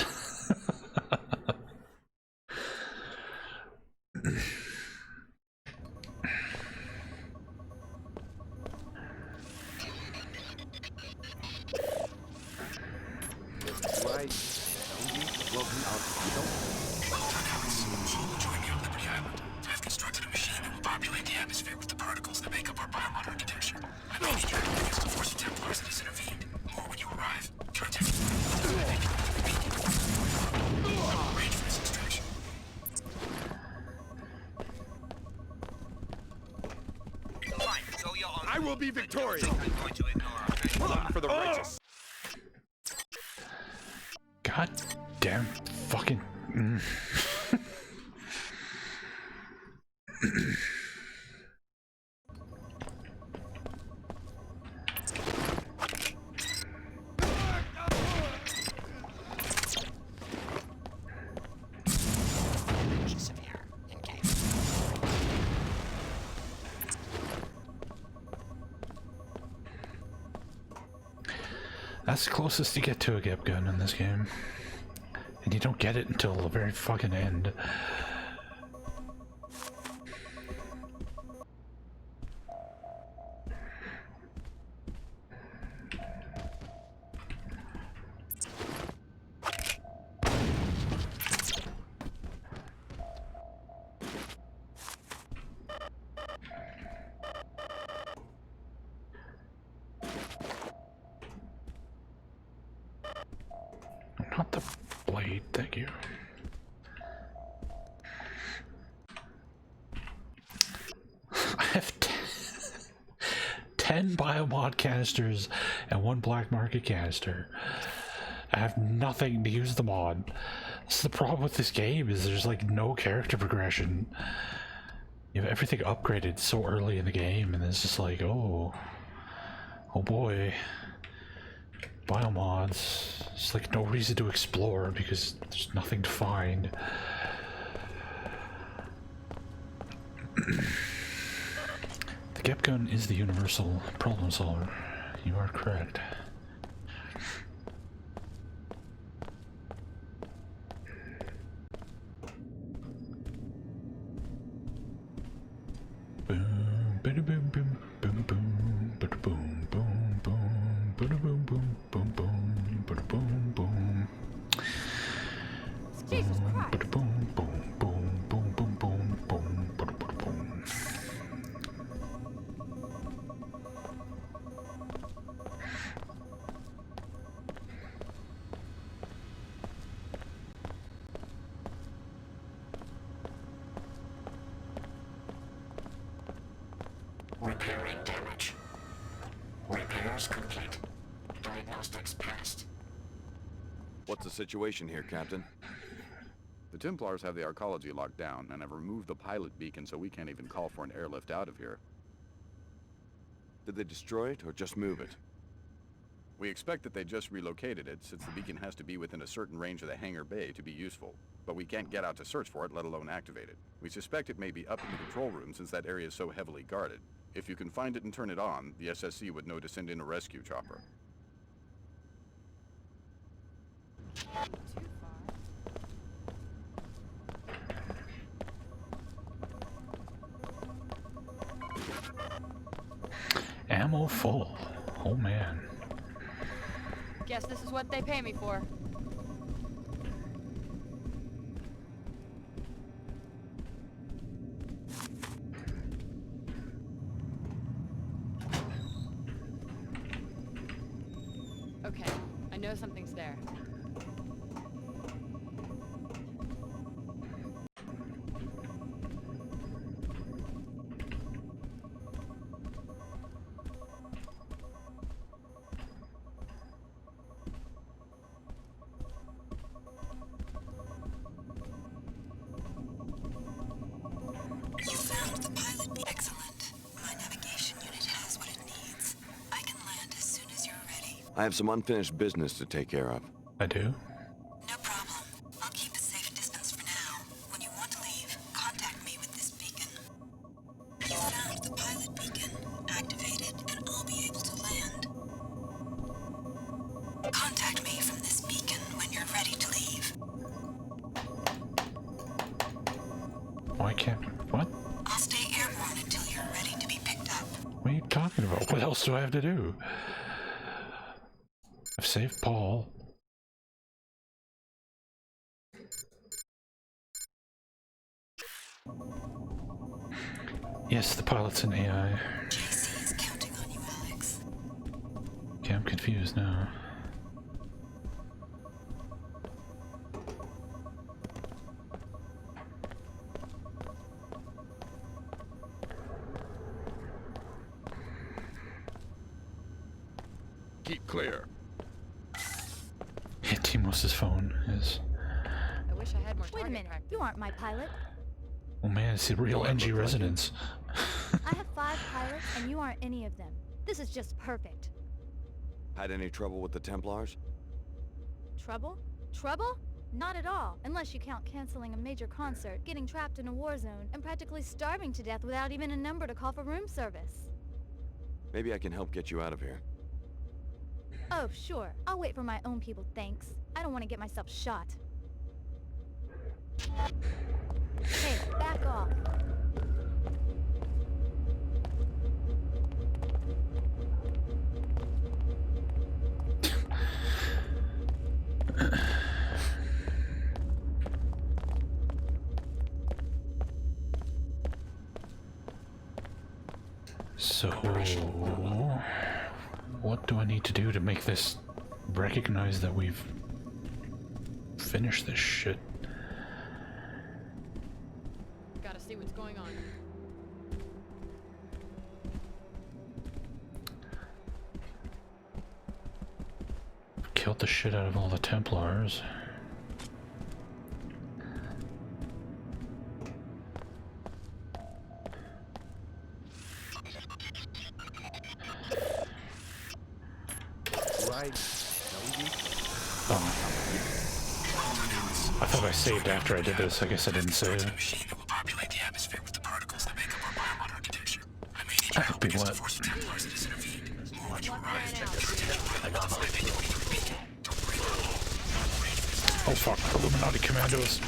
I will be victorious. For the righteous. God damn fucking. That's the closest you get to a Gep gun in this game. And you don't get it until the very fucking end. Not the blade, thank you. I have 10 biomod canisters and 1 black market canister. I have nothing to use the mod. That's the problem with this game, is there's like no character progression. You have everything upgraded so early in the game, and it's just like, oh boy. Biomods. It's like no reason to explore because there's nothing to find. The Gep gun is the universal problem solver. You are correct. Boom, bada boom, boom, boom, boom, bada boom, boom, boom, bada boom, boom, boom, boom, bada boom, boom. Jesus Christ. Bada boom, boom, boom, boom, boom, boom, boom, bada bada boom. Repairing damage. Repairs complete. Diagnostics passed. What's the situation here, Captain? The Templars have the arcology locked down and have removed the pilot beacon, so we can't even call for an airlift out of here. Did they destroy it or just move it? We expect that they just relocated it, since the beacon has to be within a certain range of the hangar bay to be useful. But we can't get out to search for it, let alone activate it. We suspect it may be up in the control room since that area is so heavily guarded. If you can find it and turn it on, the SSC would know to send in a rescue chopper. Ammo full. Oh man. Guess this is what they pay me for. Okay, I know something's there. You found the pilot. Excellent. My navigation unit has what it needs. I can land as soon as you're ready. I have some unfinished business to take care of. I do? No problem. I'll keep a safe distance for now. When you want to leave, contact me with this beacon. You found the pilot beacon. Activate it, and I'll be able to land. Contact me from this beacon when you're ready to leave. Why can't... What? I'll stay airborne until you're ready to be picked up. What are you talking about? What else do I have to do? I've saved Paul. Yes, the pilot's an AI. JC is counting on you, Alex. Okay, I'm confused now. Keep clear. Yeah, Timos' phone is... I wish I had more. Wait a minute, you aren't my pilot. Oh man, it's the real NG residence. I have 5 pilots, and you aren't any of them. This is just perfect. Had any trouble with the Templars? Trouble? Trouble? Not at all, unless you count canceling a major concert, getting trapped in a war zone, and practically starving to death without even a number to call for room service. Maybe I can help get you out of here. Oh, sure. I'll wait for my own people, thanks. I don't want to get myself shot. Hey, back off. So, what do I need to do to make this recognize that we've finished this shit? Gotta see what's going on. Killed the shit out of all the Templars. Oh. I thought I saved after I did this. I guess I didn't save. Populate the atmosphere with the particles that make up our biomod architecture. I may need your help to force the Templars to disintervene. Watch your rise. Oh fuck, Illuminati commandos.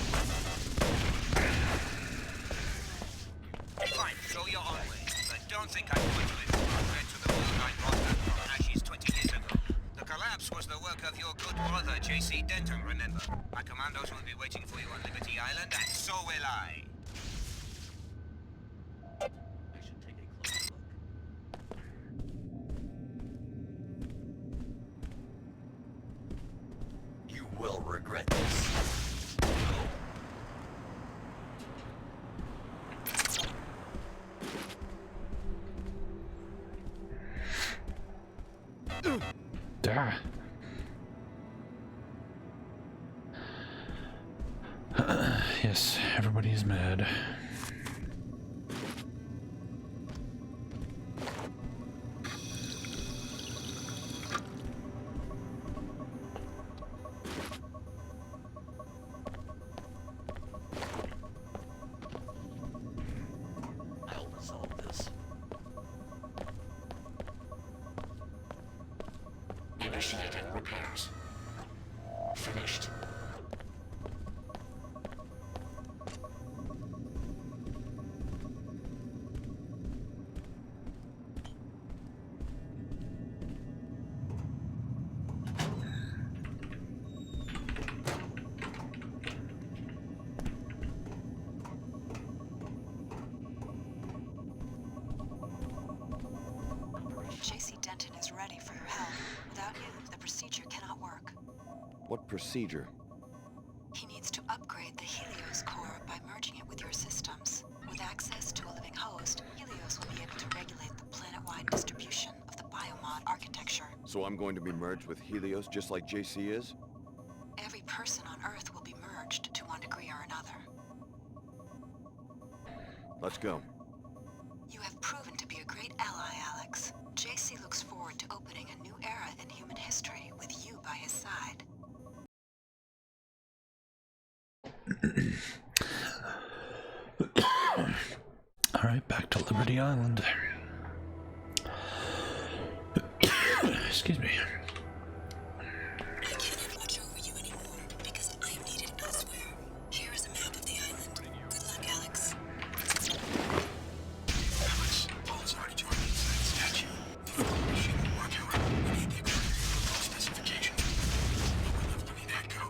Fine, show your own way. But don't think I'm going to live compared to the world I brought back from ashes 20 years ago. The collapse was the work of your good brother, J.C. Denton, remember? My commandos will be waiting for you on Liberty Island, and so will I. I should take a closer look. You will regret this. Ah. Yes, everybody is mad. Initiating repairs. Finished. JC Denton is ready for your help. Without you, the procedure cannot work. What procedure? He needs to upgrade the Helios core by merging it with your systems. With access to a living host, Helios will be able to regulate the planet-wide distribution of the biomod architecture. So I'm going to be merged with Helios just like JC is? Every person on Earth will be merged to one degree or another. Let's go. You have proven to be a great ally, Alex. JC looks forward to opening a new era in human history with you by his side. Alright, back to Liberty Island. Excuse me. I cannot watch over you anymore because I am needed elsewhere. Here is a map of the island. Good luck, Alex. Alex, Paul has already joined me inside the statue. The full machine will work, however. We need the extract protocol specifications. Lower level of ENATCO.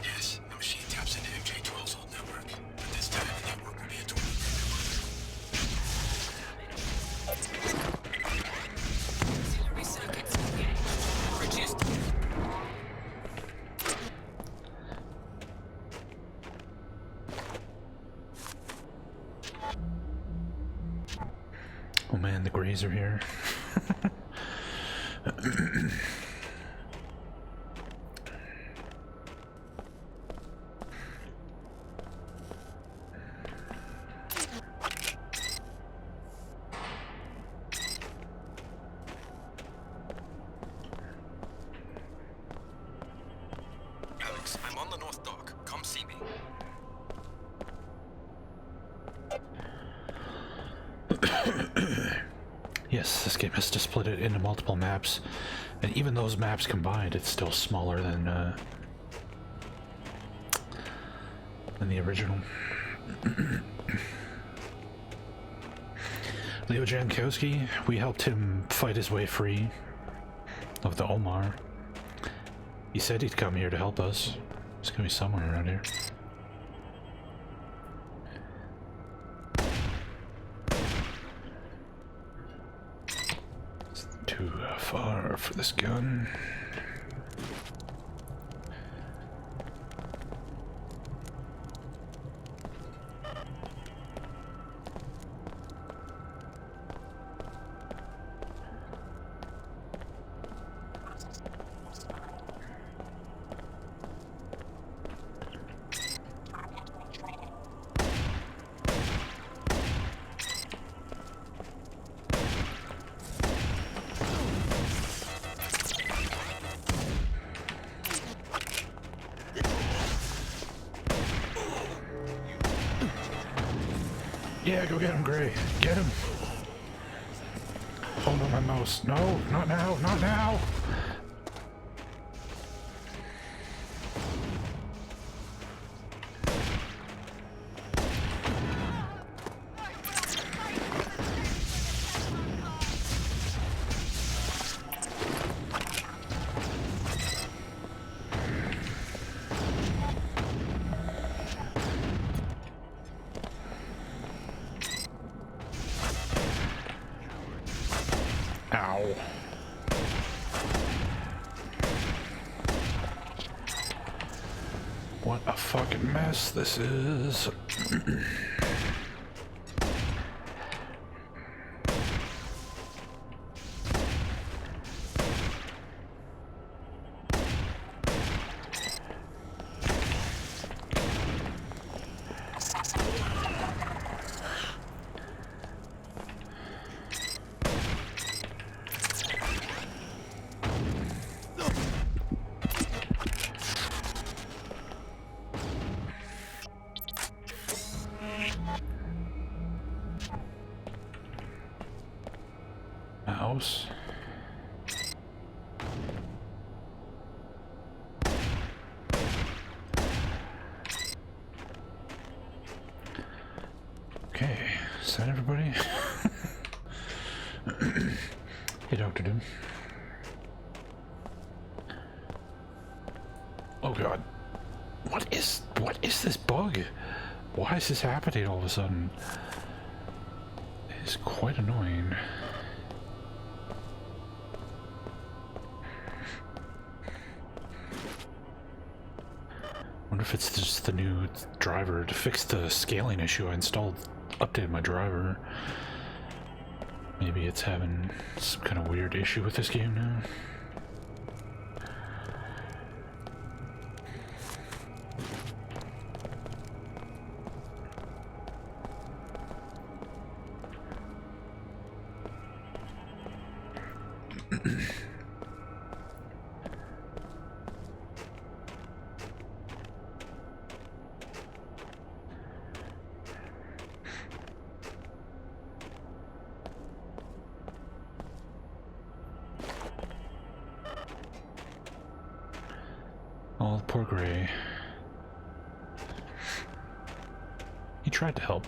Yes, the machine taps into MJ12's old network. But this time the network will be a totally new network. Auxiliary circuits produced. Oh man, the Greys are here. Alex, I'm on the North Dock. Come see me. Yes, this game has to split it into multiple maps, and even those maps combined, it's still smaller than the original. Leo Jankowski, we helped him fight his way free of the Omar. He said he'd come here to help us. He's gonna be somewhere around here. It's too far for this gun. Yeah, go get him, Gray. Get him. Hold on my mouse. No, not now, not now. Ow. What a fucking mess this is. Mouse. Hey, Dr. Doom. Oh god. What is this bug? Why is this happening all of a sudden? It is quite annoying. Wonder if it's just the new driver to fix the scaling issue. I updated my driver. Maybe it's having some kind of weird issue with this game now. Oh, poor Gray. He tried to help.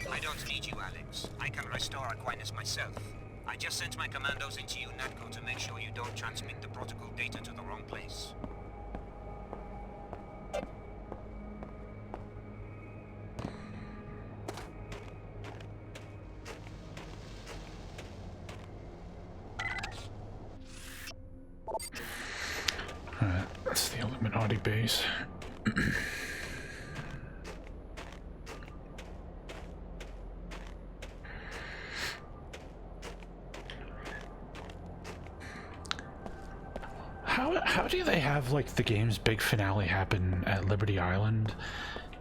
I don't need you, Alex. I can restore Aquinas myself. I just sent my commandos into UNATCO to make sure you don't transmit the protocol data to the wrong place. Alright, that's the Illuminati base. How do they have like the game's big finale happen at Liberty Island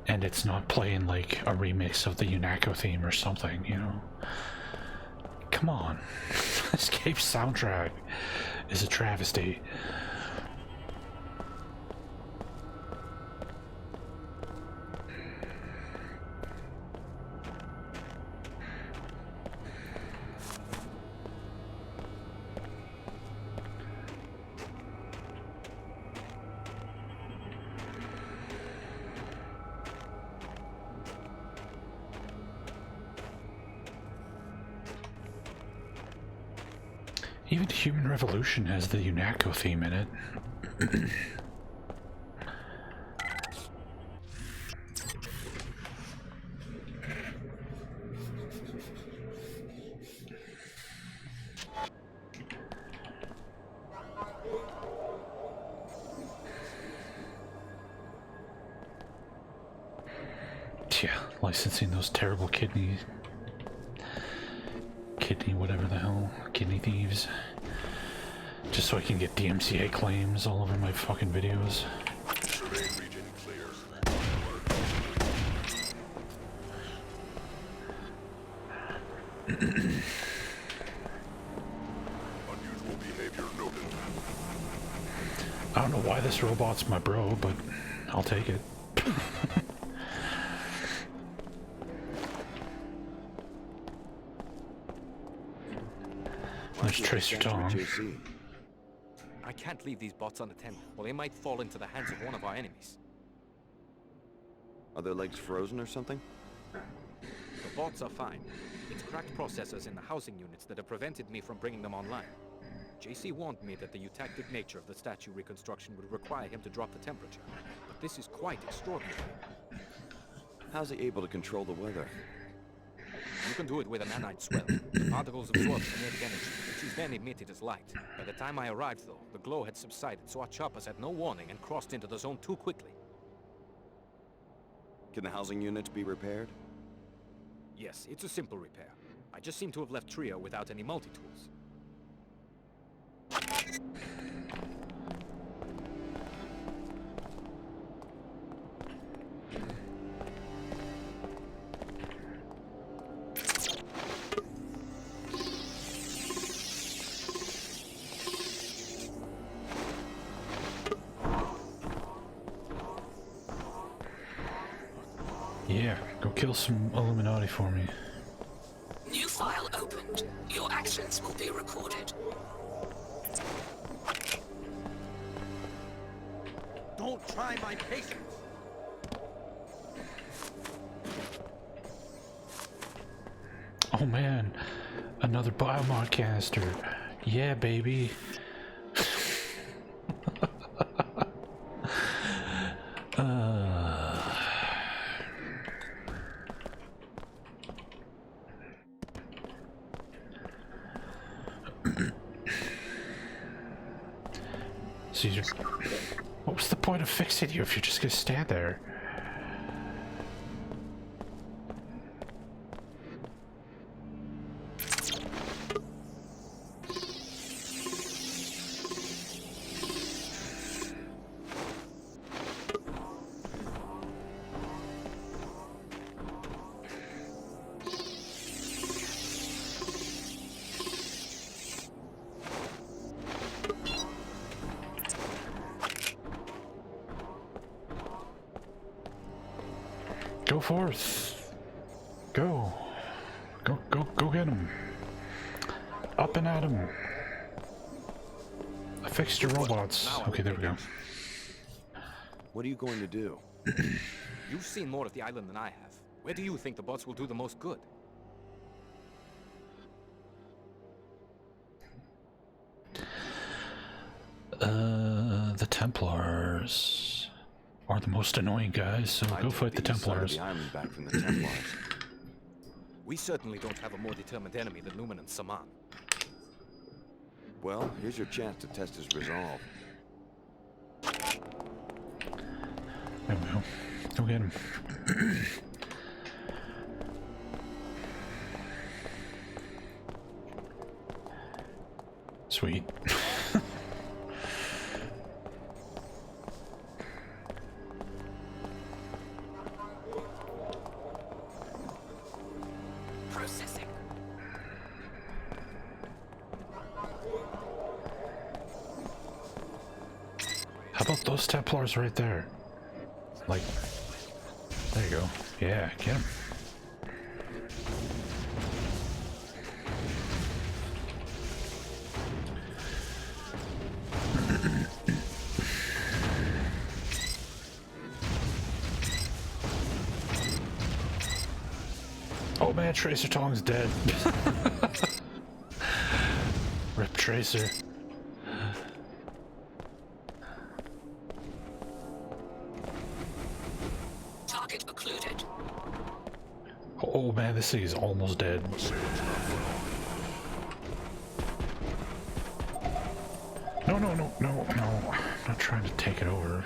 and it's not playing like a remix of the UNATCO theme or something, you know? Come on. This game's soundtrack is a travesty. Even Human Revolution has the UNATCO theme in it. Yeah, licensing those terrible kidney whatever the hell, kidney thieves, just so I can get DMCA claims all over my fucking videos. I don't know why this robot's my bro, but I'll take it. Let's trace your tongue. I can't leave these bots unattended, or they might fall into the hands of one of our enemies. Are their legs frozen or something? The bots are fine. It's cracked processors in the housing units that have prevented me from bringing them online. JC warned me that the eutactic nature of the statue reconstruction would require him to drop the temperature, but this is quite extraordinary. How's he able to control the weather? You can do it with a nanite swell. The particles absorb kinetic energy, which is then emitted as light. By the time I arrived, though, the glow had subsided, so our choppers had no warning and crossed into the zone too quickly. Can the housing units be repaired? Yes, it's a simple repair. I just seem to have left Trio without any multi-tools. Yeah, go kill some Illuminati for me. New file opened. Your actions will be recorded. Don't try my patience. Oh man, another biomod canister. Yeah, baby. Caesar, what was the point of fixing you if you're just gonna stand there? Go forth. Go. Go get him. Up and at him. I fixed your robots. Okay, there we go. What are you going to do? You've seen more of the island than I have. Where do you think the bots will do the most good? The Templars are the most annoying guys, so go fight the Templars. Back from the Templars. We certainly don't have a more determined enemy than Luminant Saman. Well, here's your chance to test his resolve. There we go. Go get him. Sweet. Processing. How about those Templars right there? Like, there you go. Yeah, get him. Oh man, Tracer Tong's dead. Rip Tracer. Target occluded. Oh man, this thing is almost dead. No. I'm not trying to take it over.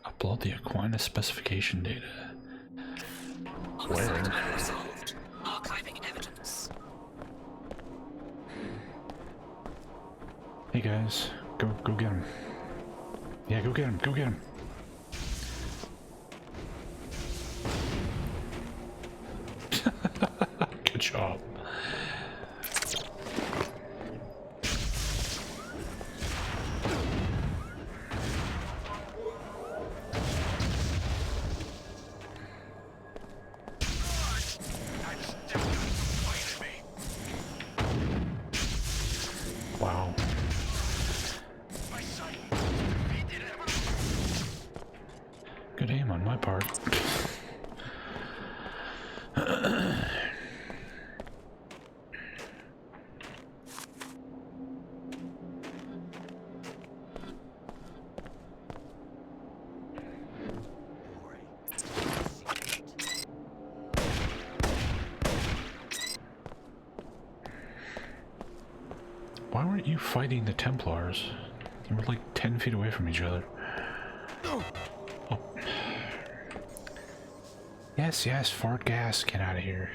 Upload the Aquinas specification data. Where? Unresolved. Archiving evidence. Hey guys, go get him. Yeah, go get him. Good job. Wow. Good aim on my part. Why weren't you fighting the Templars? You were like 10 feet away from each other. Oh. Yes, fart gas, get out of here.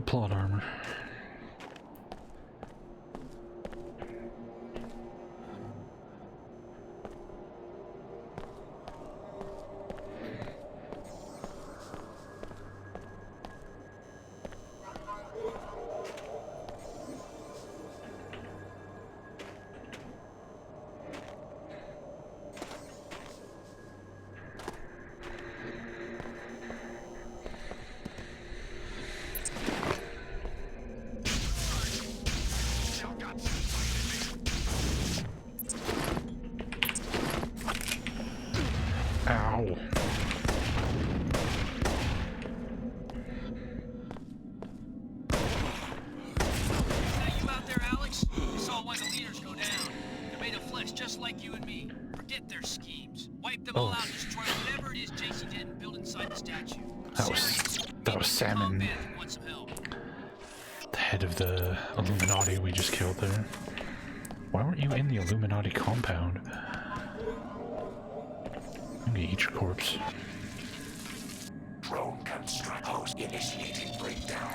plot armor. Ow. Is that you out there, Alex? I saw one of the leaders go down. They're made of flesh just like you and me. Forget their schemes. Wipe them all out, destroy whatever it is JC didn't build inside the statue. That was Salmon, the head of the Illuminati we just killed there. Why weren't you in the Illuminati compound? I'm gonna eat your corpse. Drone construct host initiating breakdown.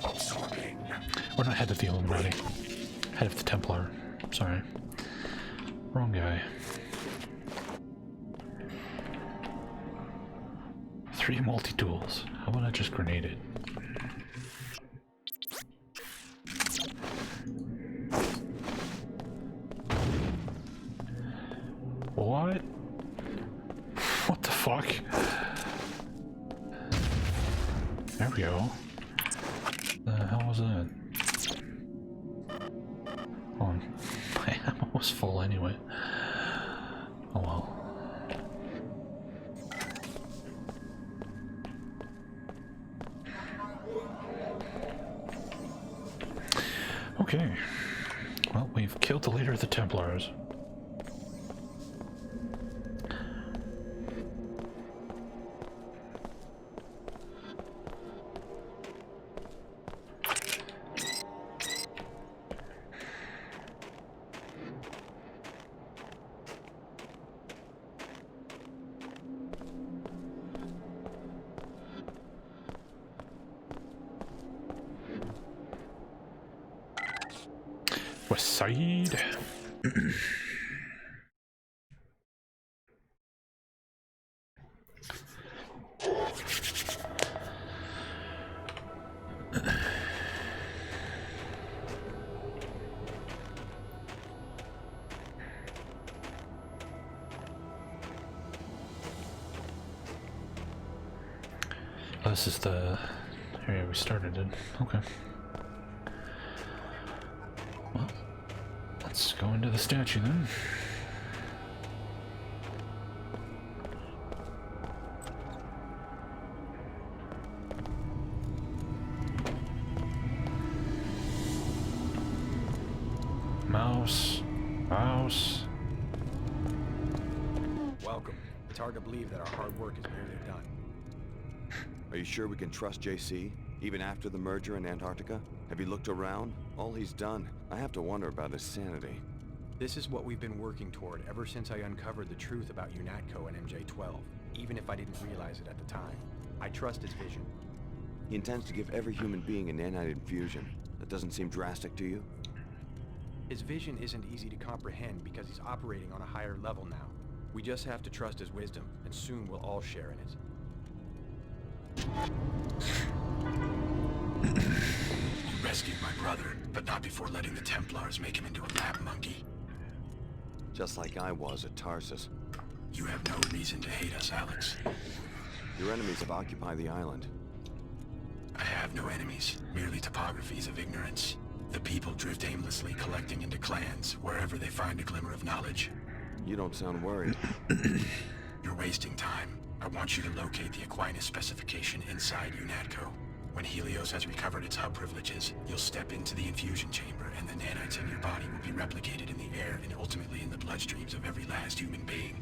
Absorbing. We're not head of the Illuminati. Head of the Templar. Sorry. Wrong guy. 3 multi-tools. How about I just grenade it? What? What the fuck? There we go. The hell was that? Hold on. My ammo was full anyway. Oh well. Okay. Well, we've killed the leader of the Templars. West side. This is the area we started in. Okay. Well, let's go into the statue then. Mouse. Mouse. Welcome. It's hard to believe that our hard work is nearly done. Are you sure we can trust JC, even after the merger in Antarctica? Have you looked around? All he's done. I have to wonder about his sanity. This is what we've been working toward ever since I uncovered the truth about UNATCO and MJ-12, even if I didn't realize it at the time. I trust his vision. He intends to give every human being a nanite infusion. That doesn't seem drastic to you? His vision isn't easy to comprehend because he's operating on a higher level now. We just have to trust his wisdom, and soon we'll all share in it. You rescued my brother, but not before letting the Templars make him into a lab monkey. Just like I was at Tarsus. You have no reason to hate us, Alex. Your enemies have occupied the island. I have no enemies, merely topographies of ignorance. The people drift aimlessly, collecting into clans, wherever they find a glimmer of knowledge. You don't sound worried. You're wasting time. I want you to locate the Aquinas specification inside UNATCO. When Helios has recovered its hub privileges, you'll step into the infusion chamber, and the nanites in your body will be replicated in the air and ultimately in the bloodstreams of every last human being.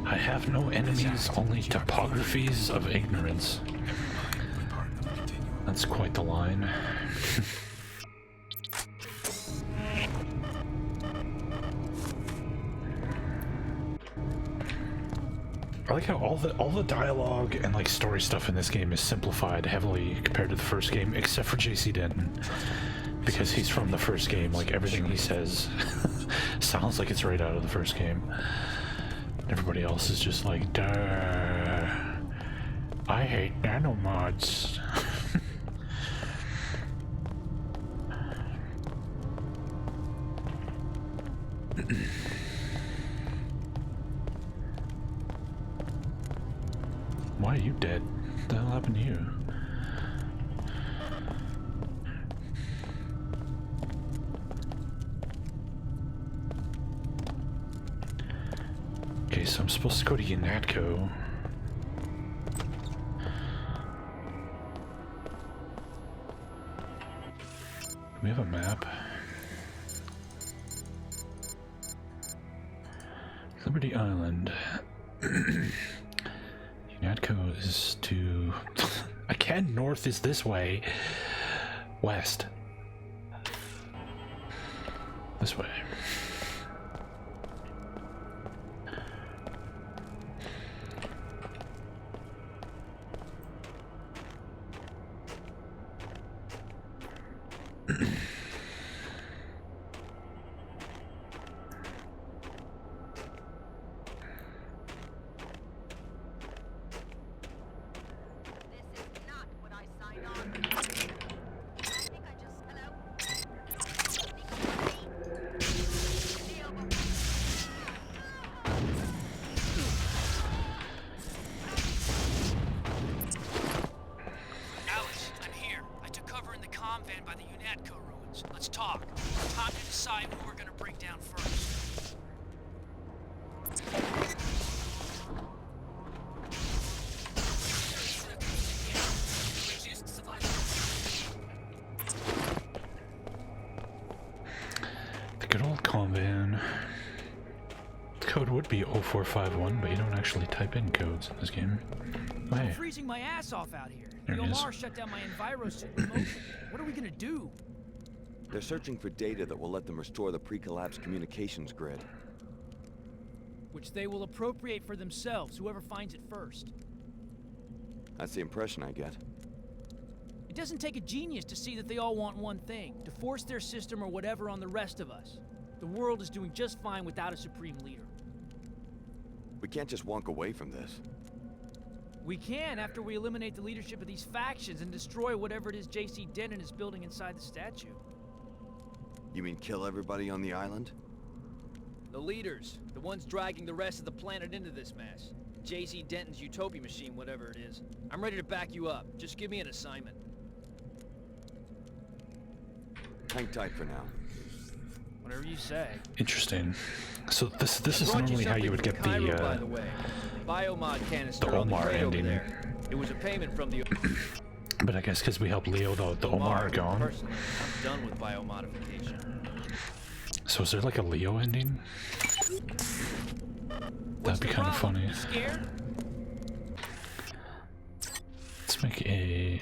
I have no enemies, only topographies of ignorance. That's quite the line. I like how all the dialogue and like story stuff in this game is simplified heavily compared to the first game, except for JC Denton, because he's from the first game. Like everything he says sounds like it's right out of the first game. Everybody else is just like, duh, I hate nanomods. Why are you dead? What the hell happened to you? Okay, so I'm supposed to go to Unatco. Do we have a map? Liberty Island. Unatco is to... Again, north is this way. West. This way. Be 0451, but you don't actually type in codes in this game. Oh, hey. I'm freezing my ass off out here. There The it is. Omar shut down my EnviroSuit remote. What are we gonna do? They're searching for data that will let them restore the pre-collapse communications grid. Which they will appropriate for themselves, whoever finds it first. That's the impression I get. It doesn't take a genius to see that they all want one thing, to force their system or whatever on the rest of us. The world is doing just fine without a supreme leader. We can't just walk away from this. We can after we eliminate the leadership of these factions and destroy whatever it is JC Denton is building inside the statue. You mean kill everybody on the island? The leaders, the ones dragging the rest of the planet into this mess. JC Denton's utopia machine, whatever it is. I'm ready to back you up. Just give me an assignment. Hang tight for now. Whatever you say. Interesting. So this is normally how you would get by the way. Biomod canister the Omar ending. There. It was a payment from the. But I guess because we helped Leo, the Omar are gone. Personally, I'm done with biomodification. So is there like a Leo ending? That'd be kind of funny. Scared? Let's make a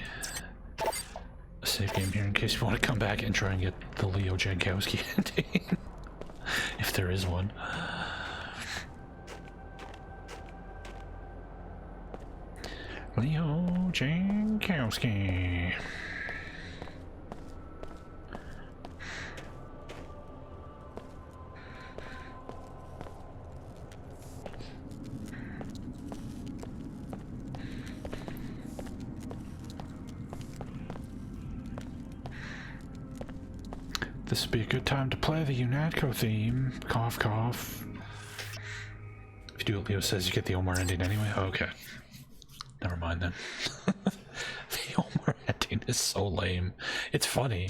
save game here in case you want to come back and try and get the Leo Jankowski ending. If there is one. Leo Jankowski. This would be a good time to play the Unatco theme. Cough, cough. If you do what Leo says, you get the Omar ending anyway. Oh, okay. Never mind then. The Omar ending is so lame. It's funny.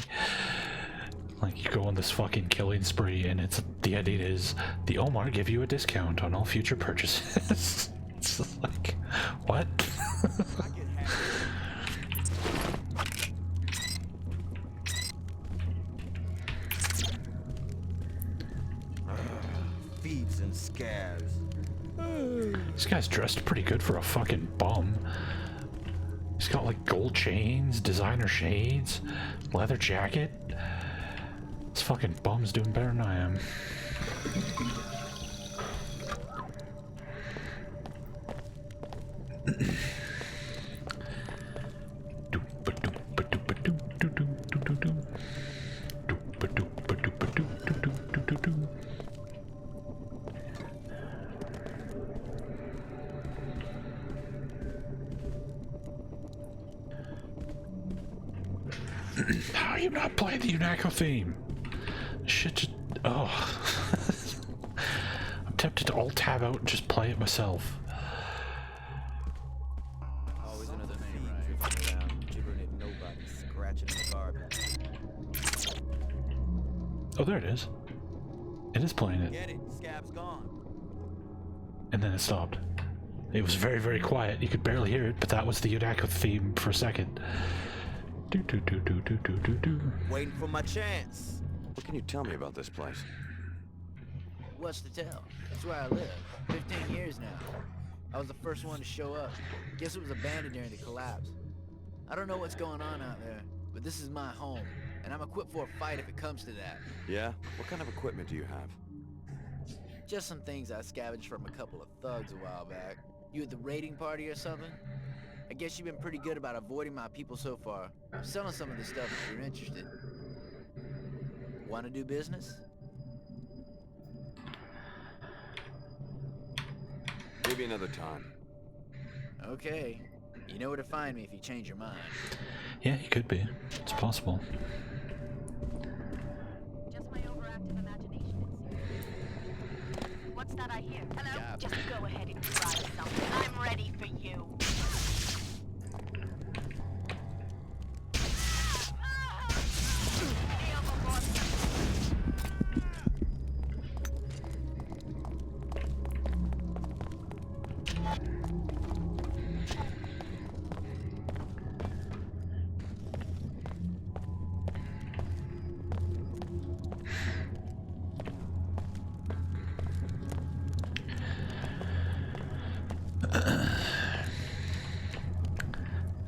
Like, you go on this fucking killing spree, and the ending is the Omar give you a discount on all future purchases. It's just like, what? Feeds and scares. This guy's dressed pretty good for a fucking bum. He's got like gold chains, designer shades, leather jacket. This fucking bum's doing better than I am. How are you not playing the UNACO theme? Shit just... Oh. I'm tempted to alt-tab out and just play it myself. Always another thing, right? Around, gibbering at nobody, scratching in the garbage. Oh, there it is. It is playing it. Get it, Scab's gone. And then it stopped. It was very, very quiet. You could barely hear it, but that was the UNACO theme for a second. Waiting for my chance. What can you tell me about this place? What's to tell? It's where I live. 15 years now. I was the first one to show up. Guess it was abandoned during the collapse. I don't know what's going on out there, but this is my home, and I'm equipped for a fight if it comes to that. Yeah? What kind of equipment do you have? Just some things I scavenged from a couple of thugs a while back. You at the raiding party or something? I guess you've been pretty good about avoiding my people so far. I'm selling some of this stuff if you're interested. Want to do business? Maybe another time. Okay. You know where to find me if you change your mind. Yeah, he could be. It's possible. Just my overactive imagination, it seems. What's that I hear? Hello? Yeah. Just go ahead and try something. I'm ready for you.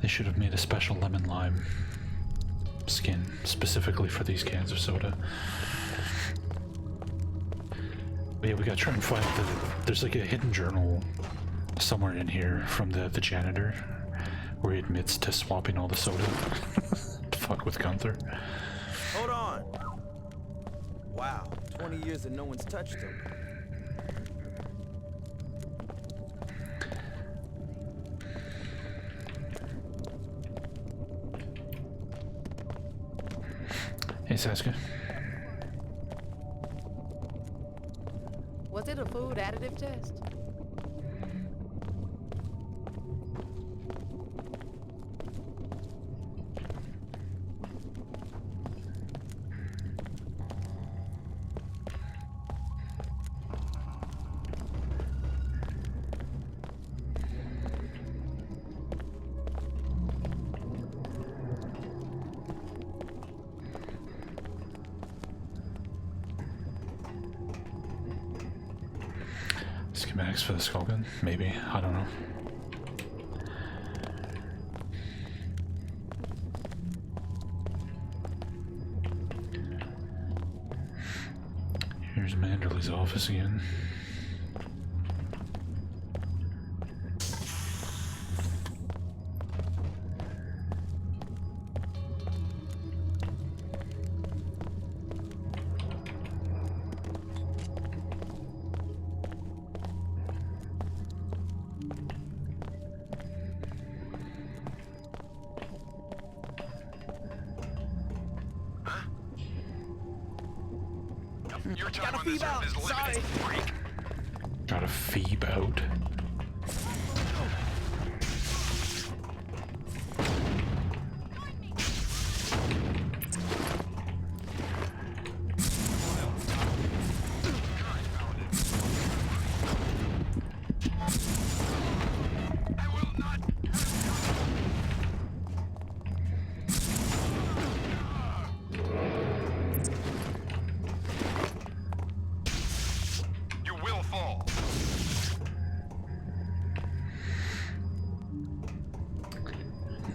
They should have made a special lemon lime skin specifically for these cans of soda. But yeah, we gotta try and find there's like a hidden journal somewhere in here from the janitor where he admits to swapping all the soda to fuck with Gunther. Hold on. Wow, 20 years and no one's touched him. Hey, Sasuke. Was it a food additive test? Schematics for the skull gun? Maybe. I don't know. Here's Manderley's office again. Your time on this earth is limited, freak. Got a phoebe out.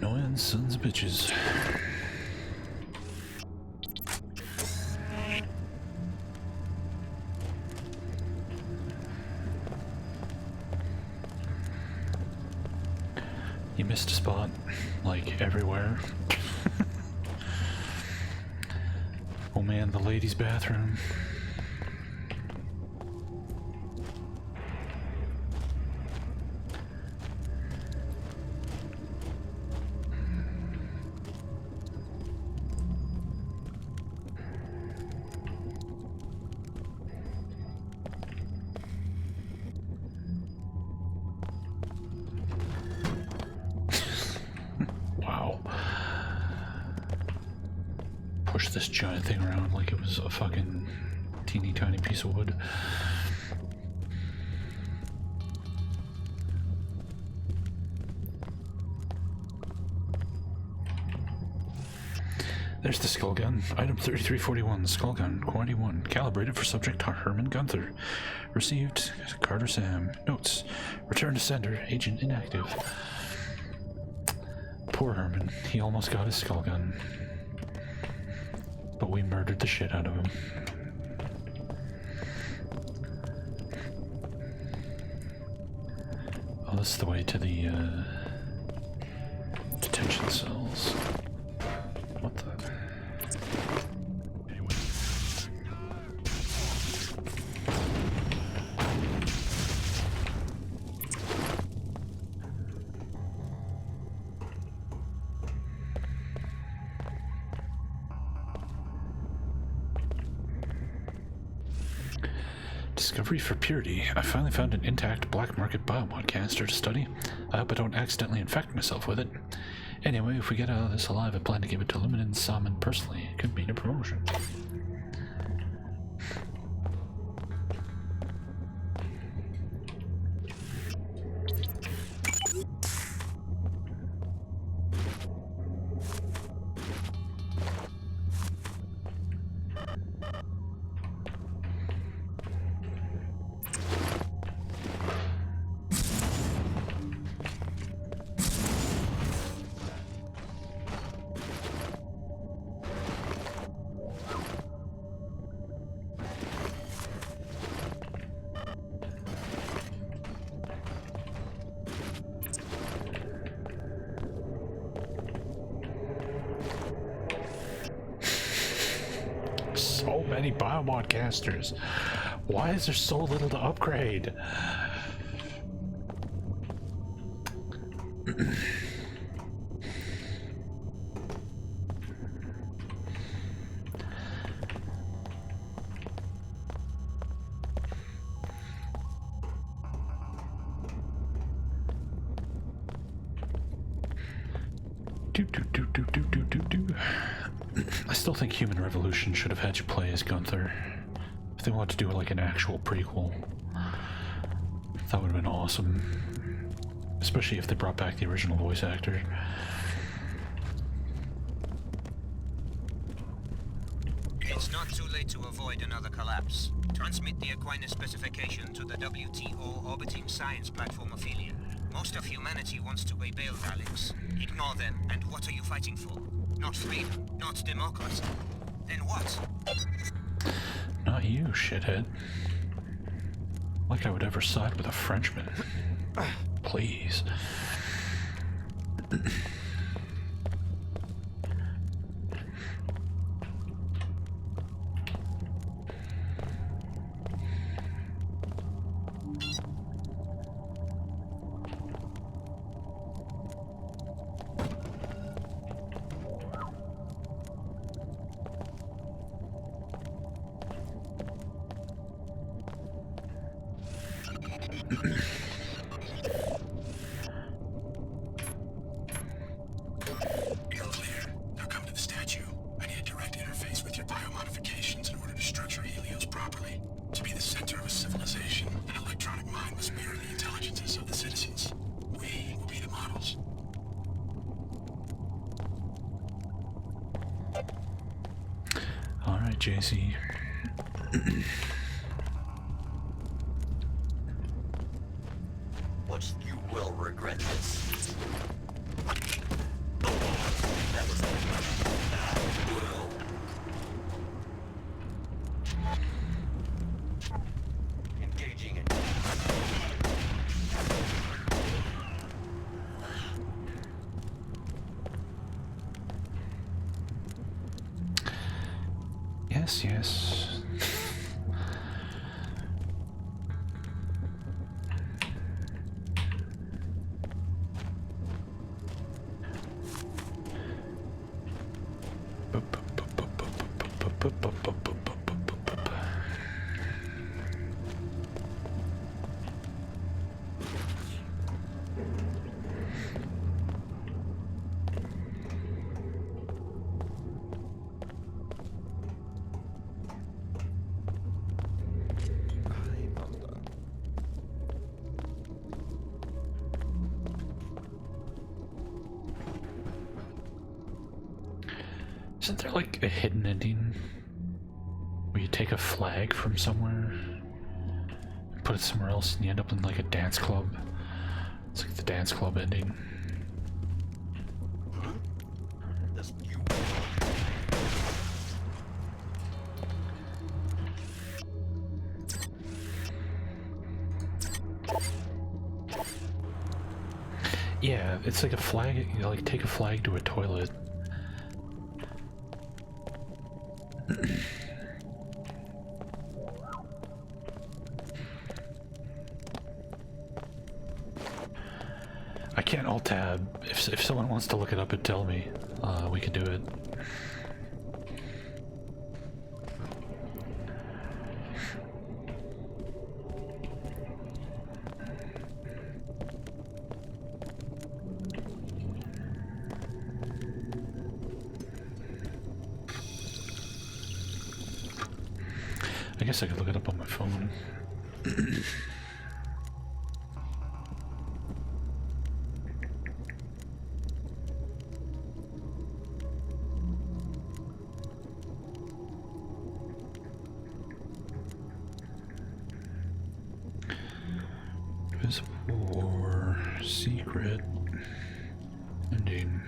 Annoying sons of bitches. You missed a spot, like, everywhere. Oh man, the ladies' bathroom. Wow. Push this giant thing around like it was a fucking teeny tiny piece of wood. There's the skull gun. Item 3341, skull gun, quantity 1, calibrated for subject Herman Gunther. Received, Carter Sam. Notes, return to sender, agent inactive. Poor Herman, he almost got his skull gun. But we murdered the shit out of him. Oh, this is the way to the, detention cells. What the? Anyway. Discovery for purity. I finally found an intact black market biomod canister to study. I hope I don't accidentally infect myself with it. Anyway, if we get out of this alive, I plan to give it to Luminen Salmon personally. It could mean a promotion. So many biomod casters. Why is there so little to upgrade? I still think Human Revolution should have had you play as Gunther. If they wanted to do like an actual prequel, that would have been awesome. Especially if they brought back the original voice actor. It's not too late to avoid another collapse. Transmit the Aquinas specification to the WTO orbiting science platform Ophelia. Most of humanity wants to rebel, Alex. Ignore them, and what are you fighting for? Not freedom, not democracy. Then what? Not you, shithead. Like I would ever side with a Frenchman. Please. You're clear. Now come to the statue. I need a direct interface with your biomodifications in order to structure Helios properly. To be the center of a civilization, an electronic mind must mirror the intelligences of the citizens. We will be the models. Alright, JC. But you will regret this. Engaging in. yes. Isn't there like a hidden ending where you take a flag from somewhere, put it somewhere else, and you end up in like a dance club? It's like the dance club ending. Yeah, it's like a flag. You like take a flag to a toilet. I can't alt tab. If someone wants to look it up and tell me, we can do it. I guess I could look it up on my phone. Visible or secret ending.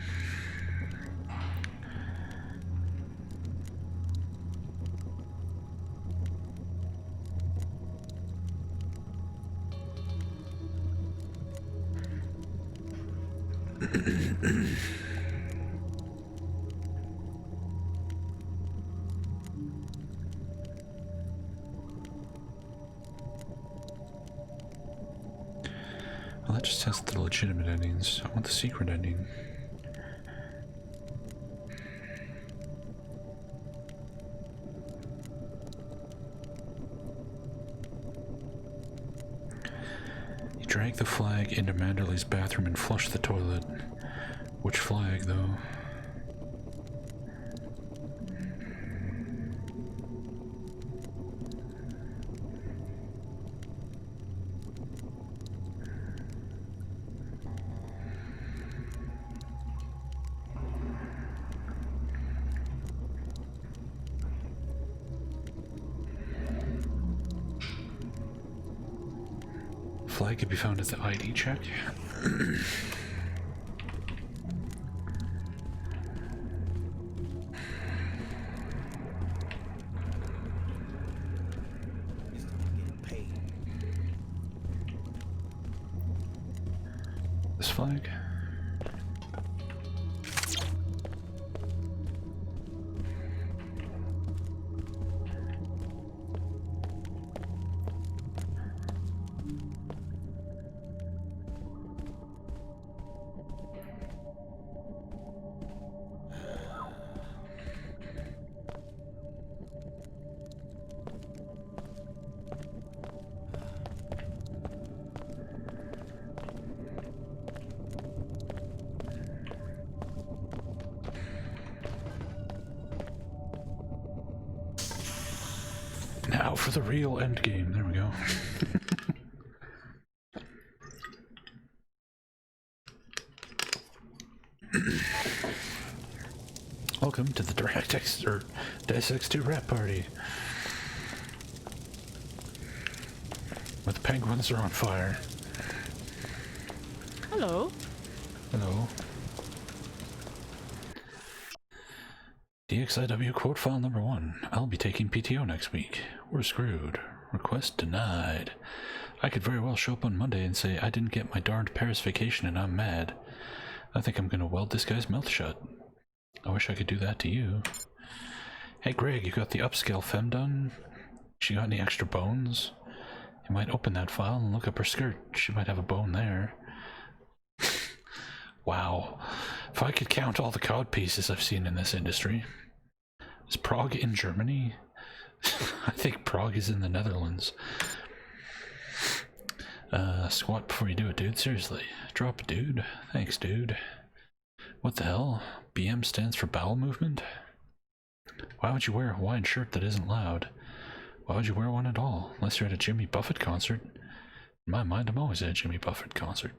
Well, that just has the legitimate endings. I want the secret ending. You drag the flag into Manderley's bathroom and flush the toilet. Which flag, though? Flag could be found at the ID check. This flag? Now for the real end game. There we go. Welcome to the DirectX or Deus Ex 2 rap party. Where the penguins are on fire. Hello. Hello. DXIW quote file number 1. I'll be taking PTO next week. We're screwed. Request denied. I could very well show up on Monday and say I didn't get my darned Paris vacation and I'm mad. I think I'm gonna weld this guy's mouth shut. I wish I could do that to you. Hey Greg, you got the upscale femme done? She got any extra bones? You might open that file and look up her skirt. She might have a bone there. Wow. If I could count all the cod pieces I've seen in this industry. Is Prague in Germany? I think Prague is in the Netherlands. Squat before you do it, dude. Seriously. Drop it, dude. Thanks, dude. What the hell? BM stands for bowel movement? Why would you wear a Hawaiian shirt that isn't loud? Why would you wear one at all? Unless you're at a Jimmy Buffett concert. In my mind, I'm always at a Jimmy Buffett concert.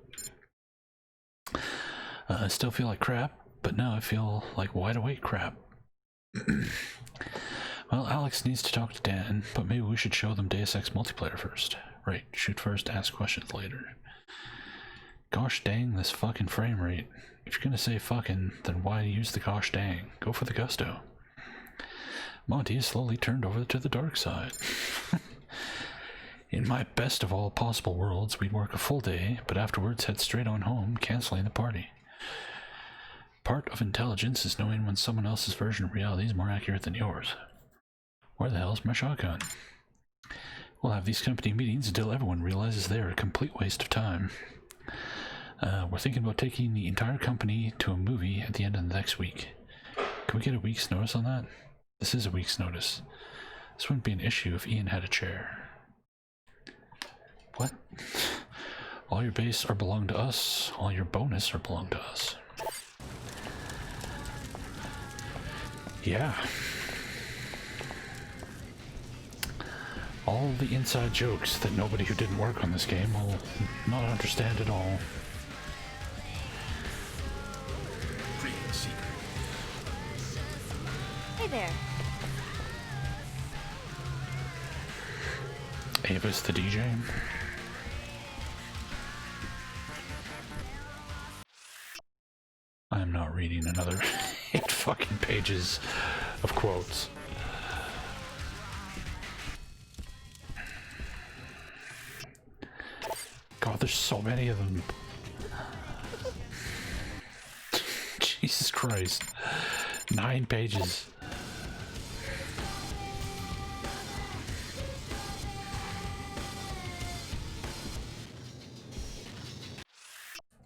I still feel like crap, but now I feel like wide awake crap. Well, Alex needs to talk to Dan, but maybe we should show them Deus Ex multiplayer first. Right, shoot first, ask questions later. Gosh dang this fucking frame rate. If you're gonna say fucking, then why use the gosh dang? Go for the gusto. Monty has slowly turned over to the dark side. In my best of all possible worlds, we'd work a full day, but afterwards head straight on home, canceling the party. Part of intelligence is knowing when someone else's version of reality is more accurate than yours. Where the hell's my shotgun? We'll have these company meetings until everyone realizes they're a complete waste of time. We're thinking about taking the entire company to a movie at the end of the next week. Can we get a week's notice on that? This is a week's notice. This wouldn't be an issue if Ian had a chair. What? All your base are belong to us. All your bonus are belong to us. Yeah. All the inside jokes that nobody who didn't work on this game will not understand at all. Hey there. Ava's the DJ. I'm not reading another 8 fucking pages of quotes. God, there's so many of them. Jesus Christ. 9 pages.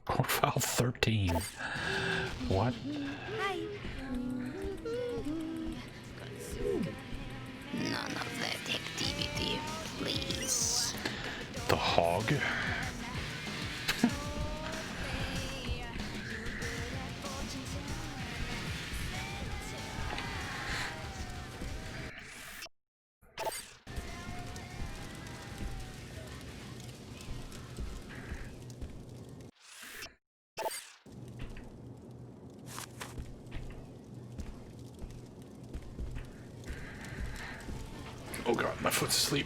Code file 13. What? Hi. None of that activity, please. The hog? Oh god, my foot's asleep.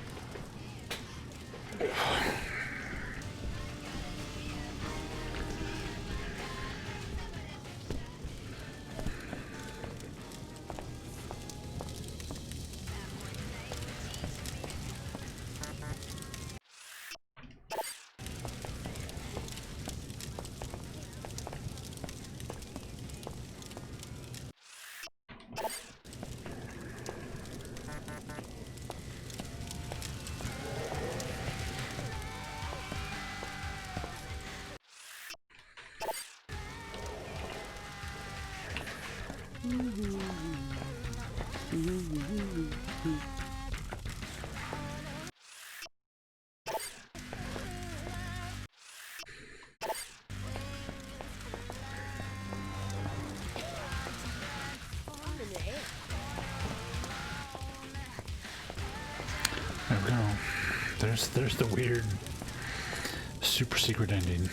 There we go. There's the weird super secret ending.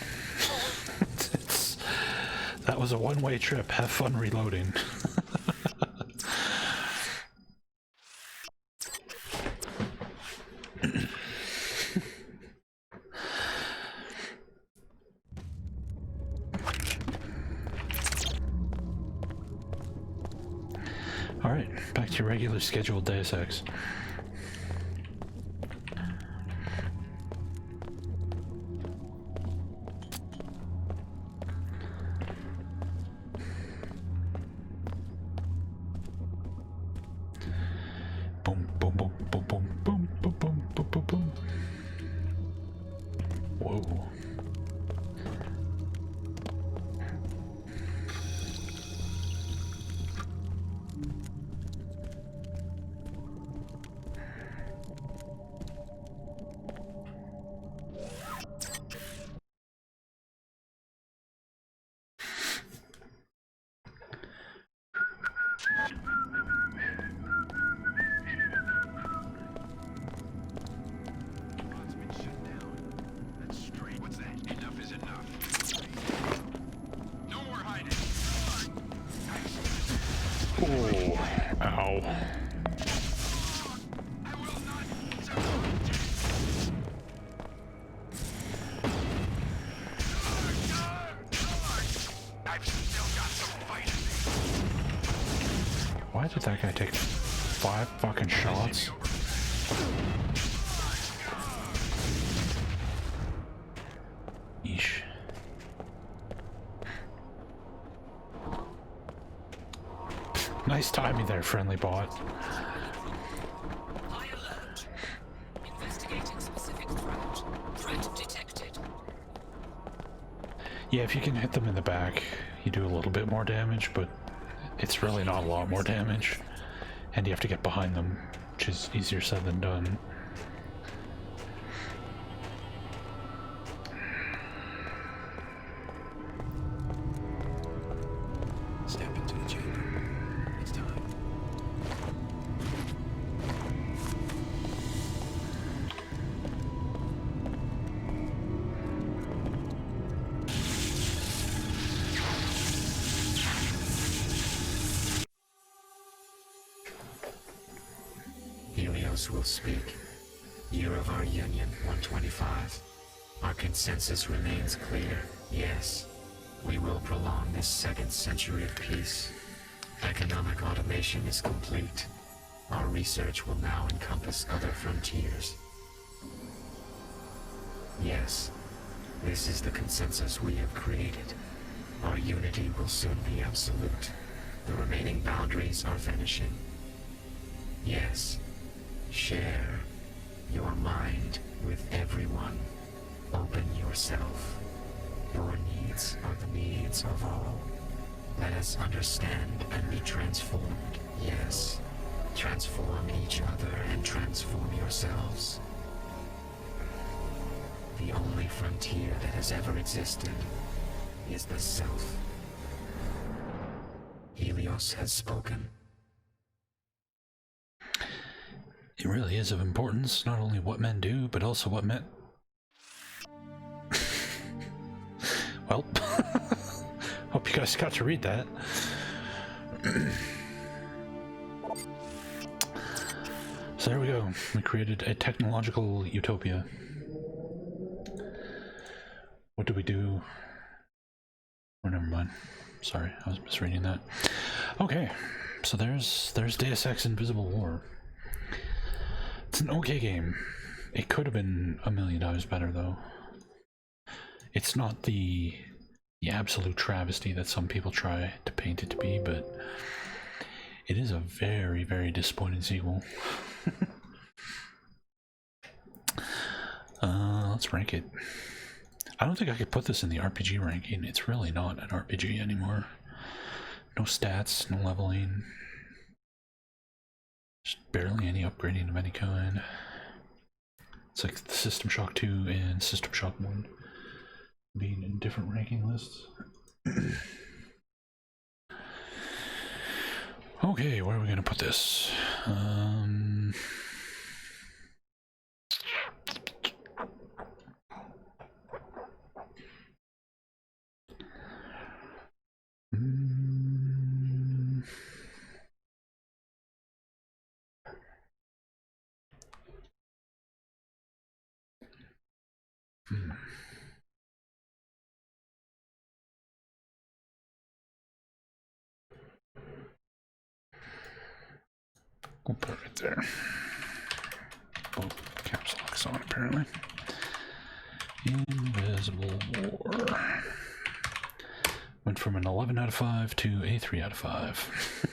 That was a one-way trip. Have fun reloading. Alright, back to your regular scheduled Deus Ex. Whoa. Oh, ow. Why did that guy take 5 fucking shots? Yeesh. Nice timing there, friendly bot. High alert. Investigating specific threat. Threat detected. Yeah, if you can hit them in the back, you do a little bit more damage, but it's really not a lot more damage. And you have to get behind them, which is easier said than done. Step into the chamber. It's time. Helios will speak. Year of our union, 125. Our consensus remains clear. Yes, we will prolong this second century of peace. Economic automation is complete. Our research will now encompass other frontiers. Yes, this is the consensus we have created. Our unity will soon be absolute. The remaining boundaries are vanishing. Yes, share your mind with everyone. Open yourself. Your needs are the needs of all. Let us understand and be transformed. Yes, transform each other and transform yourselves. The only frontier that has ever existed is the self. Helios has spoken. It really is of importance, not only what men do, but also what men... Well, hope you guys got to read that. So there we go. We created a technological utopia. What do we do? Oh, never mind. Sorry, I was misreading that. Okay, so there's Deus Ex Invisible War. It's an okay game. It could have been a million times better, though. It's not the absolute travesty that some people try to paint it to be, but it is a very, very disappointing sequel. Let's rank it. I don't think I could put this in the RPG ranking. It's really not an RPG anymore. No stats, no leveling. Just barely any upgrading of any kind. It's like the System Shock 2 and System Shock 1 being in different ranking lists. Okay, where are we gonna put this? We'll put it right there. Oh, caps lock's on apparently. Invisible War. Went from an 11 out of 5 to a 3 out of 5.